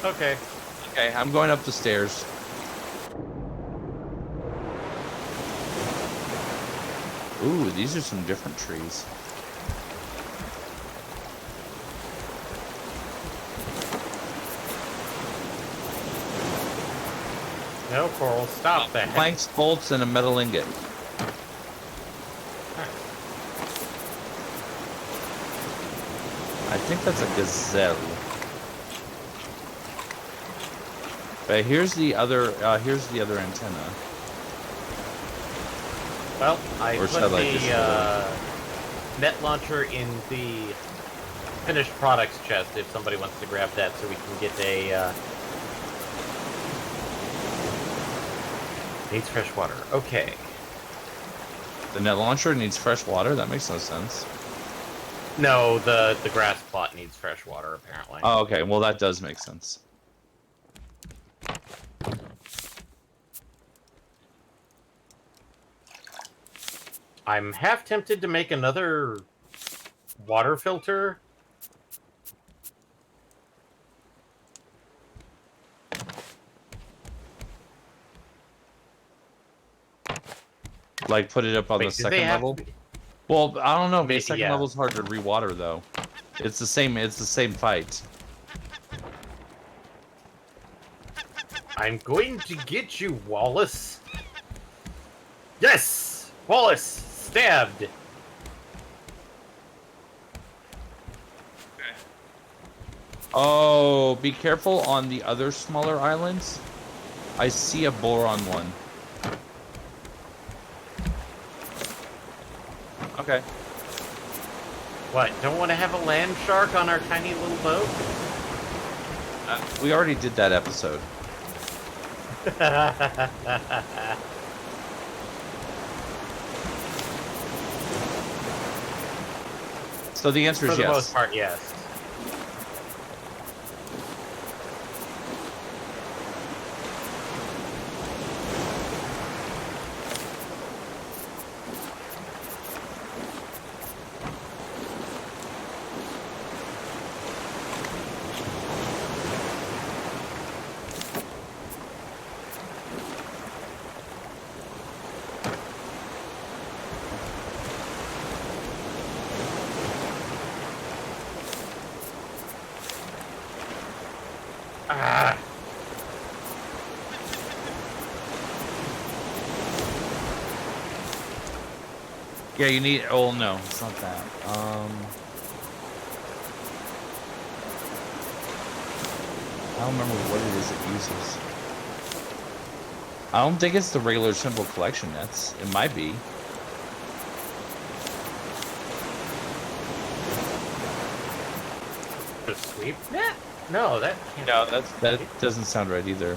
Okay. Okay, I'm going up the stairs. Ooh, these are some different trees. No, Coral, stop that. Planks, bolts, and a metal ingot. I think that's a gazelle. But here's the other antenna. Well, I Or put shall I just the net launcher in the finished products chest if somebody wants to grab that, so we can get a. Needs fresh water. Okay. The net launcher needs fresh water? That makes no sense. No, the grass plot needs fresh water apparently. Oh, okay. Well, that does make sense. I'm half tempted to make another water filter. Like, put it up on Wait, the do they second have level? to be- Well, I don't know. The Maybe, second yeah. level's hard to rewater, though. It's the same. It's the same fight. I'm going to get you, Wallace. Yes! Wallace! Stabbed! Oh, be careful on the other smaller islands. I see a boron one. Okay. What, don't want to have a land shark on our tiny little boat? We already did that episode. So the answer For is the yes. most part, yes. Ah. Yeah, you need. Oh no, it's not that. I don't remember what it is it uses. I don't think it's the regular simple collection nets. It might be. The sweep net? No, that can't. No, that doesn't sound right either.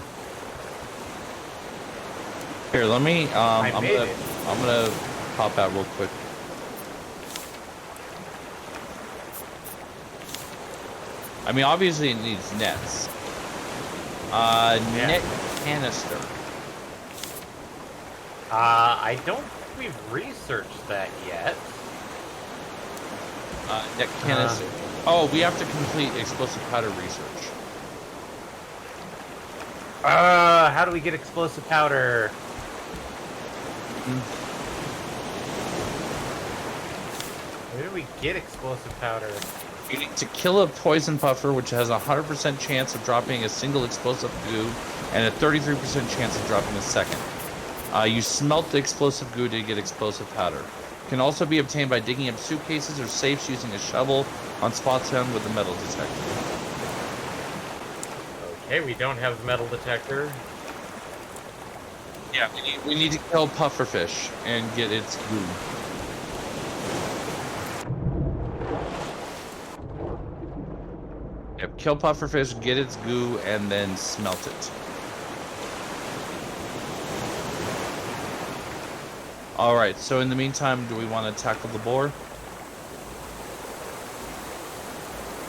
Here, let me. I'm made gonna. it. I'm gonna pop out real quick. I mean, obviously it needs nets. Net canister. I don't think we've researched that yet. Net canister. Oh, we have to complete explosive powder research. How do we get explosive powder? Where do we get explosive powder? You need to kill a poison puffer, which has a 100% chance of dropping a single explosive goo, and a 33% chance of dropping a second. You smelt the explosive goo to get explosive powder. Can also be obtained by digging up suitcases or safes using a shovel on spots found with a metal detector. Okay, we don't have the metal detector. Yeah, we need to kill pufferfish and get its goo. Yep, kill pufferfish, get its goo, and then smelt it. Alright, so in the meantime, do we want to tackle the boar?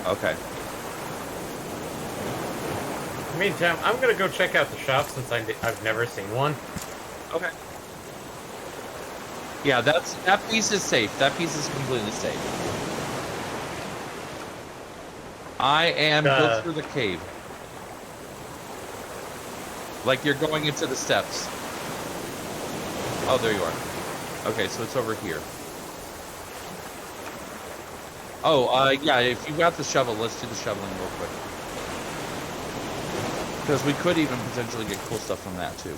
Okay. In the meantime, I'm gonna go check out the shop since I've never seen one. Okay. Yeah, that piece is safe. That piece is completely safe. I am go through the cave. Like you're going into the steps. Oh, there you are. Okay, so it's over here. Oh, yeah, if you got the shovel, let's do the shoveling real quick. Because we could even potentially get cool stuff from that, too.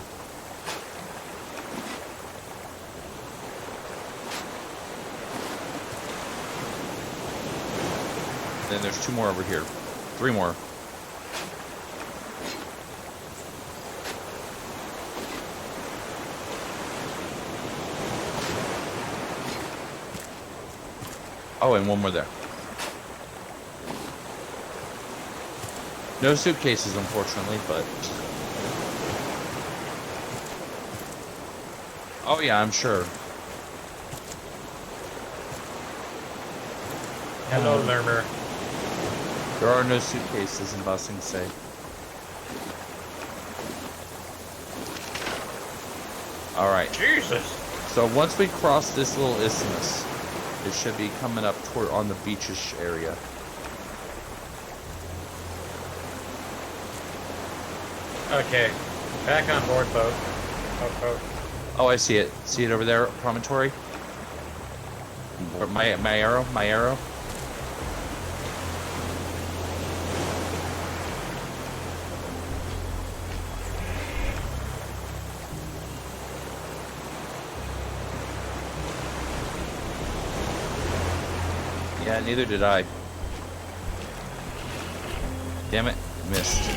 Then there's 2 more over here. 3 more. Oh, and 1 more there. No suitcases, unfortunately, but... Oh yeah, I'm sure. Hello, Lermer. There are no suitcases in Ba Sing Se. Alright, Jesus. so once we cross this little isthmus, it should be coming up toward on the beachish area. Okay. Back on board, boat. Boat. Oh, I see it. See it over there, promontory? Or my arrow? My arrow? Yeah, neither did I. Damn it, missed.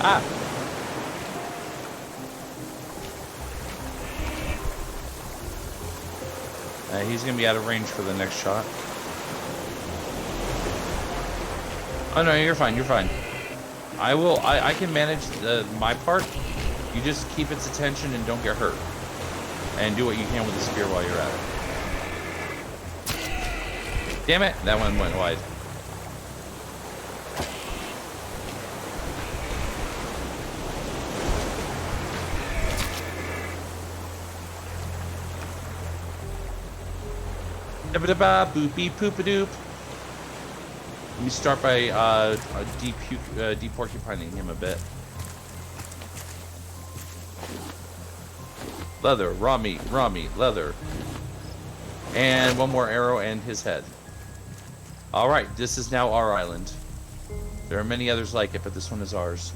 Ah! He's gonna be out of range for the next shot. Oh no, you're fine, you're fine. I can manage my part. You just keep its attention and don't get hurt. And do what you can with the spear while you're at it. Damn it, that one went wide. Da-ba-da-ba, boopy poop-a-doop. Let me start by deporcupining him a bit. Leather, raw meat, leather. And one more arrow and his head. Alright, this is now our island. There are many others like it, but this one is ours.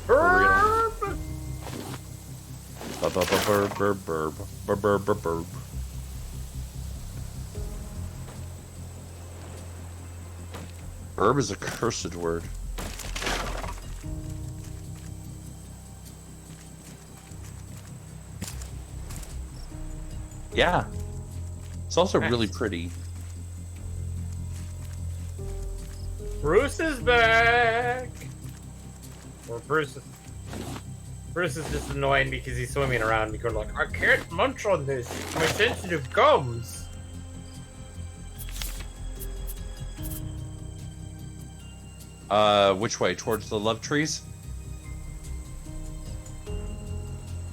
Burp! Burb. Burb is a cursed word. Yeah. It's also Nice. really pretty. Bruce is back! Or Bruce is just annoying because he's swimming around and going like, I can't munch on this. My sensitive gums. Which way? Towards the love trees?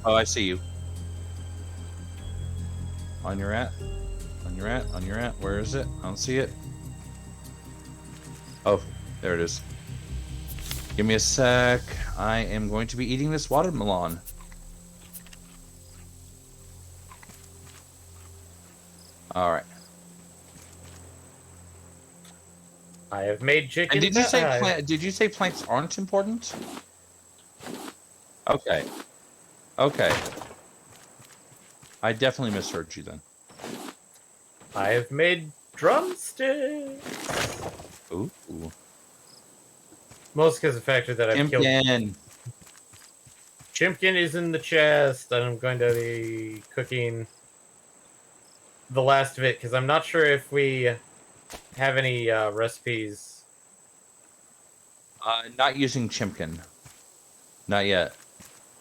Oh, I see you. On your at? Where is it? I don't see it. Oh, there it is. Give me a sec. I am going to be eating this watermelon. Alright. I have made chicken. And did you say pie. did you say planks aren't important? Okay. Okay. I definitely misheard you then. I have made drumsticks. Ooh. Most because of the factor that I've killed. Chimpkin. Chimpkin is in the chest, and I'm going to be cooking the last of it because I'm not sure if we have any recipes. Not using Chimpkin. Not yet.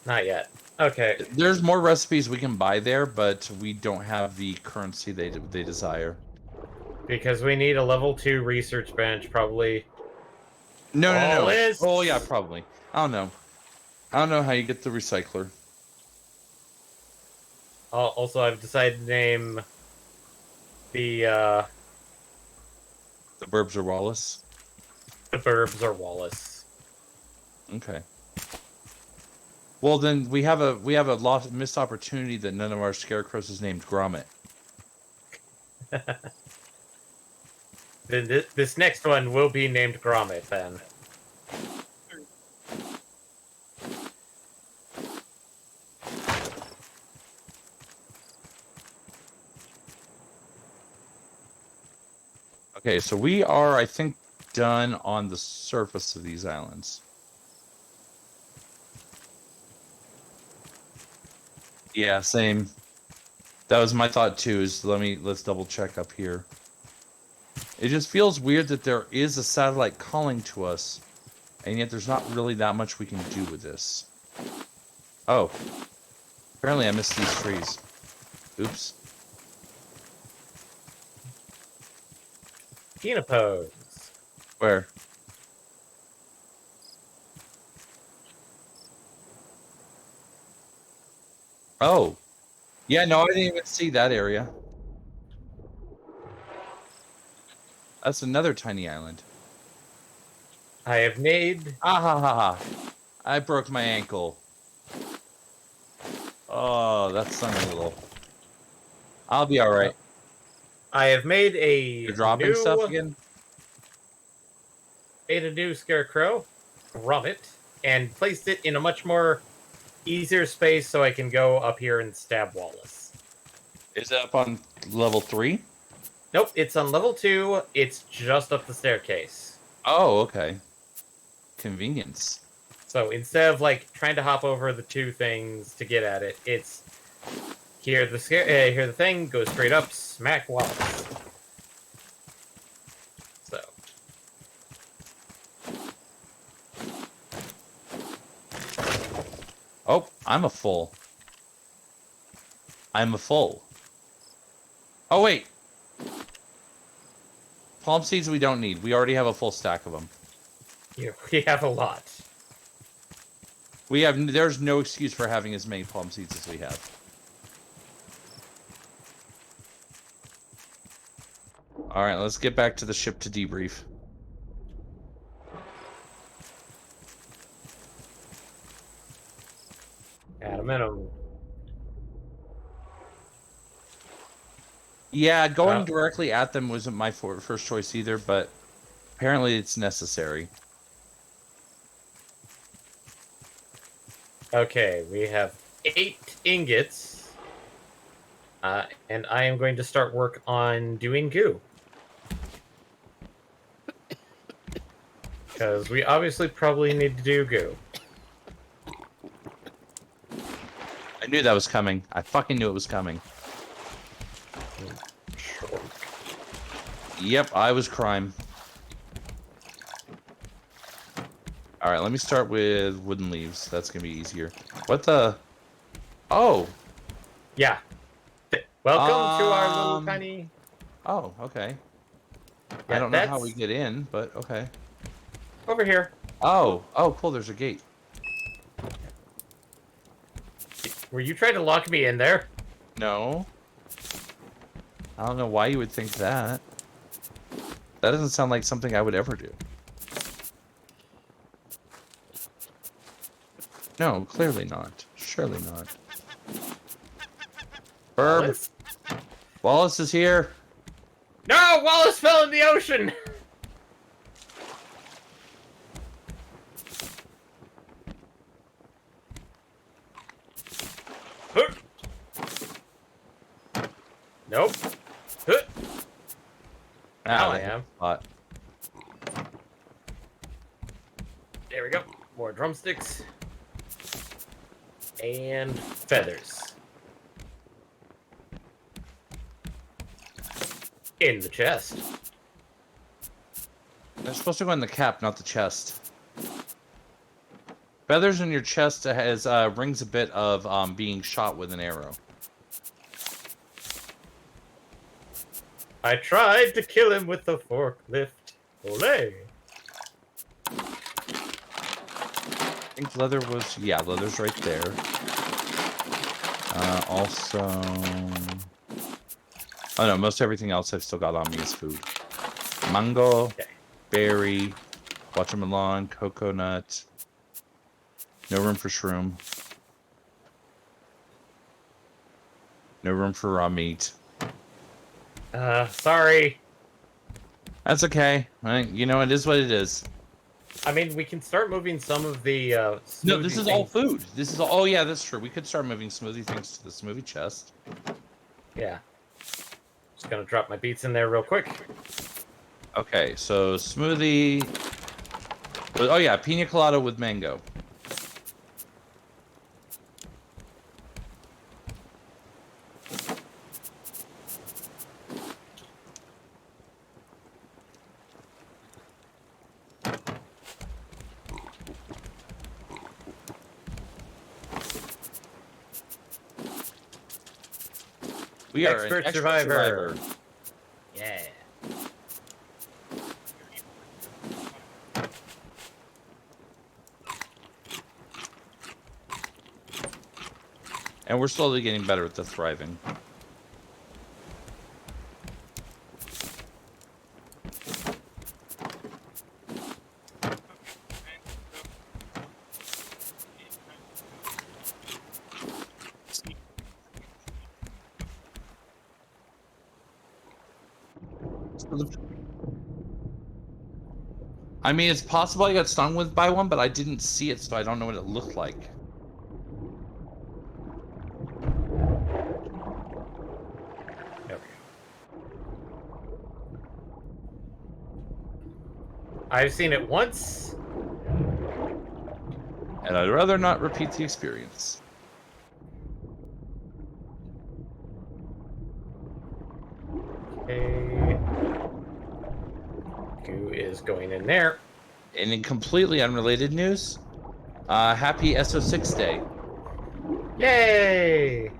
Not yet. Okay. There's more recipes we can buy there, but we don't have the currency they desire. Because we need a level 2 research bench, probably. No. Lists. Oh yeah, probably. I don't know. I don't know how you get the recycler. Also, I've decided to name the Burbs or Wallace. Burbs or Wallace. Okay. Well, then we have a missed opportunity that none of our scarecrows is named Gromit. Then this next one will be named Gromit, then. Okay, so we are, I think, done on the surface of these islands. Yeah, same. That was my thought too. Is let's double check up here. It just feels weird that there is a satellite calling to us, and yet there's not really that much we can do with this. Oh, apparently I missed these trees. Oops. Peanut pose. Where? Oh. Yeah, no, I didn't even see that area. That's another tiny island. I have made. Ah ha ha ha. I broke my ankle. Oh, that stung a little. I'll be alright. I have made You're dropping stuff again? Made a new scarecrow, grommet, and placed it in a much more easier space so I can go up here and stab Wallace. Is it up on level 3? Nope, it's on level 2. It's just up the staircase. Oh, okay. Convenience. So instead of like trying to hop over the two things to get at it, it's here the thing, go straight up, smack Wallace. So Oh, I'm a full. I'm a full. Oh, wait. Palm seeds we don't need. We already have a full stack of them. we have a lot. There's no excuse for having as many palm seeds as we have. All right, let's get back to the ship to debrief. At a minimum. Yeah, going directly at them wasn't my first choice either, but apparently it's necessary. Okay, we have 8 ingots. And I am going to start work on doing goo. Because we obviously probably need to do goo. I knew that was coming. I fucking knew it was coming. Sure. Yep, I was crime. Alright, let me start with wooden leaves. That's gonna be easier. What the? Oh! Yeah. Welcome to our little tiny... Oh, okay. Yeah, I don't know how we get in, but okay. Over here. Oh, cool, there's a gate. Were you trying to lock me in there? No. I don't know why you would think that. That doesn't sound like something I would ever do. No, clearly not. Surely not. Burb. Wallace? Wallace is here. No! Wallace fell in the ocean! Nope. Now I am. Hot. There we go. More drumsticks. And feathers. In the chest. They're supposed to go in the cap, not the chest. Feathers in your chest has rings a bit of being shot with an arrow. I tried to kill him with the forklift. Olay. I think leather was... Yeah, leather's right there. Also... Oh no, most everything else I've still got on me is food. Mango, Okay. berry, watermelon, coconut. No room for shroom. No room for raw meat. Sorry. That's okay. You know, it is what it is. I mean, we can start moving some of the, No, this smoothie is all things. food. This is all... Oh, yeah, that's true. We could start moving smoothie things to the smoothie chest. Yeah. Just gonna drop my beets in there real quick. Okay, so smoothie. Oh yeah, pina colada with mango. We are an Expert expert survivor. survivor. Yeah. And we're slowly getting better at the thriving. I mean, it's possible I got stung with by one, but I didn't see it, so I don't know what it looked like. Okay. I've seen it once. And I'd rather not repeat the experience. Okay. Goo is going in there. And in completely unrelated news, happy SO6 day. Yay!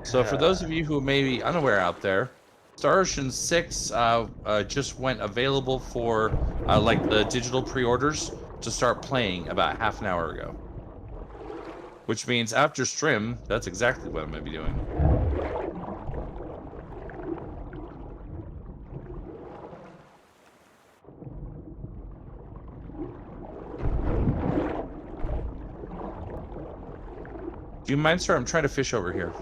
So for those of you who may be unaware out there, Star Ocean 6 just went available for like the digital pre-orders to start playing about half an hour ago. Which means after stream, that's exactly what I'm going to be doing. Do you mind, sir? I'm trying to fish over here.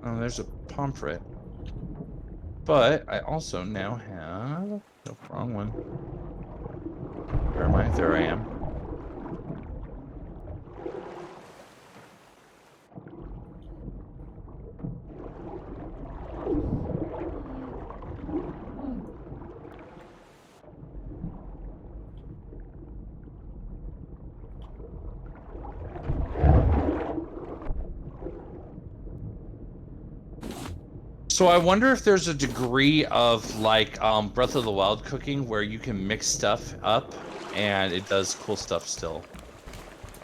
Oh, there's a pomfret. But I also now have... No, wrong one. Where am I? There I am. So I wonder if there's a degree of like Breath of the Wild cooking where you can mix stuff up and it does cool stuff still.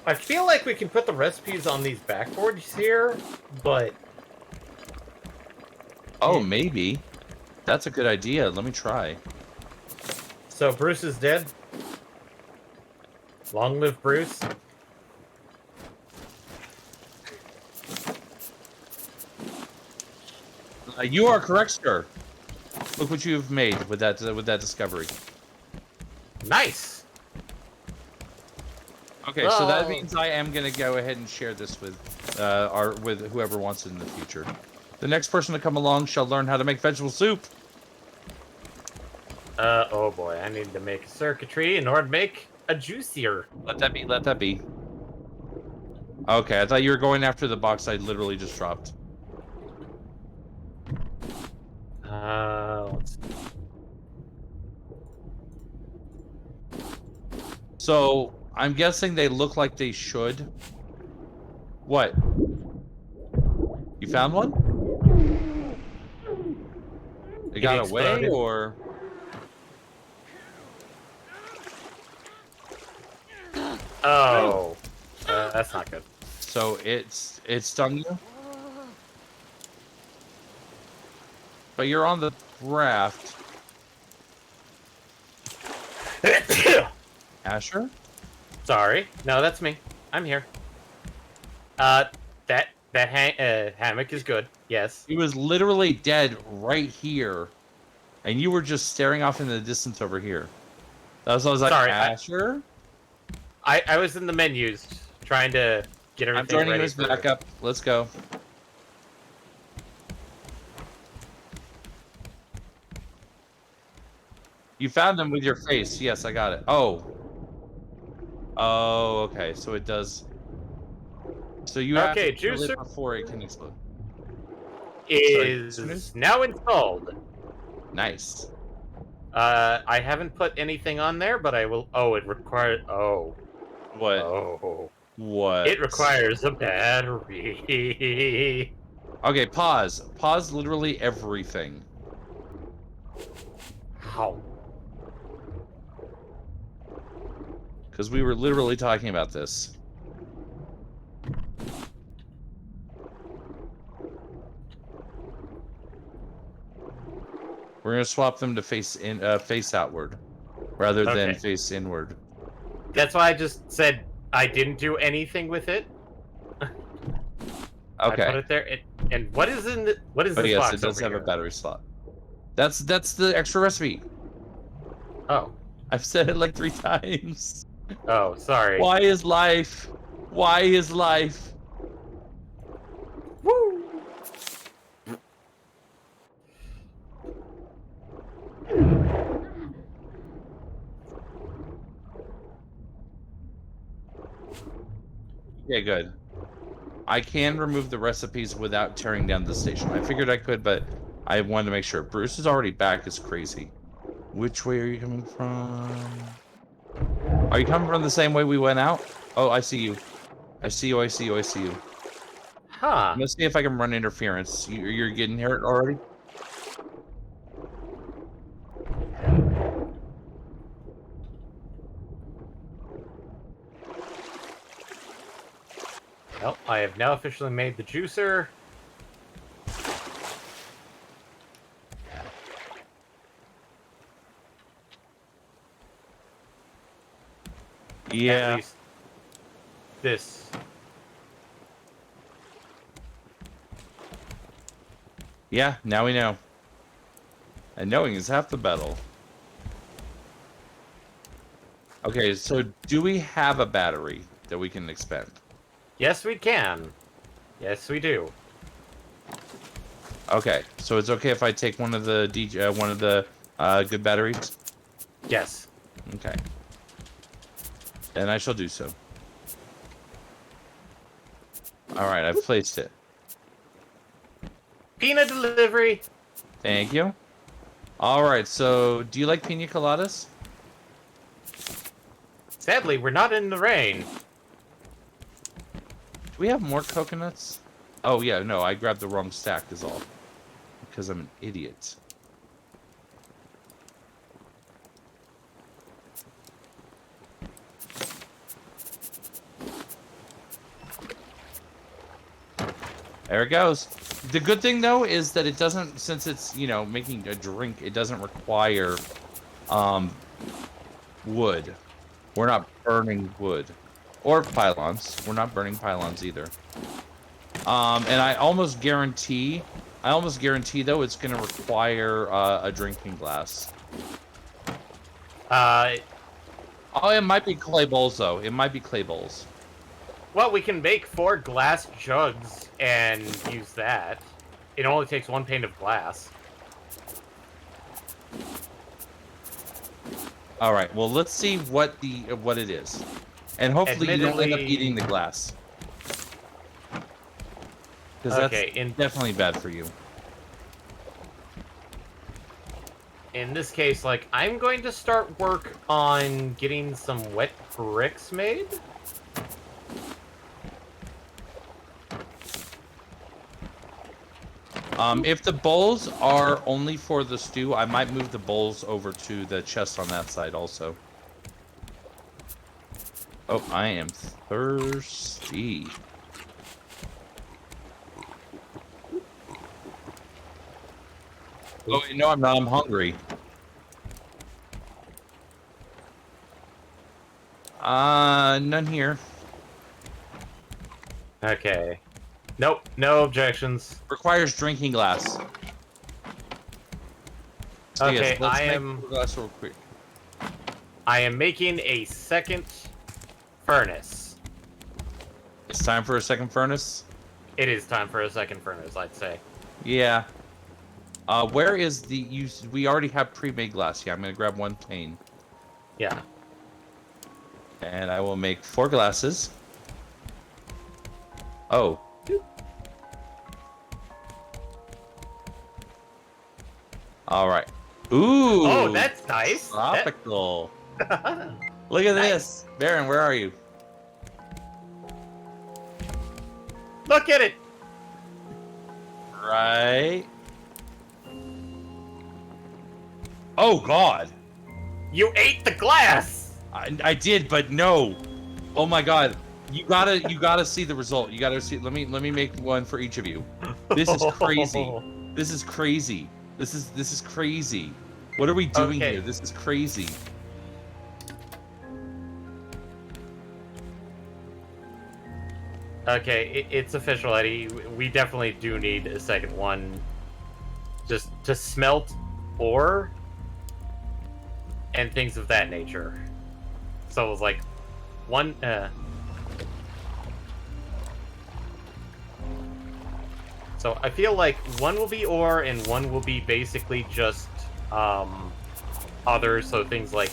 I feel like we can put the recipes on these backboards here, but Oh, maybe. That's a good idea. Let me try. so Bruce is dead. Long live Bruce. You are correct, sir. Look what you have made with that discovery. Nice. Okay, so that Oh. means I am gonna go ahead and share this with with whoever wants it in the future. The next person to come along shall learn how to make vegetable soup. Oh boy, I need to make a circuitry in order to make a juicier. Let that be. Let that be. Okay, I thought you were going after the box I literally just dropped. Let's see. So I'm guessing they look like they should. What? You found one? It got away, exploded. or? Oh, that's not good. So it stung you? But you're on the raft. Asher? Sorry, no, that's me. I'm here. That hammock is good. Yes. He was literally dead right here, and you were just staring off in the distance over here. That's why I was like, Sorry, Asher? I was in the menus trying to get everything I'm joining ready this for... backup. Let's go. You found them with your face. Yes, I got it. Oh. Oh, okay. So it does. So you have Okay, to kill it juicer before it can explode. is now installed. Nice. I haven't put anything on there, but I will. Oh, it requires. Oh, What? oh, What? it requires a battery. Okay, pause. Pause literally everything. How? Because we were literally talking about this. We're gonna swap them to face outward, rather than Okay. face inward. That's why I just said I didn't do anything with it. I put Okay. it there. And what is in the, what is But this yes, box it does over have here? a battery slot. That's the extra recipe. Oh, I've said it like 3 times. oh, sorry. Why is life? Why is life? Woo! Yeah, good. I can remove the recipes without tearing down the station. I figured I could, but I wanted to make sure. Bruce is already back. It's crazy. Which way are you coming from? Are you coming from the same way we went out? Oh, I see you. I see you. I see you. I see you. Huh. Let's see if I can run interference. You're getting hurt already? Well, I have now officially made the juicer. At Yeah. least this. Yeah, now we know. And knowing is half the battle. Okay, so do we have a battery that we can expend? Yes, we can. Yes, we do. Okay, so it's okay if I take one of the good batteries? Yes. Okay. And I shall do so. Alright, I've placed it. Peanut delivery. Thank you. Alright, so do you like pina coladas? Sadly, we're not in the rain. Do we have more coconuts? Oh yeah, no, I grabbed the wrong stack is all. Because I'm an idiot. There it goes. The good thing though is that it doesn't, since it's, you know, making a drink, it doesn't require wood. We're not burning wood. Or pylons. We're not burning pylons either. And I almost guarantee though it's gonna require a drinking glass. Oh, it might be clay bowls though. It might be clay bowls. Well, we can make 4 glass jugs and use that. It only takes 1 pane of glass. All right. Well, let's see what it is, and hopefully you don't end up Admittedly- eating the glass, because Okay, that's definitely bad for you. In this case, like, I'm going to start work on getting some wet bricks made. If the bowls are only for the stew, I might move the bowls over to the chest on that side also. Oh, I am thirsty. Oh, no, I'm not. I'm hungry. None here. Okay. Nope, no objections. Requires drinking glass. So Okay, yes, let's I make am- the glass real quick. I am making a second furnace. It's time for a second furnace. It is time for a second furnace, I'd say. Yeah. Where is the we already have pre-made glass. Yeah, I'm gonna grab 1 pane. Yeah. And I will make 4 glasses. Oh. All right. Ooh. Oh, that's nice. Tropical. Look at this. Baron, where are you? Look at it. Right. Oh God. You ate the glass. I did, but no. Oh my God. You gotta see the result. You gotta see. Let me make one for each of you. This is crazy. This is crazy. This is crazy. What are we doing Okay. here? This is crazy. Okay, it's official, Eddie. We definitely do need a second one, just to smelt ore and things of that nature. So it was like one. So I feel like one will be ore and one will be basically just others. So things like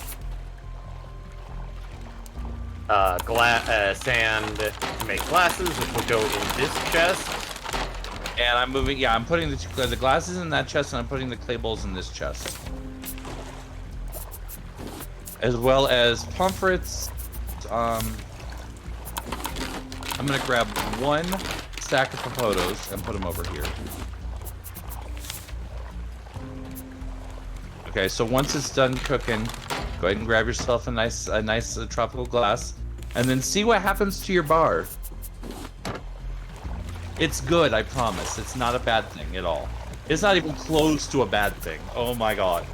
sand to make glasses, which will go in this chest. And I'm moving. Yeah, I'm putting the glasses in that chest, and I'm putting the clay bowls in this chest, as well as pomfrets. I'm gonna grab 1 stack of papotos and put them over here. Okay, so once it's done cooking, go ahead and grab yourself a nice tropical glass, and then see what happens to your bar. It's good, I promise. It's not a bad thing at all. It's not even close to a bad thing. Oh my God.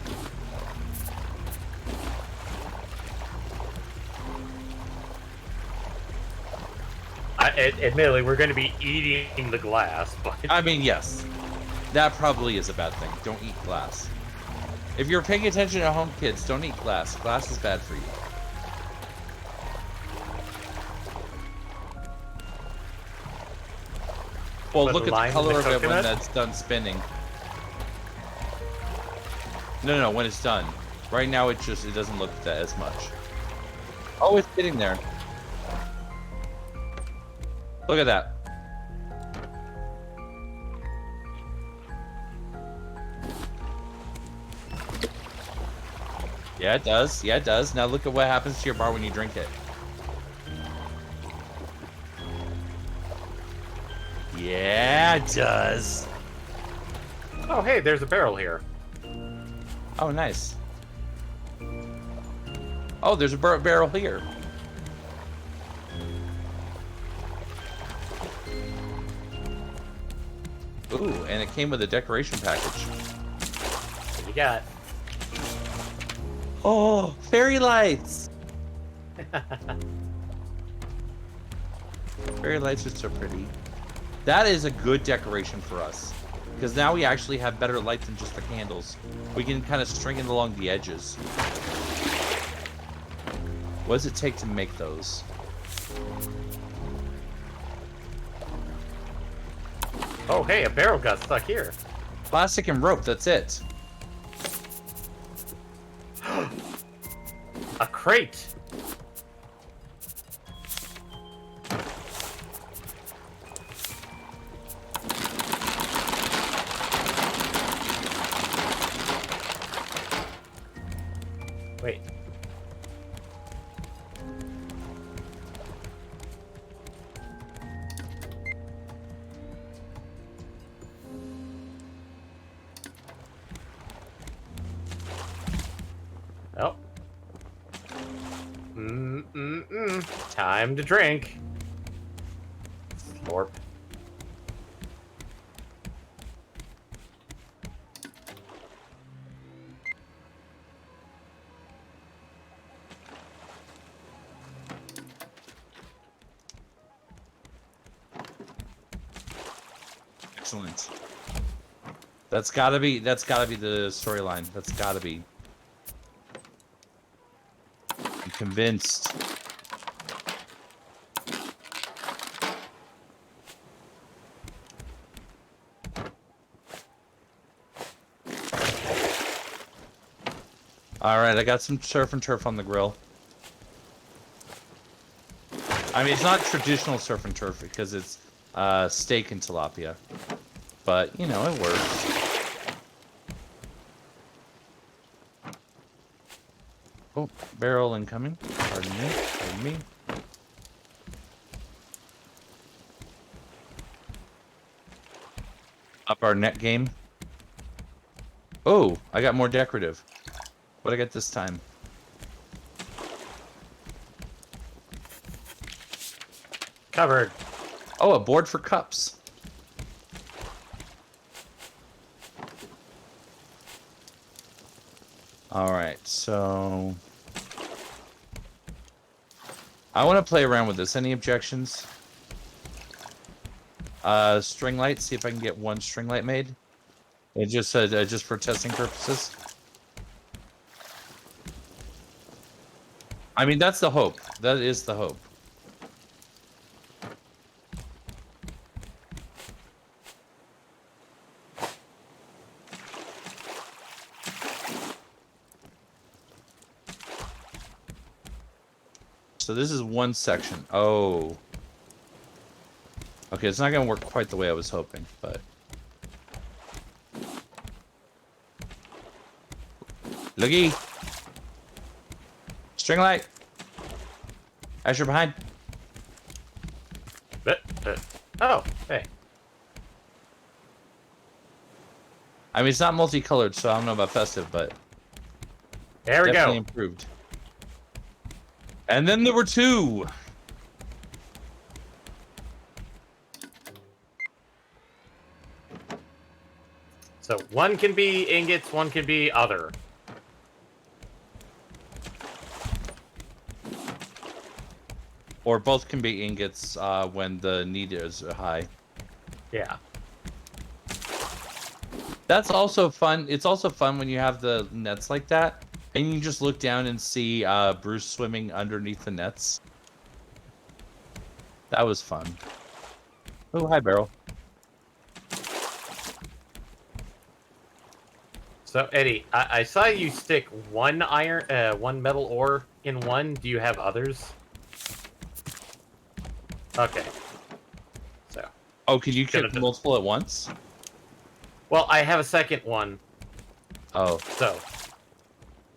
Admittedly, we're going to be eating the glass, but I mean, yes. That probably is a bad thing. Don't eat glass. If you're paying attention at home, kids, don't eat glass. Glass is bad for you. Well, Put look a at line the in the color of it when coconut? that's done spinning. No, when it's done. Right now, it doesn't look that as much. Oh, it's getting there. Look at that. Yeah, it does. Yeah, it does. Now look at what happens to your bar when you drink it. Yeah, it does. oh hey, there's a barrel here. Oh, nice. Oh, there's a barrel here. Ooh, and it came with a decoration package. What you got? Oh, fairy lights! Fairy lights are so pretty. That is a good decoration for us. Because now we actually have better light than just the candles. We can kind of string it along the edges. What does it take to make those? Oh hey, a barrel got stuck here. Plastic and rope, that's it. A crate. Wait. Oh. Time to drink. Slorp. Excellent. That's gotta be the storyline. That's gotta be. I'm convinced. All right, I got some surf and turf on the grill. I mean, it's not traditional surf and turf because it's steak and tilapia, but you know, it works. Oh, barrel incoming. Pardon me. Pardon me. Up our net game. Oh, I got more decorative. What I get this time? Covered. Oh, a board for cups. All right, so I want to play around with this. Any objections? String light. See if I can get one string light made. It just for testing purposes. I mean, that's the hope. That is the hope. So this is one section. Oh. Okay, it's not going to work quite the way I was hoping, but... Looky! String light! Asher behind. Oh, hey. I mean, it's not multicolored, so I don't know about festive, but... There we definitely go. improved. And then there were two! So one can be ingots, one can be other. Or both can be ingots when the need is high. Yeah. That's also fun. It's also fun when you have the nets like that, and you just look down and see Bruce swimming underneath the nets. That was fun. Oh, hi, Beryl. So Eddie, I saw you stick one metal ore in one. Do you have others? Okay. So. Oh, can you Gonna kick multiple at once? Well, I have a second one. Oh. So.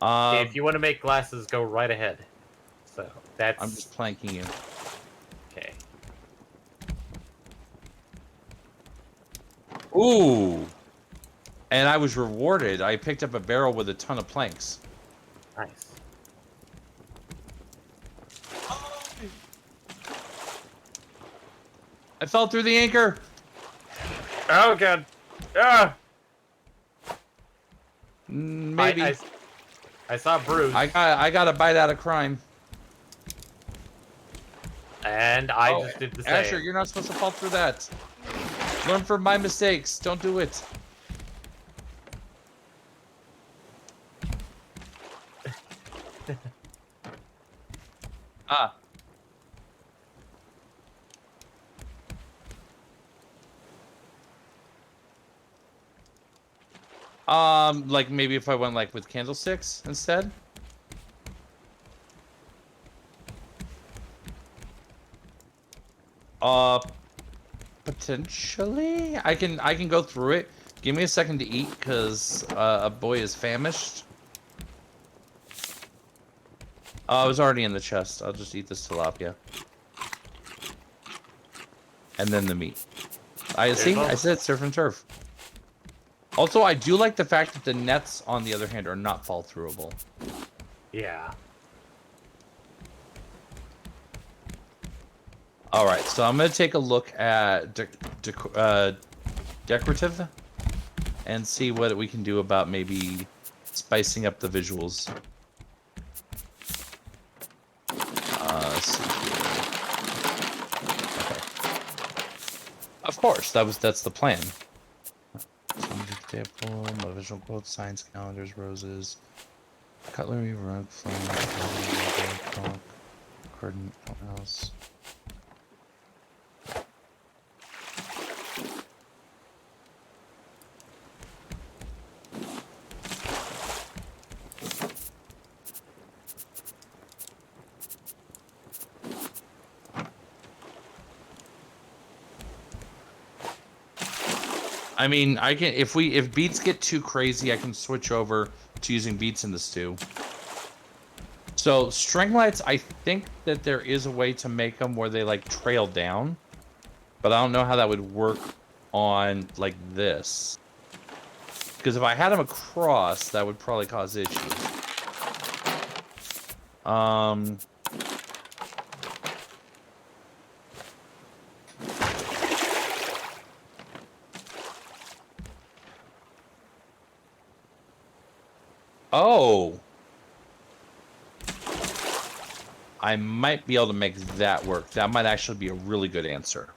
If you want to make glasses, go right ahead. So that's. I'm just planking you. Okay. Ooh. And I was rewarded. I picked up a barrel with a ton of planks. Nice. I fell through the anchor. Oh god. Ah. Maybe. I saw Bruce. I got a bite out of crime. And I just did the same. Asher, you're not supposed to fall through that. Learn from my mistakes. Don't do it. Ah. Like maybe if I went like with candlesticks instead. Potentially. I can go through it. Give me a second to eat, cause a boy is famished. Oh, it was already in the chest. I'll just eat this tilapia. And then the meat. I said surf and turf. Also, I do like the fact that the nets, on the other hand, are not fall throughable. Yeah. All right, so I'm gonna take a look at decorative and see what we can do about maybe spicing up the visuals. Let's see here. Okay. Of course, that's the plan. Example, visual quotes, signs, calendars, roses, cutlery, rug, flame, curtain, what else? I mean, I can if beets get too crazy, I can switch over to using beets in the stew. So string lights, I think that there is a way to make them where they like trail down, but I don't know how that would work on like this. Because if I had them across, that would probably cause issues. Oh. I might be able to make that work. That might actually be a really good answer.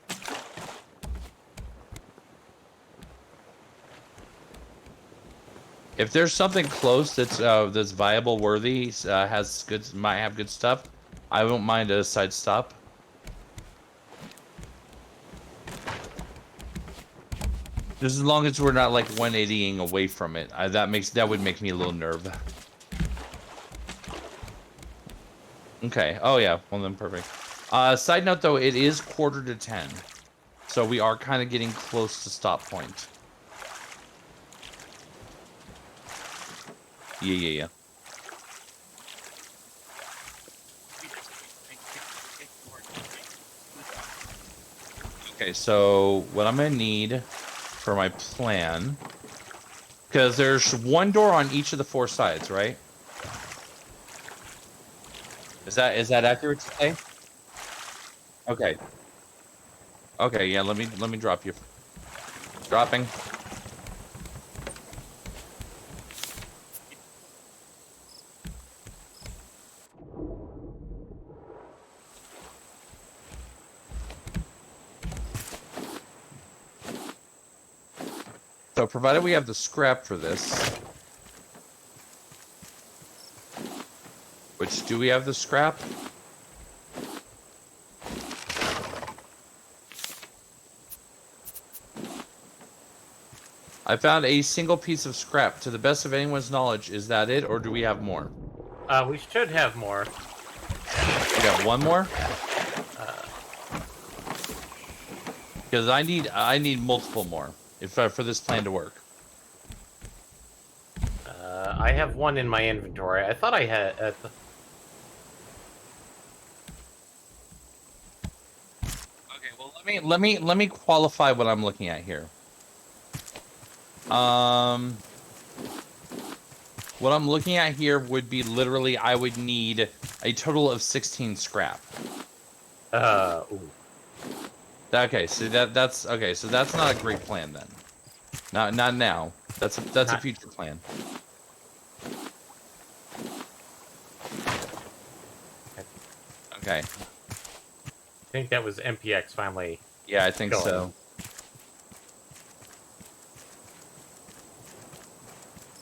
If there's something close that's viable, worthy, has good, might have good stuff, I won't mind a side stop. Just as long as we're not like 180ing away from it, that would make me a little nerve. Okay. Oh yeah. Well then, perfect. Side note though, it is 9:45, so we are kind of getting close to stop point. Yeah. Okay, so what I'm gonna need for my plan, because there's one door on each of the 4 sides, right? Is that accurate to say? Okay. Okay, yeah, let me drop you. Dropping. So provided we have the scrap for this. Which, do we have the scrap? I found a single piece of scrap. To the best of anyone's knowledge, is that it, or do we have more? We should have more. We got one more? Because I need multiple more if for this plan to work. I have one in my inventory. I thought I had. Okay, well let me qualify what I'm looking at here. What I'm looking at here would be literally I would need a total of 16 scrap. Ooh. Okay, so that's okay. So that's not a great plan then. Not now. That's a future plan. Okay. I think that was MPX finally. Yeah, I think going. so.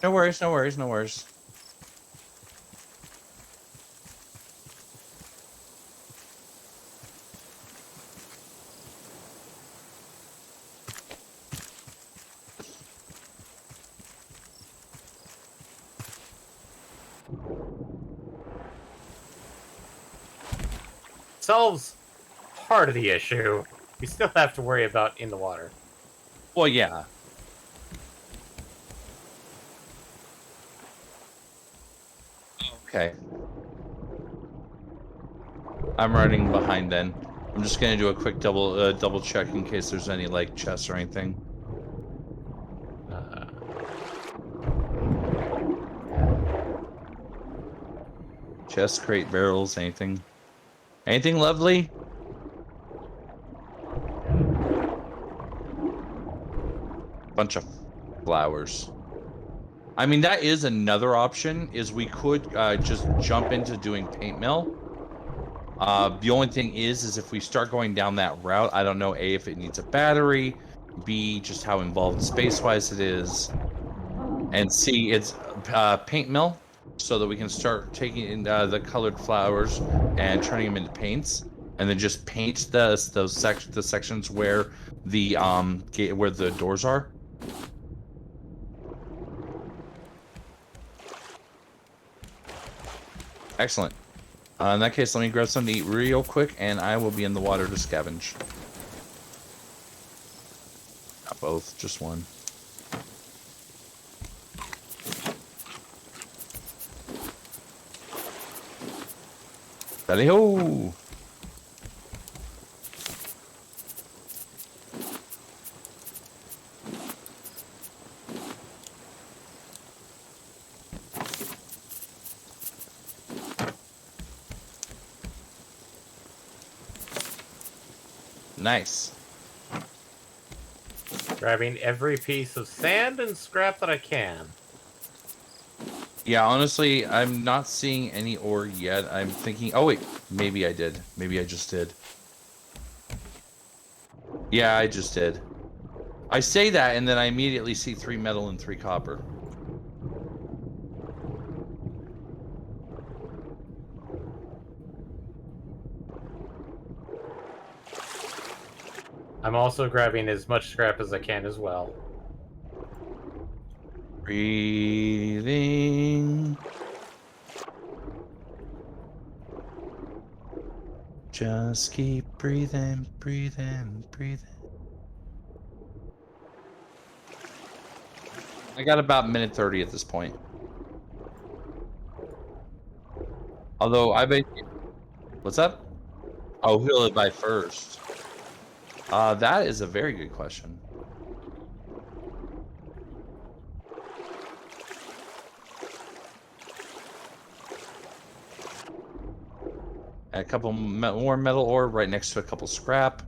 No worries, no worries, no worries. Solves part of the issue. We still have to worry about in the water. Well, yeah. Okay. I'm running behind then. I'm just gonna do a quick double check in case there's any like chests or anything. Chest, crate, barrels, anything. Anything lovely? Bunch of flowers. I mean, that is another option, is we could just jump into doing paint mill. The only thing is if we start going down that route, I don't know, A, if it needs a battery, B, just how involved space-wise it is, and C, it's paint mill, so that we can start taking in, the colored flowers and turning them into paints, and then just paint the sections where the where the doors are. Excellent. In that case, let me grab something to eat real quick, and I will be in the water to scavenge. Both, just one. Tally ho! Nice. Grabbing every piece of sand and scrap that I can. Yeah, honestly, I'm not seeing any ore yet. I'm thinking, oh wait, maybe I did. Maybe I just did. Yeah, I just did. I say that, and then I immediately see 3 metal and 3 copper. I'm also grabbing as much scrap as I can as well. Breathing. Just keep breathing, breathing, breathing. I got about minute 30 at this point. Although I bet. What's up? Oh, who'll it buy first? That is a very good question. A couple more metal ore right next to a couple scrap.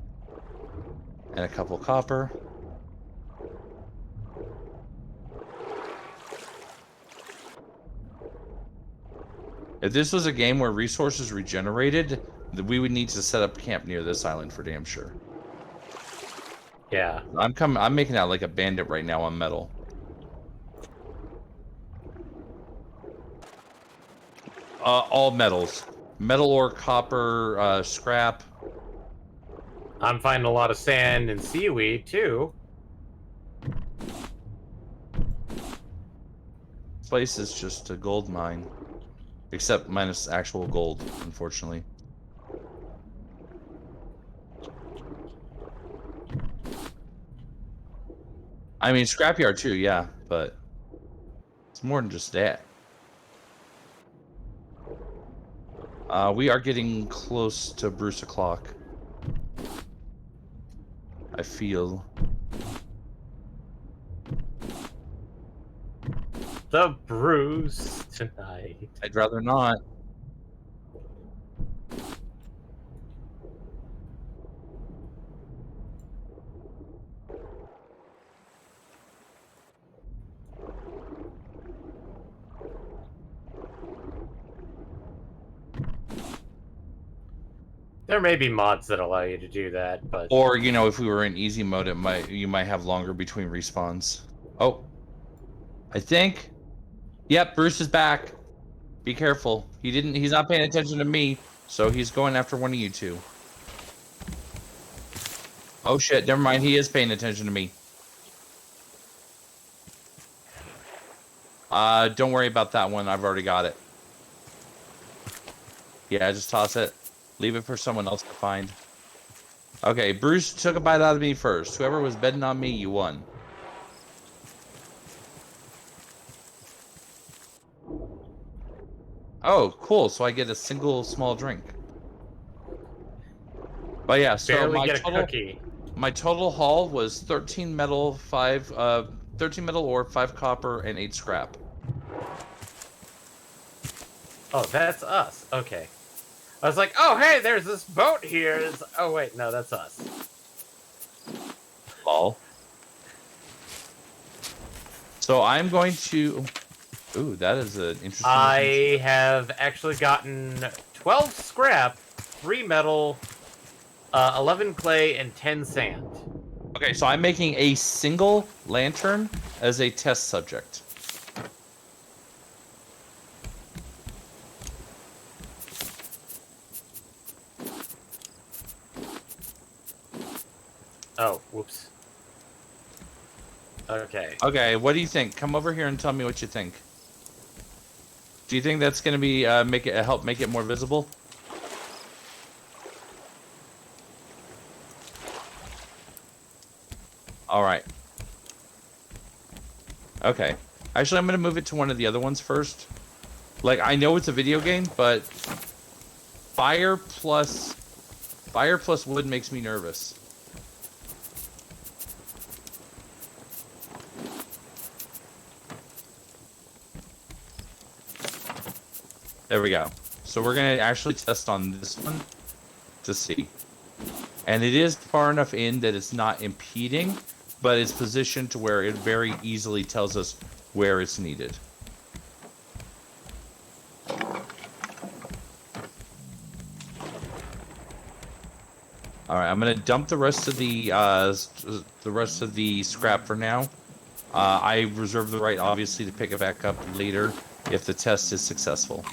And a couple copper. If this was a game where resources regenerated, we would need to set up camp near this island for damn sure. Yeah. I'm making out like a bandit right now on metal. All metals. Metal ore, copper, scrap. I'm finding a lot of sand and seaweed, too. This place is just a gold mine. Except minus actual gold, unfortunately. I mean, scrapyard too, yeah, but it's more than just that. We are getting close to Bruce o'clock. I feel. The Bruce tonight. I'd rather not. There may be mods that allow you to do that, but Or, you know, if we were in easy mode, you might have longer between respawns. Oh. I think. Yep, Bruce is back. Be careful. He's not paying attention to me, so he's going after one of you two. Oh shit, never mind, he is paying attention to me. Don't worry about that one, I've already got it. Yeah, just toss it. Leave it for someone else to find. Okay, Bruce took a bite out of me first. Whoever was betting on me, you won. Oh, cool. So I get a single small drink. But yeah, so barely get a cookie. my total haul was 13 metal, 13 metal ore, 5 copper, and 8 scrap. Oh, that's us. Okay. I was like, oh, hey, there's this boat here. Oh, wait, no, that's us. Lol. So I'm going to... Ooh, that is an interesting... I have actually gotten 12 scrap, 3 metal, 11 clay, and 10 sand. Okay, so I'm making a single lantern as a test subject. Oh, whoops. Okay. Okay, what do you think? Come over here and tell me what you think. Do you think that's going to be help make it more visible? All right. Okay. Actually, I'm gonna move it to one of the other ones first. Like, I know it's a video game, but fire plus wood makes me nervous. There we go. So we're gonna actually test on this one to see. And it is far enough in that it's not impeding, but it's positioned to where it very easily tells us where it's needed. All right, I'm gonna dump the rest of the scrap for now. I reserve the right, obviously, to pick it back up later if the test is successful.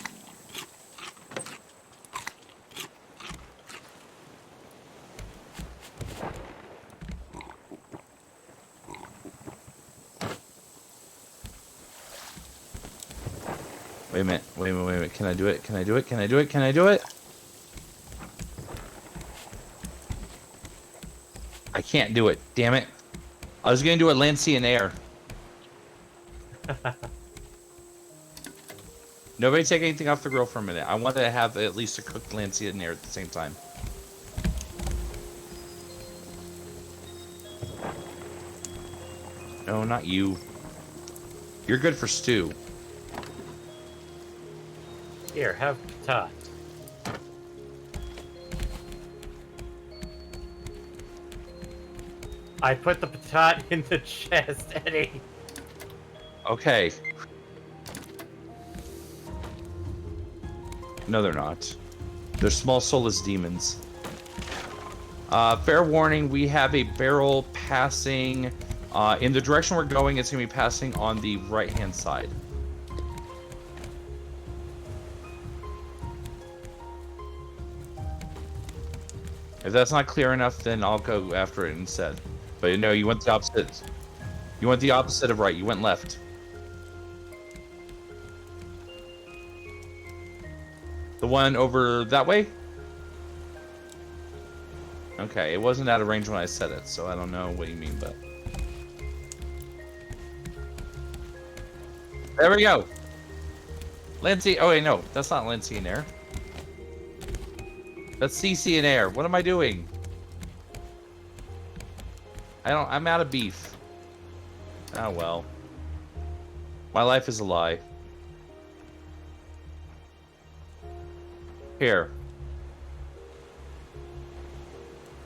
Wait a minute. Wait a minute. Wait a minute. Can I do it? Can I do it? Can I do it? Can I do it? I can't do it. Damn it. I was going to do it land, sea, and air. Nobody take anything off the grill for a minute. I want to have at least a cooked land, sea, and air at the same time. No, not you. You're good for stew. Here, have patat. I put the patat in the chest, Eddie. Okay. No, they're not. They're small soulless demons. Fair warning, we have a barrel passing in the direction we're going. It's going to be passing on the right-hand side. If that's not clear enough, then I'll go after it instead. But no, you went the opposite. You went the opposite of right. You went left. The one over that way? Okay, it wasn't out of range when I said it, so I don't know what you mean, but... There we go! Lindsay, oh wait, no, that's not Lindsay in air. That's CC in air. What am I doing? I'm out of beef. Oh well. My life is a lie. Here.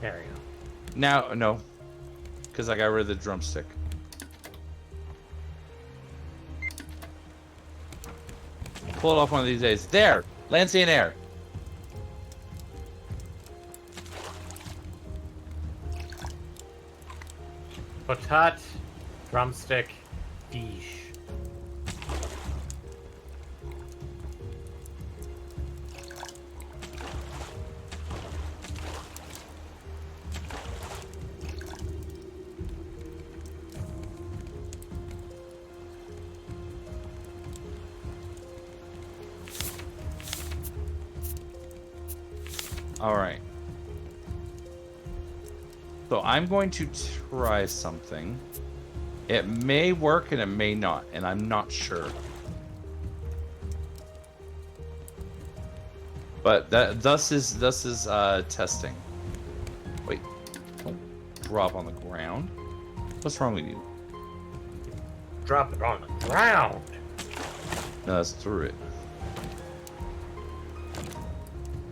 There we go. Now, no. Because I got rid of the drumstick. Pull it off one of these days. There! Lancey in air. Patat, drumstick, fish. All right. So I'm going to try something. It may work and it may not, and I'm not sure. But thus is testing. Wait, don't drop on the ground. What's wrong with you? Drop it on the ground. No, that's through it.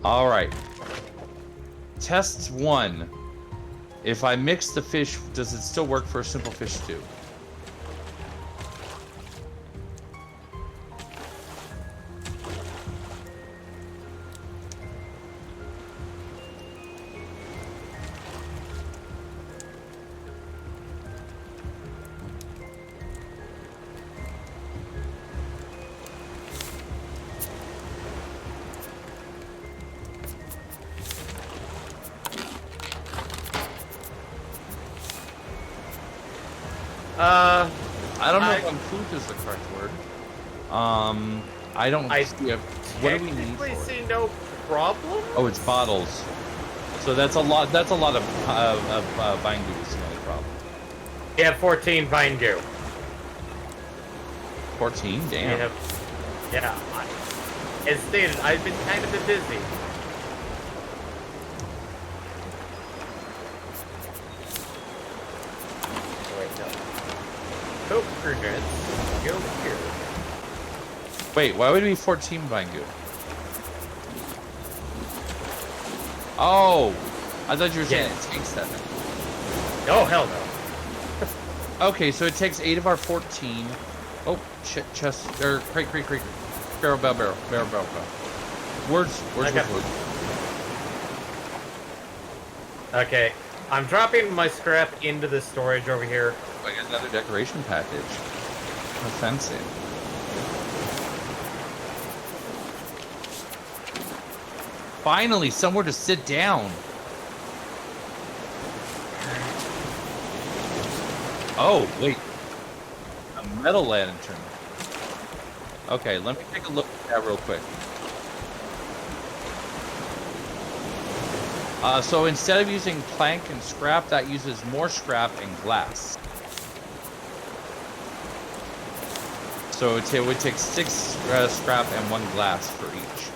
All right. Test 1. If I mix the fish, does it still work for a simple fish stew? I don't know if uncouth is the correct word. I don't see a... What do we need for I it? see no problem. Oh, it's bottles. So that's a lot. That's a lot of vine goo. Is the only problem. You have 14 vine goo. 14? We Damn. have, yeah. As stated, I've been kind of busy. Oh, wait, no. Coordinates go here. Wait, why would it be 14 buying goo? Oh! I thought you were saying Yeah. it takes that. Oh, hell no. Okay, so it takes 8 of our 14. Oh, shit, chest. Or, crate. Barrel. Words. Okay. Okay, I'm dropping my scrap into the storage over here. I got another decoration package. How fancy. Finally, somewhere to sit down. Oh, wait. A metal lantern. Okay, let me take a look at that real quick. So instead of using plank and scrap, that uses more scrap and glass. So it would take 6 scrap and 1 glass for each.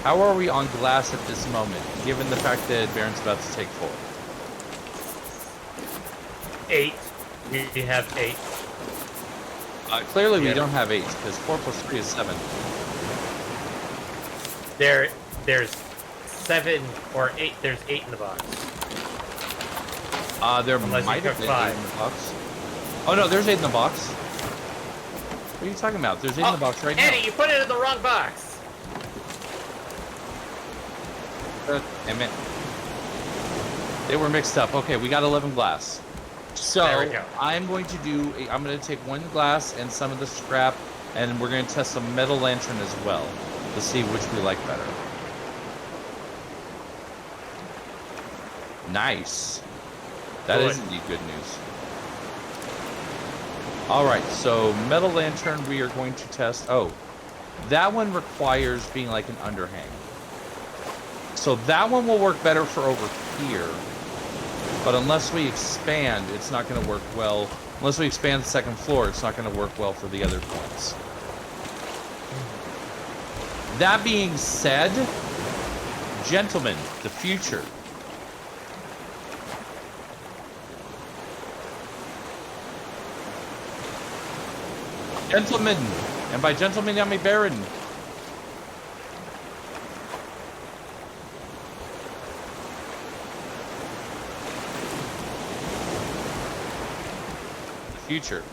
How are we on glass at this moment, given the fact that Baron's about to take 4? 8. We have 8. Clearly we Yeah. don't have 8, because 4 plus 3 is 7. There's 7 or 8. There's 8 in the box. There Unless you might have took been 8 5. in the box. Oh no, there's 8 in the box. What are you talking about? There's 8 in the box right Eddie, you put it in the wrong box. now. Damn it. They were mixed up. Okay, we got 11 glass. So There we go. I'm going to I'm going to take 1 glass and some of the scrap, and we're going to test a metal lantern as well to see which we like better. Nice. That Good. is indeed good news. All right, so metal lantern we are going to test. Oh, that one requires being like an underhang. So that one will work better for over here. But unless we expand, it's not going to work well. Unless we expand the second floor, it's not going to work well for the other points. That being said, gentlemen, the future. Gentlemen, and by gentlemen I mean Baron. Future.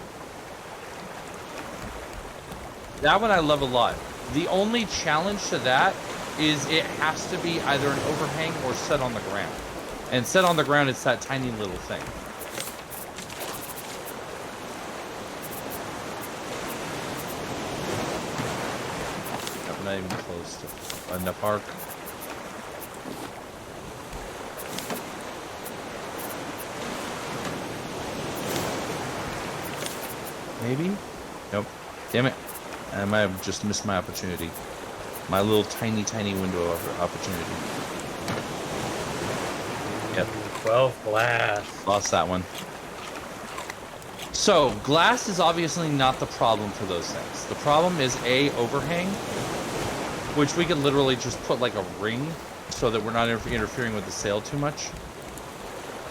That one I love a lot. The only challenge to that is it has to be either an overhang or set on the ground. And set on the ground, it's that tiny little thing. I'm not even close to enough arc. Maybe? Nope. Damn it. I might have just missed my opportunity. My little tiny window of opportunity. Yep. 12 glass. Lost that one. So, glass is obviously not the problem for those things. The problem is A, overhang, which we could literally just put like a ring so that we're not interfering with the sail too much.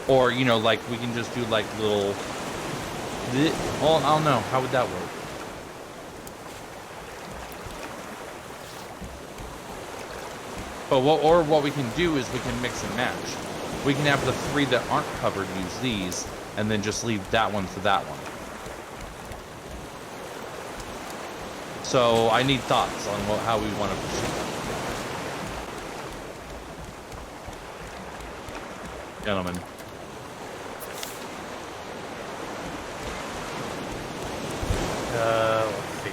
Or, you know, like we can just do like little... Well, I don't know. How would that work? But what we can do is we can mix and match. We can have the 3 that aren't covered use these, and then just leave that one for that one. So I need thoughts on how we want to proceed. Gentlemen. Let's see.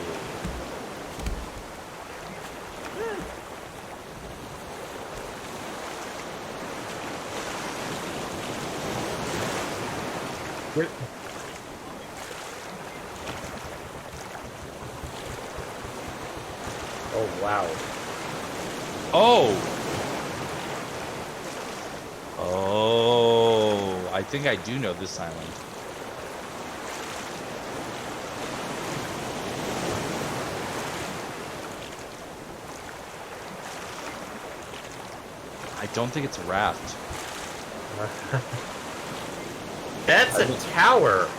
Oh, wow. Oh! Oh, I think I do know this island. I don't think it's a raft. That's a tower.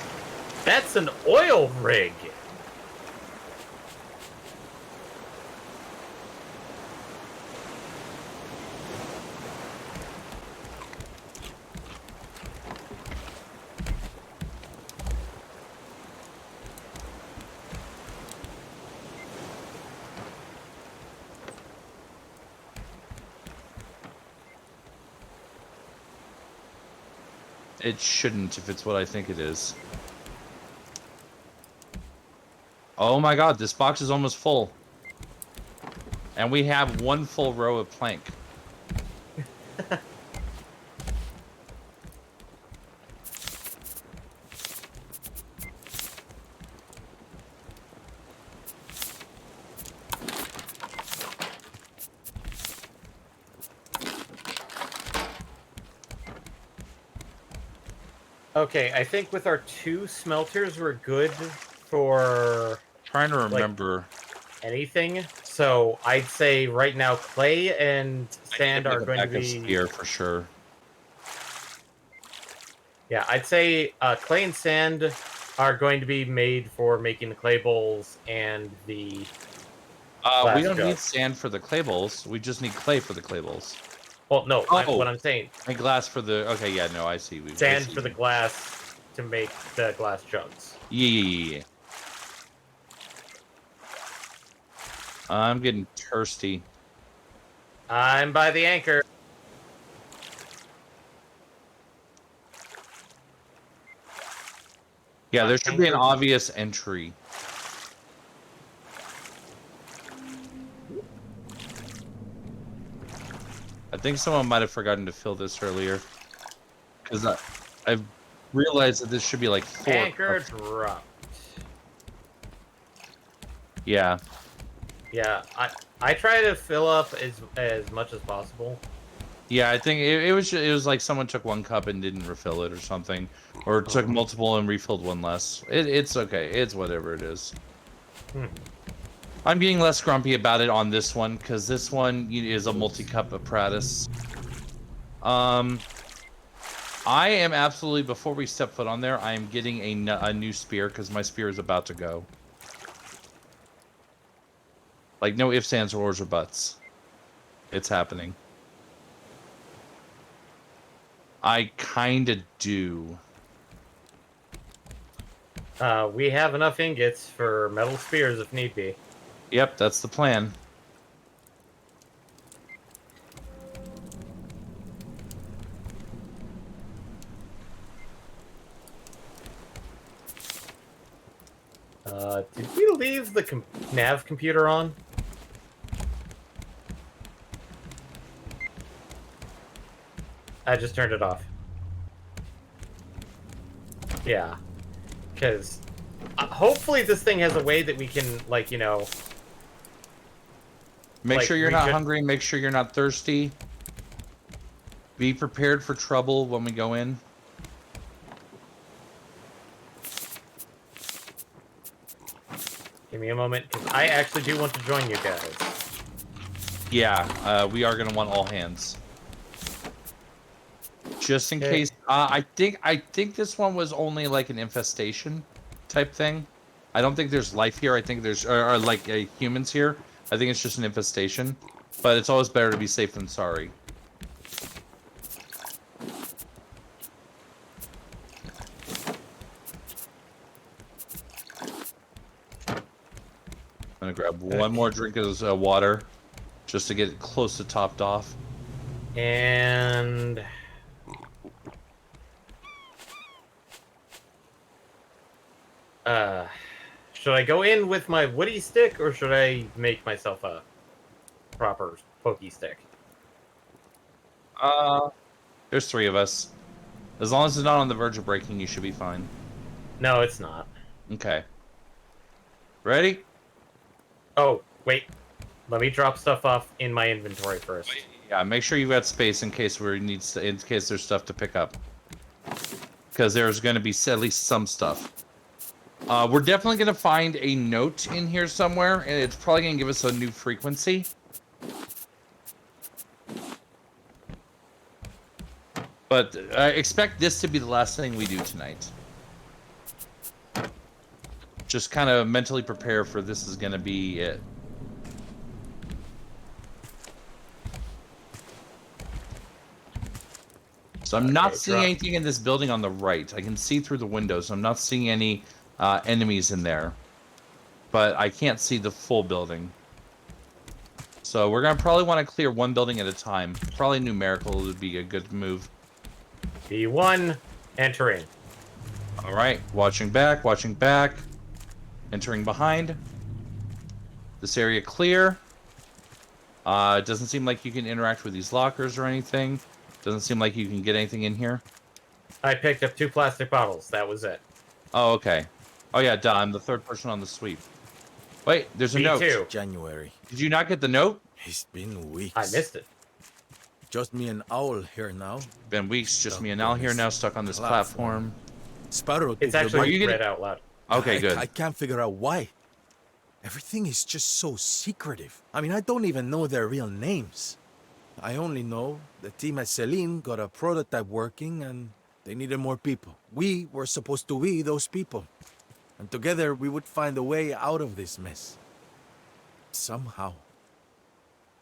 That's an oil rig. It shouldn't if it's what I think it is. Oh my god, this box is almost full. And we have one full row of plank. Okay, I think with our 2 smelters, we're good for Trying to remember. anything. So I'd say right now clay and I sand need are a going to backup be... spear for sure. Yeah, I'd say clay and sand are going to be made for making the clay bowls and the We glass don't need jugs. sand for the clay bowls. We just need clay for the clay bowls. Well, no, Oh. what I'm saying, And glass for the... Okay, yeah, no, I see. I sand see for the you. glass to make the glass jugs. Yeah. I'm getting thirsty. I'm by the anchor. Yeah, there should be an Anchor. obvious entry. I think someone might have forgotten to fill this earlier. Because I've realized that this should be like 4 Anchor cups. dropped. Yeah. Yeah, I try to fill up as much as possible. Yeah, I think it was like someone took 1 cup and didn't refill it or something. Or took multiple and refilled 1 less. It's okay. It's whatever it is. I'm getting less grumpy about it on this one, because this one is a multi-cup apparatus. I am absolutely, before we step foot on there, I am getting a new spear, because my spear is about to go. Like, no ifs, ands, or ors, or buts. It's happening. I kinda do. We have enough ingots for metal spears if need be. Yep, that's the plan. Did we leave the nav computer on? I just turned it off. Yeah. Because hopefully this thing has a way that we can, like, you know... Make like, sure you're not hungry, make sure you're not thirsty. Be prepared for trouble when we go in. Give me a moment, because I actually do want to join you guys. Yeah, we are gonna want all hands. Just in Okay. case. I think this one was only like an infestation type thing. I don't think there's life here. I think there's or like humans here. I think it's just an infestation. But it's always better to be safe than sorry. I'm gonna grab one more drink of water, just to get it close to topped off. And... should I go in with my woody stick, or should I make myself a proper pokey stick? There's 3 of us. As long as it's not on the verge of breaking, you should be fine. No, it's not. Okay. Ready? Oh, wait. Let me drop stuff off in my inventory first. Yeah, make sure you've got space in case in case there's stuff to pick up. because there's going to be at least some stuff. We're definitely going to find a note in here somewhere, and it's probably going to give us a new frequency. But expect this to be the last thing we do tonight. Just kind of mentally prepare for this is going to be it. So I'm not seeing anything in this building on the right. I can see through the windows. I'm not seeing any enemies in there. But I can't see the full building. So we're going to probably want to clear one building at a time. Probably numerical would be a good move. B1, entering. All right, watching back, watching back. Entering behind. This area clear. It doesn't seem like you can interact with these lockers or anything. Doesn't seem like you can get anything in here. I picked up 2 plastic bottles. That was it. Oh, okay. Oh, yeah, duh, I'm the third person on the sweep. Wait, there's a B2. note. January. Did you not get the note? It's been weeks. I missed it. Just me and Owl here now. Been weeks, just Oh, me and Al here goodness. now, stuck on this platform. Sparrow. It's took the actually Are you gonna- read out loud. Okay, good. I can't figure out why. Everything is just so secretive. I mean, I don't even know their real names. I only know the team at Celine got a prototype working and they needed more people. We were supposed to be those people. And together we would find a way out of this mess. Somehow.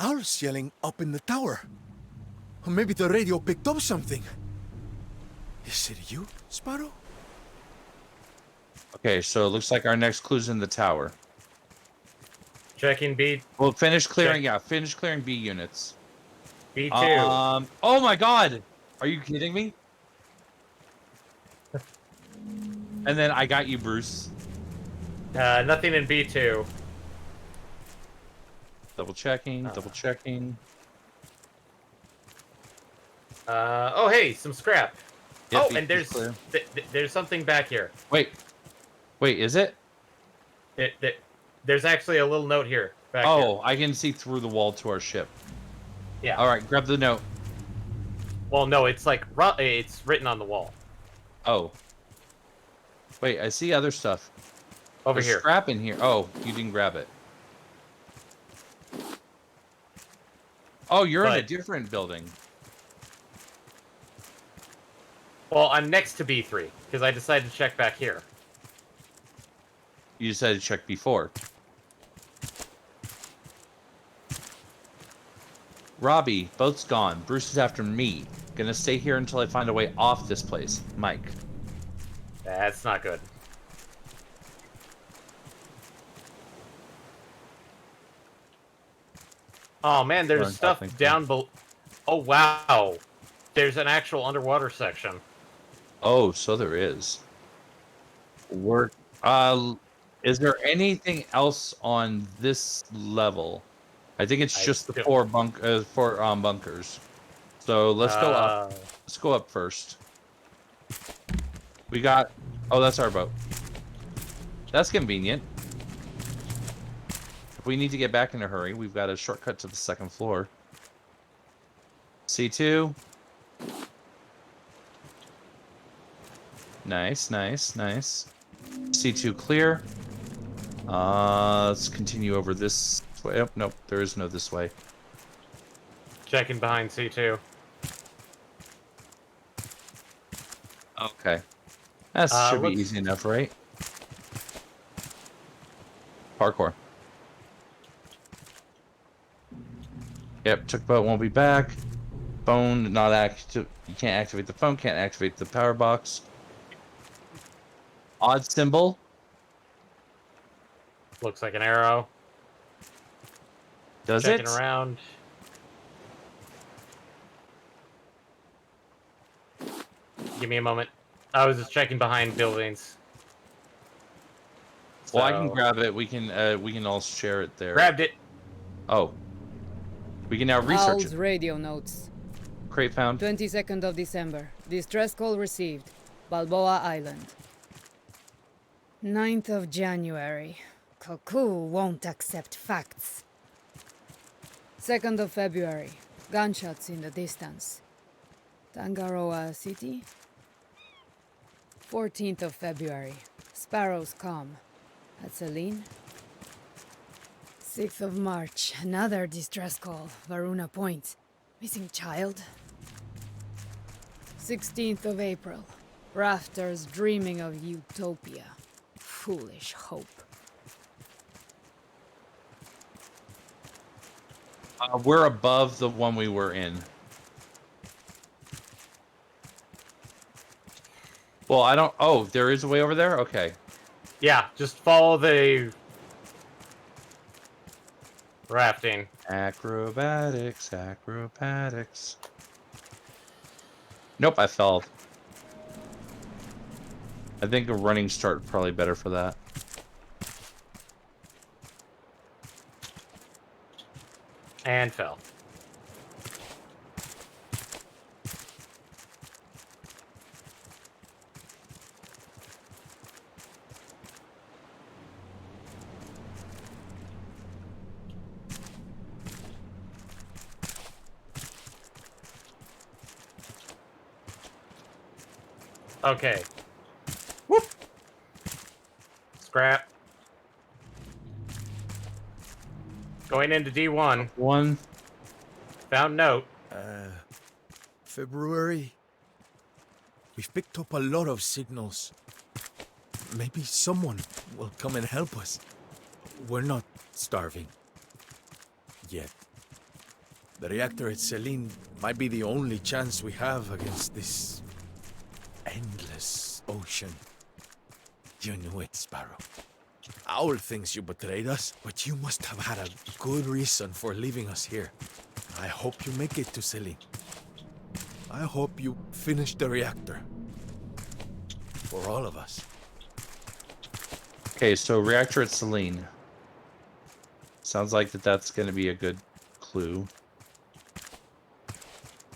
Owl's yelling up in the tower. Or maybe the radio picked up something. Is it you, Sparrow? Okay, so it looks like our next clue's in the tower. Checking B, Well, finish clearing, Check. yeah, finish clearing B units. B2. Oh my god! Are you kidding me? And then I got you, Bruce. Nothing in B2. Double checking, double checking. Oh, hey, some scrap. Yep, oh, B2's and there's clear. there's something back here. Wait, is it? There's actually a little note here. Back Oh, here. I can see through the wall to our ship. Yeah. All right, grab the note. Well, no, it's like it's written on the wall Oh. Wait, I see other stuff. over There's here. scrap in here. Oh, you didn't grab it. Oh, you're in a But- different building. Well, I'm next to B3 because I decided to check back here. You decided to check before. Robbie, boat's gone. Bruce is after me. Gonna stay here until I find a way off this place. Mike. That's not good. Oh man, Run, there's stuff nothing. down below. Oh wow, there's an actual underwater section. Oh, so there is. Work. Is there anything else on this level? I think it's I just the don't- four bunkers. So let's go up. Let's go up first. We got. Oh, that's our boat. That's convenient. If we need to get back in a hurry, we've got a shortcut to the second floor. C2. Nice, nice, nice. C2 clear. Let's continue over this way. Oh, nope, there is no this way. Checking behind C2. Okay. That should be looks- easy enough, right? Parkour. Yep, tugboat won't be back. Phone not active. You can't activate the phone, can't activate the power box. Odd symbol. Looks like an arrow. Does Checking it? around. Give me a moment. I was just checking behind buildings. Well, I can So- grab it. We can all share it there. Grabbed it. Oh. We can now research Owl's it. radio notes. Crate found. 22nd of December. Distress call received. Balboa Island. 9th of January. Cuckoo won't accept facts. 2nd of February. Gunshots in the distance. Tangaroa City. 14th of February. Sparrows come. At Celine. 6th of March. Another distress call. Varuna Point. Missing child. 16th of April. Rafters dreaming of utopia. Foolish hope. We're above the one we were in. Well, I don't... Oh, there is a way over there? Okay. Yeah, just follow the rafting. Acrobatics, acrobatics. Nope, I fell. I think a running start probably better for that. And fell. Okay. Whoop. Scrap. Going into D1. One. Found note. February? We've picked up a lot of signals. Maybe someone will come and help us. We're not starving. Yet. The reactor at Celine might be the only chance we have against this endless ocean. You knew it, Sparrow. Owl thinks you betrayed us, but you must have had a good reason for leaving us here. I hope you make it to Celine. I hope you finish the reactor. For all of us. Okay, so reactor at Celine. Sounds like that's going to be a good clue.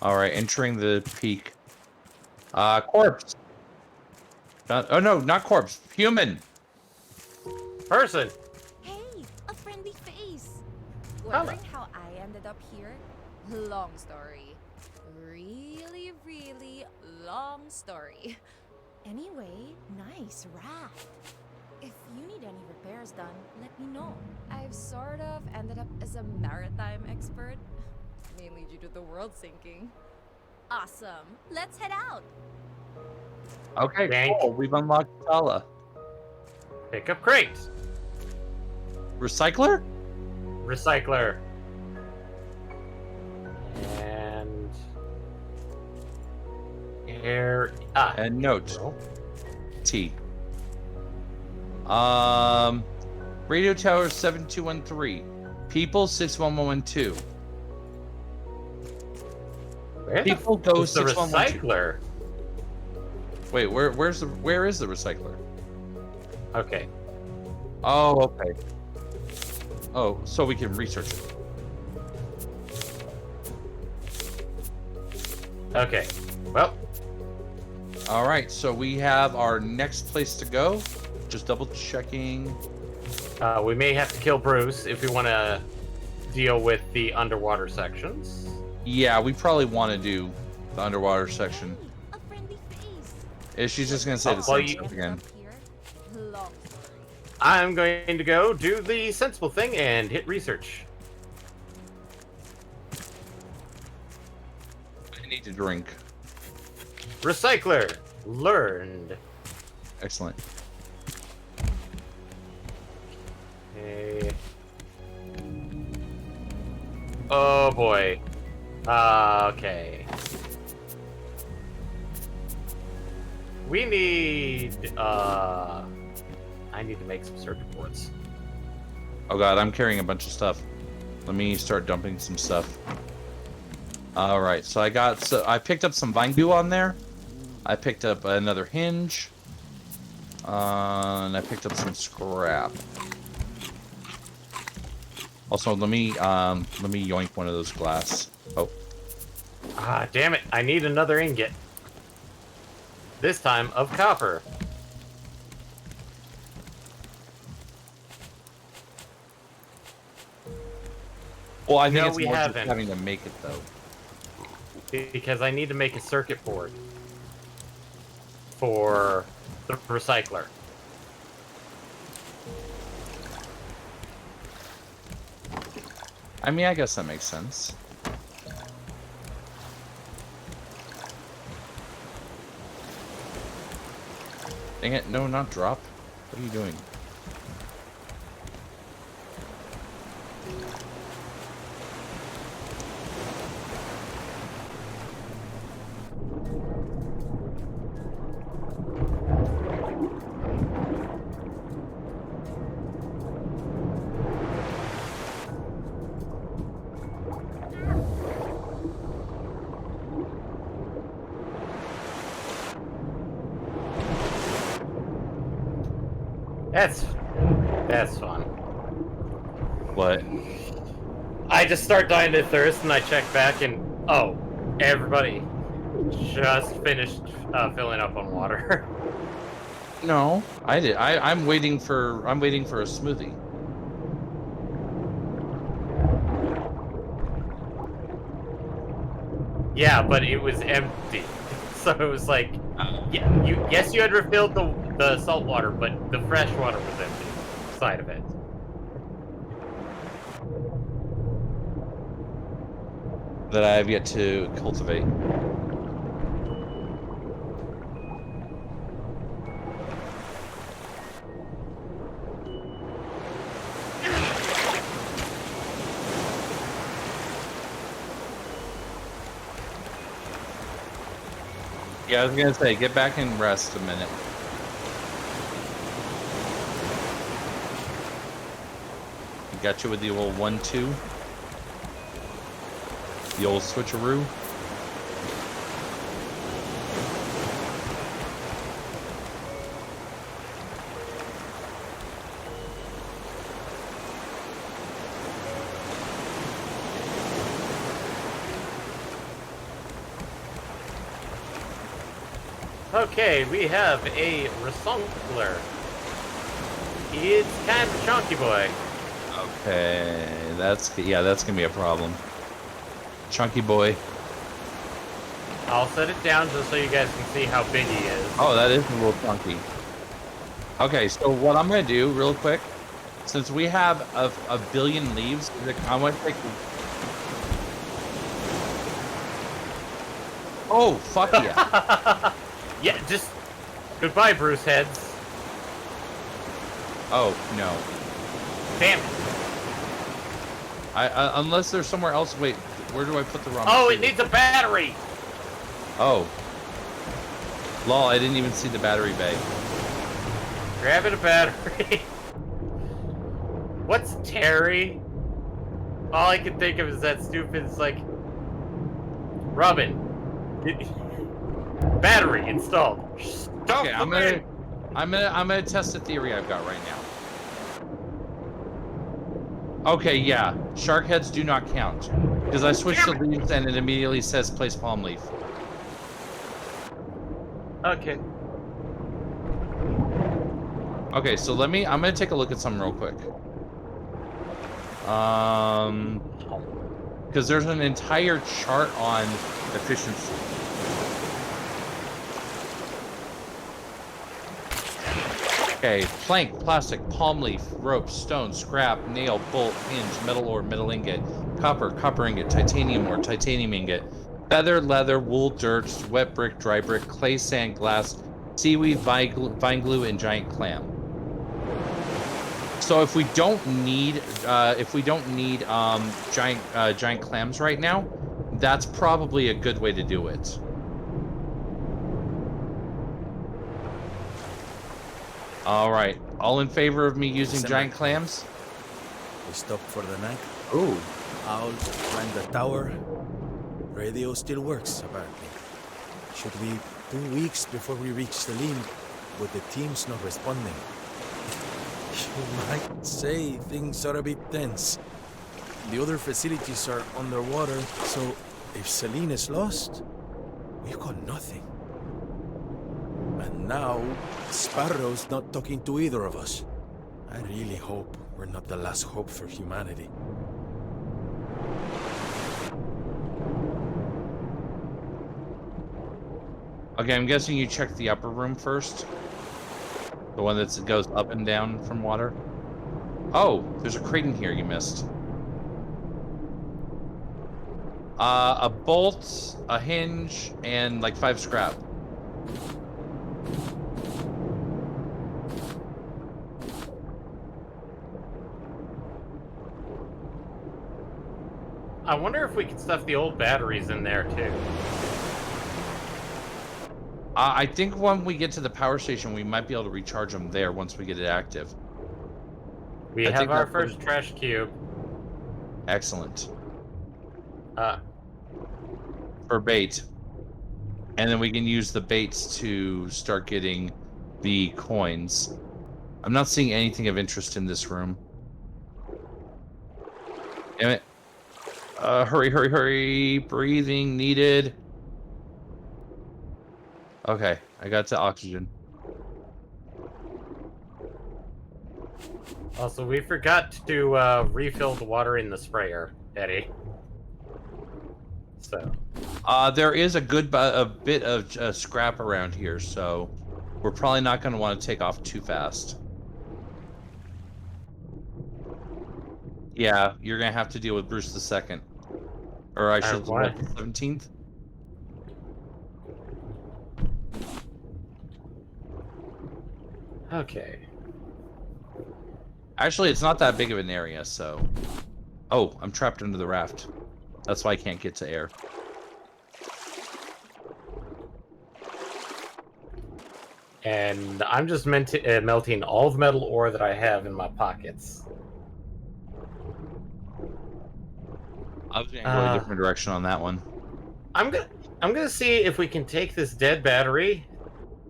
All right, entering the peak. Corpse. Oh no, not corpse. Human. Person. Hey, a friendly face. Hello. Wondering how I ended up here? Long story. Really, really long story. Anyway, nice raft. If you need any repairs done, let me know. I've sort of ended up as a maritime expert, mainly due to the world sinking. Awesome. Let's head out. Okay, Yank. cool. We've unlocked Tala. Pick up crate. Recycler? Recycler. And air. And note. No. T. Radio tower 7213. People 61112. Where People the go f- is the 6112. recycler? Wait, where is the recycler? Okay. Oh, okay. Oh, so we can research it. Okay. Well, All right, so we have our next place to go. Just double checking. we may have to kill Bruce if we want to deal with the underwater sections. Yeah, we probably want to do the underwater section. Hey, a friendly face. She's just gonna say the well, same you- stuff Ended again. up here? Long story. I'm going to go do the sensible thing and hit research. I need to drink. Recycler. Learned. Excellent. Okay. Oh boy. Okay. We need, I need to make some circuit boards. Oh god, I'm carrying a bunch of stuff. Let me start dumping some stuff. All right, so I picked up some vine glue on there. I picked up another hinge. And I picked up some scrap. Also, let me yoink one of those glass. Oh, Ah, damn it. I need another ingot. This time of copper. well, I think No, it's we more just haven't. having to make it though. Because I need to make a circuit board for the recycler. I mean, I guess that makes sense. Dang it, no, not drop. What are you doing? That's fun. What? I just start dying to thirst, and I check back, and oh, everybody just finished filling up on water. No, I did. I'm waiting for a smoothie. Yeah, but it was empty, so it was like, yeah, you had refilled the salt water, but the fresh water was empty side of it. That I have yet to cultivate. Yeah, I was gonna say, get back and rest a minute. Got you with the old 1-2. The old switcheroo. Okay, we have a recycler. It's kind of a chunky boy. Okay, that's gonna be a problem. Chunky boy. I'll set it down just so you guys can see how big he is. Oh, that is a little chunky. Okay, so what I'm gonna do real quick, since we have a billion leaves, I'm gonna take. Oh, fuck yeah. Yeah, just goodbye, Bruce heads. Oh, no. Damn it. Unless there's somewhere else. Wait, where do I put the raw Oh, it material? needs a battery. Oh. Lol, I didn't even see the battery bay. Grabbing a battery. What's Terry? All I can think of is that stupid, it's like... Robin. Battery installed. Stop Okay, I'm gonna test the theory I've got right now. Okay, yeah, shark heads do not count because I switched to leaves and it immediately says place palm leaf. Okay. Okay, so I'm gonna take a look at something real quick. Because there's an entire chart on efficiency. Okay, plank, plastic, palm leaf, rope, stone, scrap, nail, bolt, hinge, metal ore, metal ingot, copper ingot, titanium ore, titanium ingot, feather, leather, wool, dirt, wet brick, dry brick, clay, sand, glass, seaweed, vine glue, and giant clam. So if we don't need giant clams right now, that's probably a good way to do it. All right, all in favor of me using giant clams? We stop for the night. Ooh. I'll climb the tower. Radio still works, apparently. Should be 2 weeks before we reach Celine, but the team's not responding. You might say things are a bit tense. The other facilities are underwater, so if Celine is lost, we've got nothing. And now, Sparrow's not talking to either of us. I really hope we're not the last hope for humanity. Okay, I'm guessing you checked the upper room first. The one that goes up and down from water. Oh, there's a crate in here you missed. A bolt, a hinge, and like 5 scrap. I wonder if we can stuff the old batteries in there too. I think when we get to the power station, we might be able to recharge them there once we get it active. We I have think our that's what first trash cube. Excellent. Uh, For bait. And then we can use the baits to start getting the coins. I'm not seeing anything of interest in this room. Damn it. Hurry, hurry, hurry. Breathing needed. Okay, I got to oxygen. also, we forgot to refill the water in the sprayer, Eddie. So, There is a bit of scrap around here, so we're probably not going to want to take off too fast. Yeah, you're going to have to deal with Bruce II. Or I should say, why? what, the 17th? okay. Actually, it's not that big of an area, so... Oh, I'm trapped under the raft. That's why I can't get to air. And I'm just melting all the metal ore that I have in my pockets. I was going to go a different direction on that one. I'm gonna see if we can take this dead battery,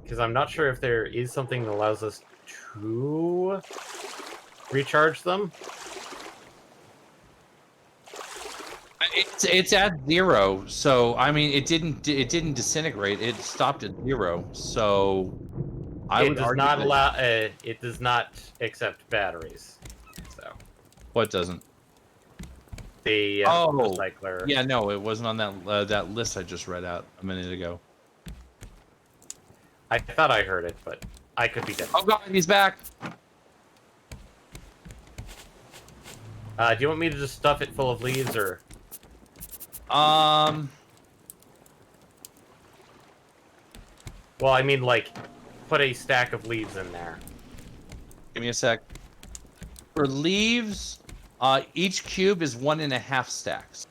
because I'm not sure if there is something that allows us to recharge them. It's at 0, so I mean it didn't disintegrate. It stopped at 0. So I would does argue not that- allow. It does not accept batteries. So What doesn't? the Oh, recycler. Yeah, no, it wasn't on that that list I just read out a minute ago. I thought I heard it, but I could be dead. Oh God, he's back. Do you want me to just stuff it full of leaves, or? Um, Well, I mean, like, put a stack of leaves in there. give me a sec. For leaves, each cube is 1.5 stacks.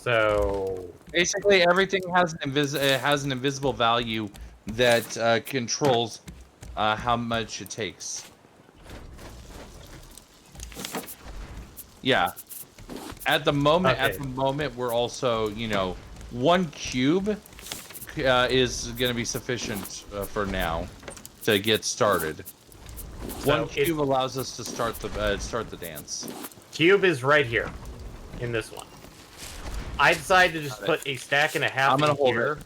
So Basically, everything has an invisible value that controls how much it takes. Yeah. At the moment, we're also, you know, 1 cube is going to be sufficient for now to get started. So 1 cube allows us to start the dance. cube is right here, in this one. I decided to just put a stack and a half I'm gonna in hold here. it.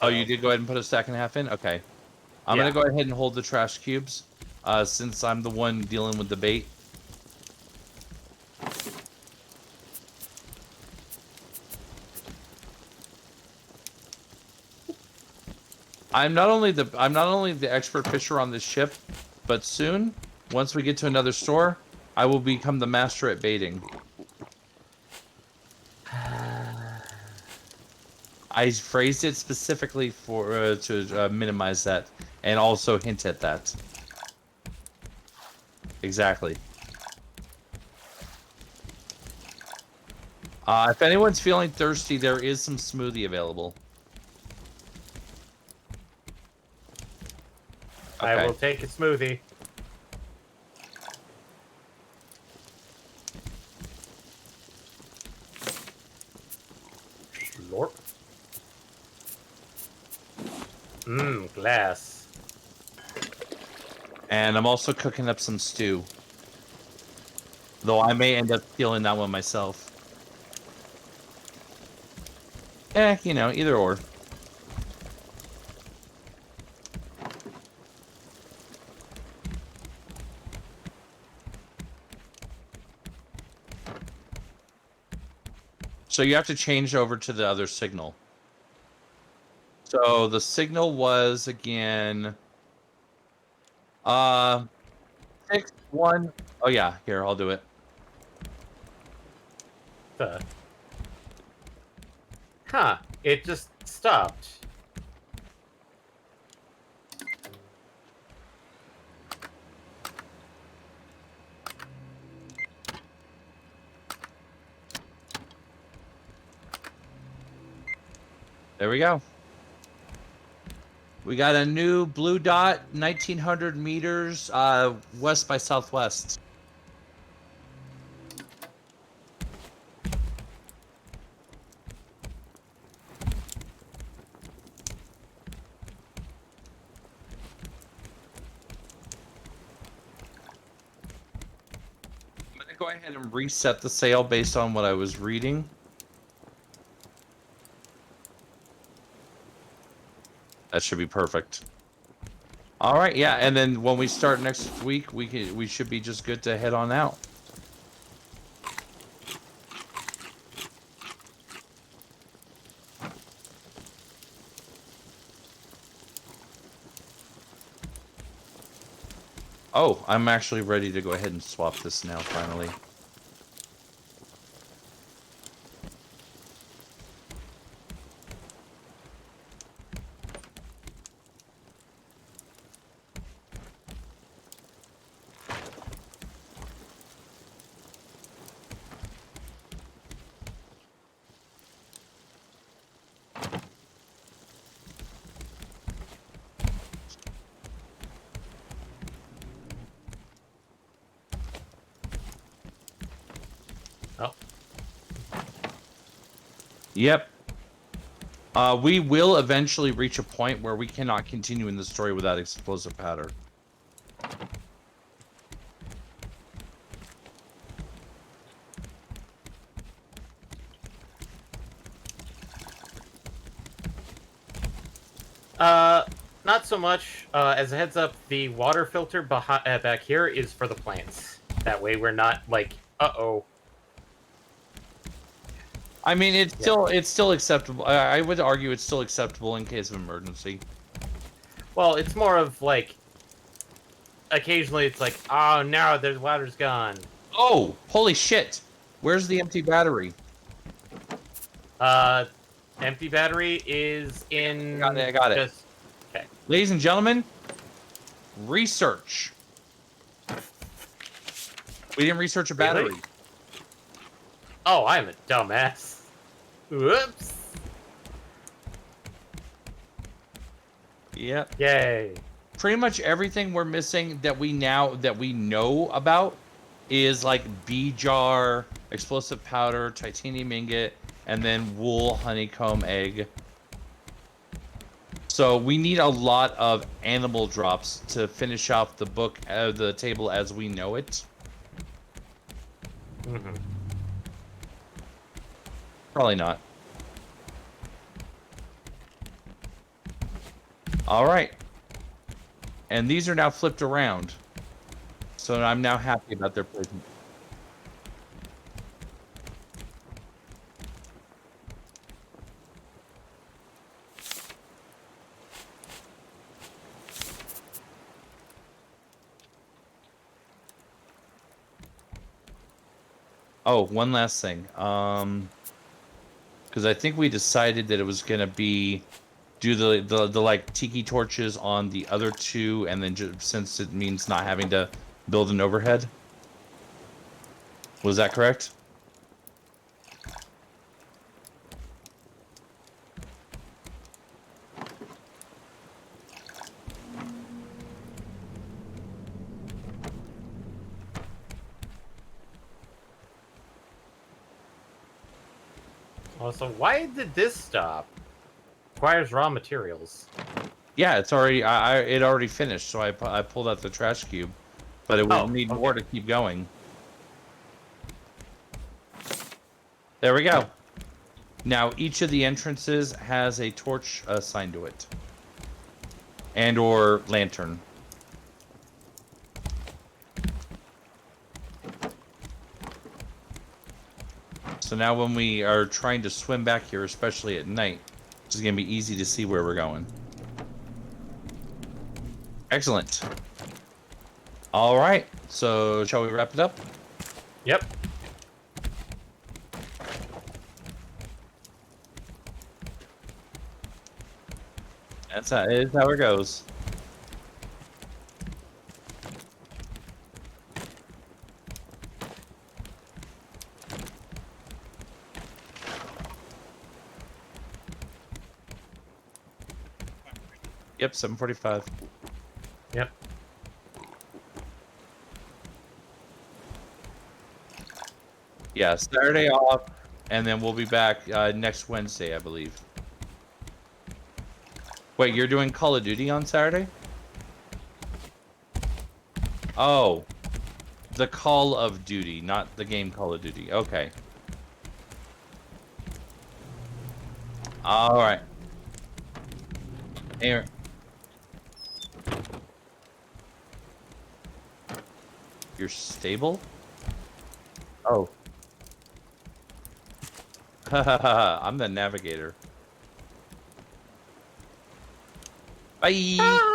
Oh, you did go ahead and put a stack and a half in? Okay. I'm Yeah. going to go ahead and hold the trash cubes since I'm the one dealing with the bait. I'm not only the expert fisher on this ship, but soon, once we get to another store, I will become the master at baiting. I phrased it specifically for to minimize that and also hint at that. Exactly. If anyone's feeling thirsty, there is some smoothie available. I Okay. will take a smoothie. Slurp. Glass. And I'm also cooking up some stew. Though I may end up stealing that one myself. You know, either or. So you have to change over to the other signal. So the signal was again 6-1. Oh yeah, here, I'll do it. Huh. It just stopped. There we go. We got a new blue dot, 1900 meters west by southwest. I'm going to go ahead and reset the sail based on what I was reading. That should be perfect. All right, yeah, and then when we start next week, we should be just good to head on out. Oh, I'm actually ready to go ahead and swap this now, finally. Oh. Yep. We will eventually reach a point where we cannot continue in the story without explosive powder. Not so much. As a heads up, the water filter back here is for the plants. That way we're not like, uh-oh. I mean, it's still acceptable. I would argue it's still acceptable in case of emergency. Well, it's more of like, occasionally it's like, oh no, the water's gone. Oh, holy shit! Where's the empty battery? Empty battery is in... I got it. Just... Okay. Ladies and gentlemen, research. We didn't research a battery. Really? Oh, I'm a dumbass. Whoops. Yep. Yay. Pretty much everything we're missing that we know about is like bee jar, explosive powder, titanium ingot, and then wool, honeycomb, egg. So we need a lot of animal drops to finish off the book, the table as we know it. Mm-hmm. Probably not. All right. And these are now flipped around. So I'm now happy about their placement. Oh, one last thing. Because I think we decided that it was gonna be do the like tiki torches on the other two, and then just, since it means not having to build an overhead. Was that correct? Also, why did this stop? Requires raw materials. Yeah, it's already it already finished, so I pulled out the trash cube, but it would need more to keep going. There we go. Now each of the entrances has a torch assigned to it, and or lantern. So now when we are trying to swim back here, especially at night, it's going to be easy to see where we're going. Excellent. All right. So shall we wrap it up? Yep. That's how it goes. Yep, 7:45. Yep. Yeah, Saturday off, and then we'll be back next Wednesday, I believe. Wait, you're doing Call of Duty on Saturday? Oh, the Call of Duty, not the game Call of Duty. Okay. All right. Here. You're stable? Oh. I'm the navigator. Bye.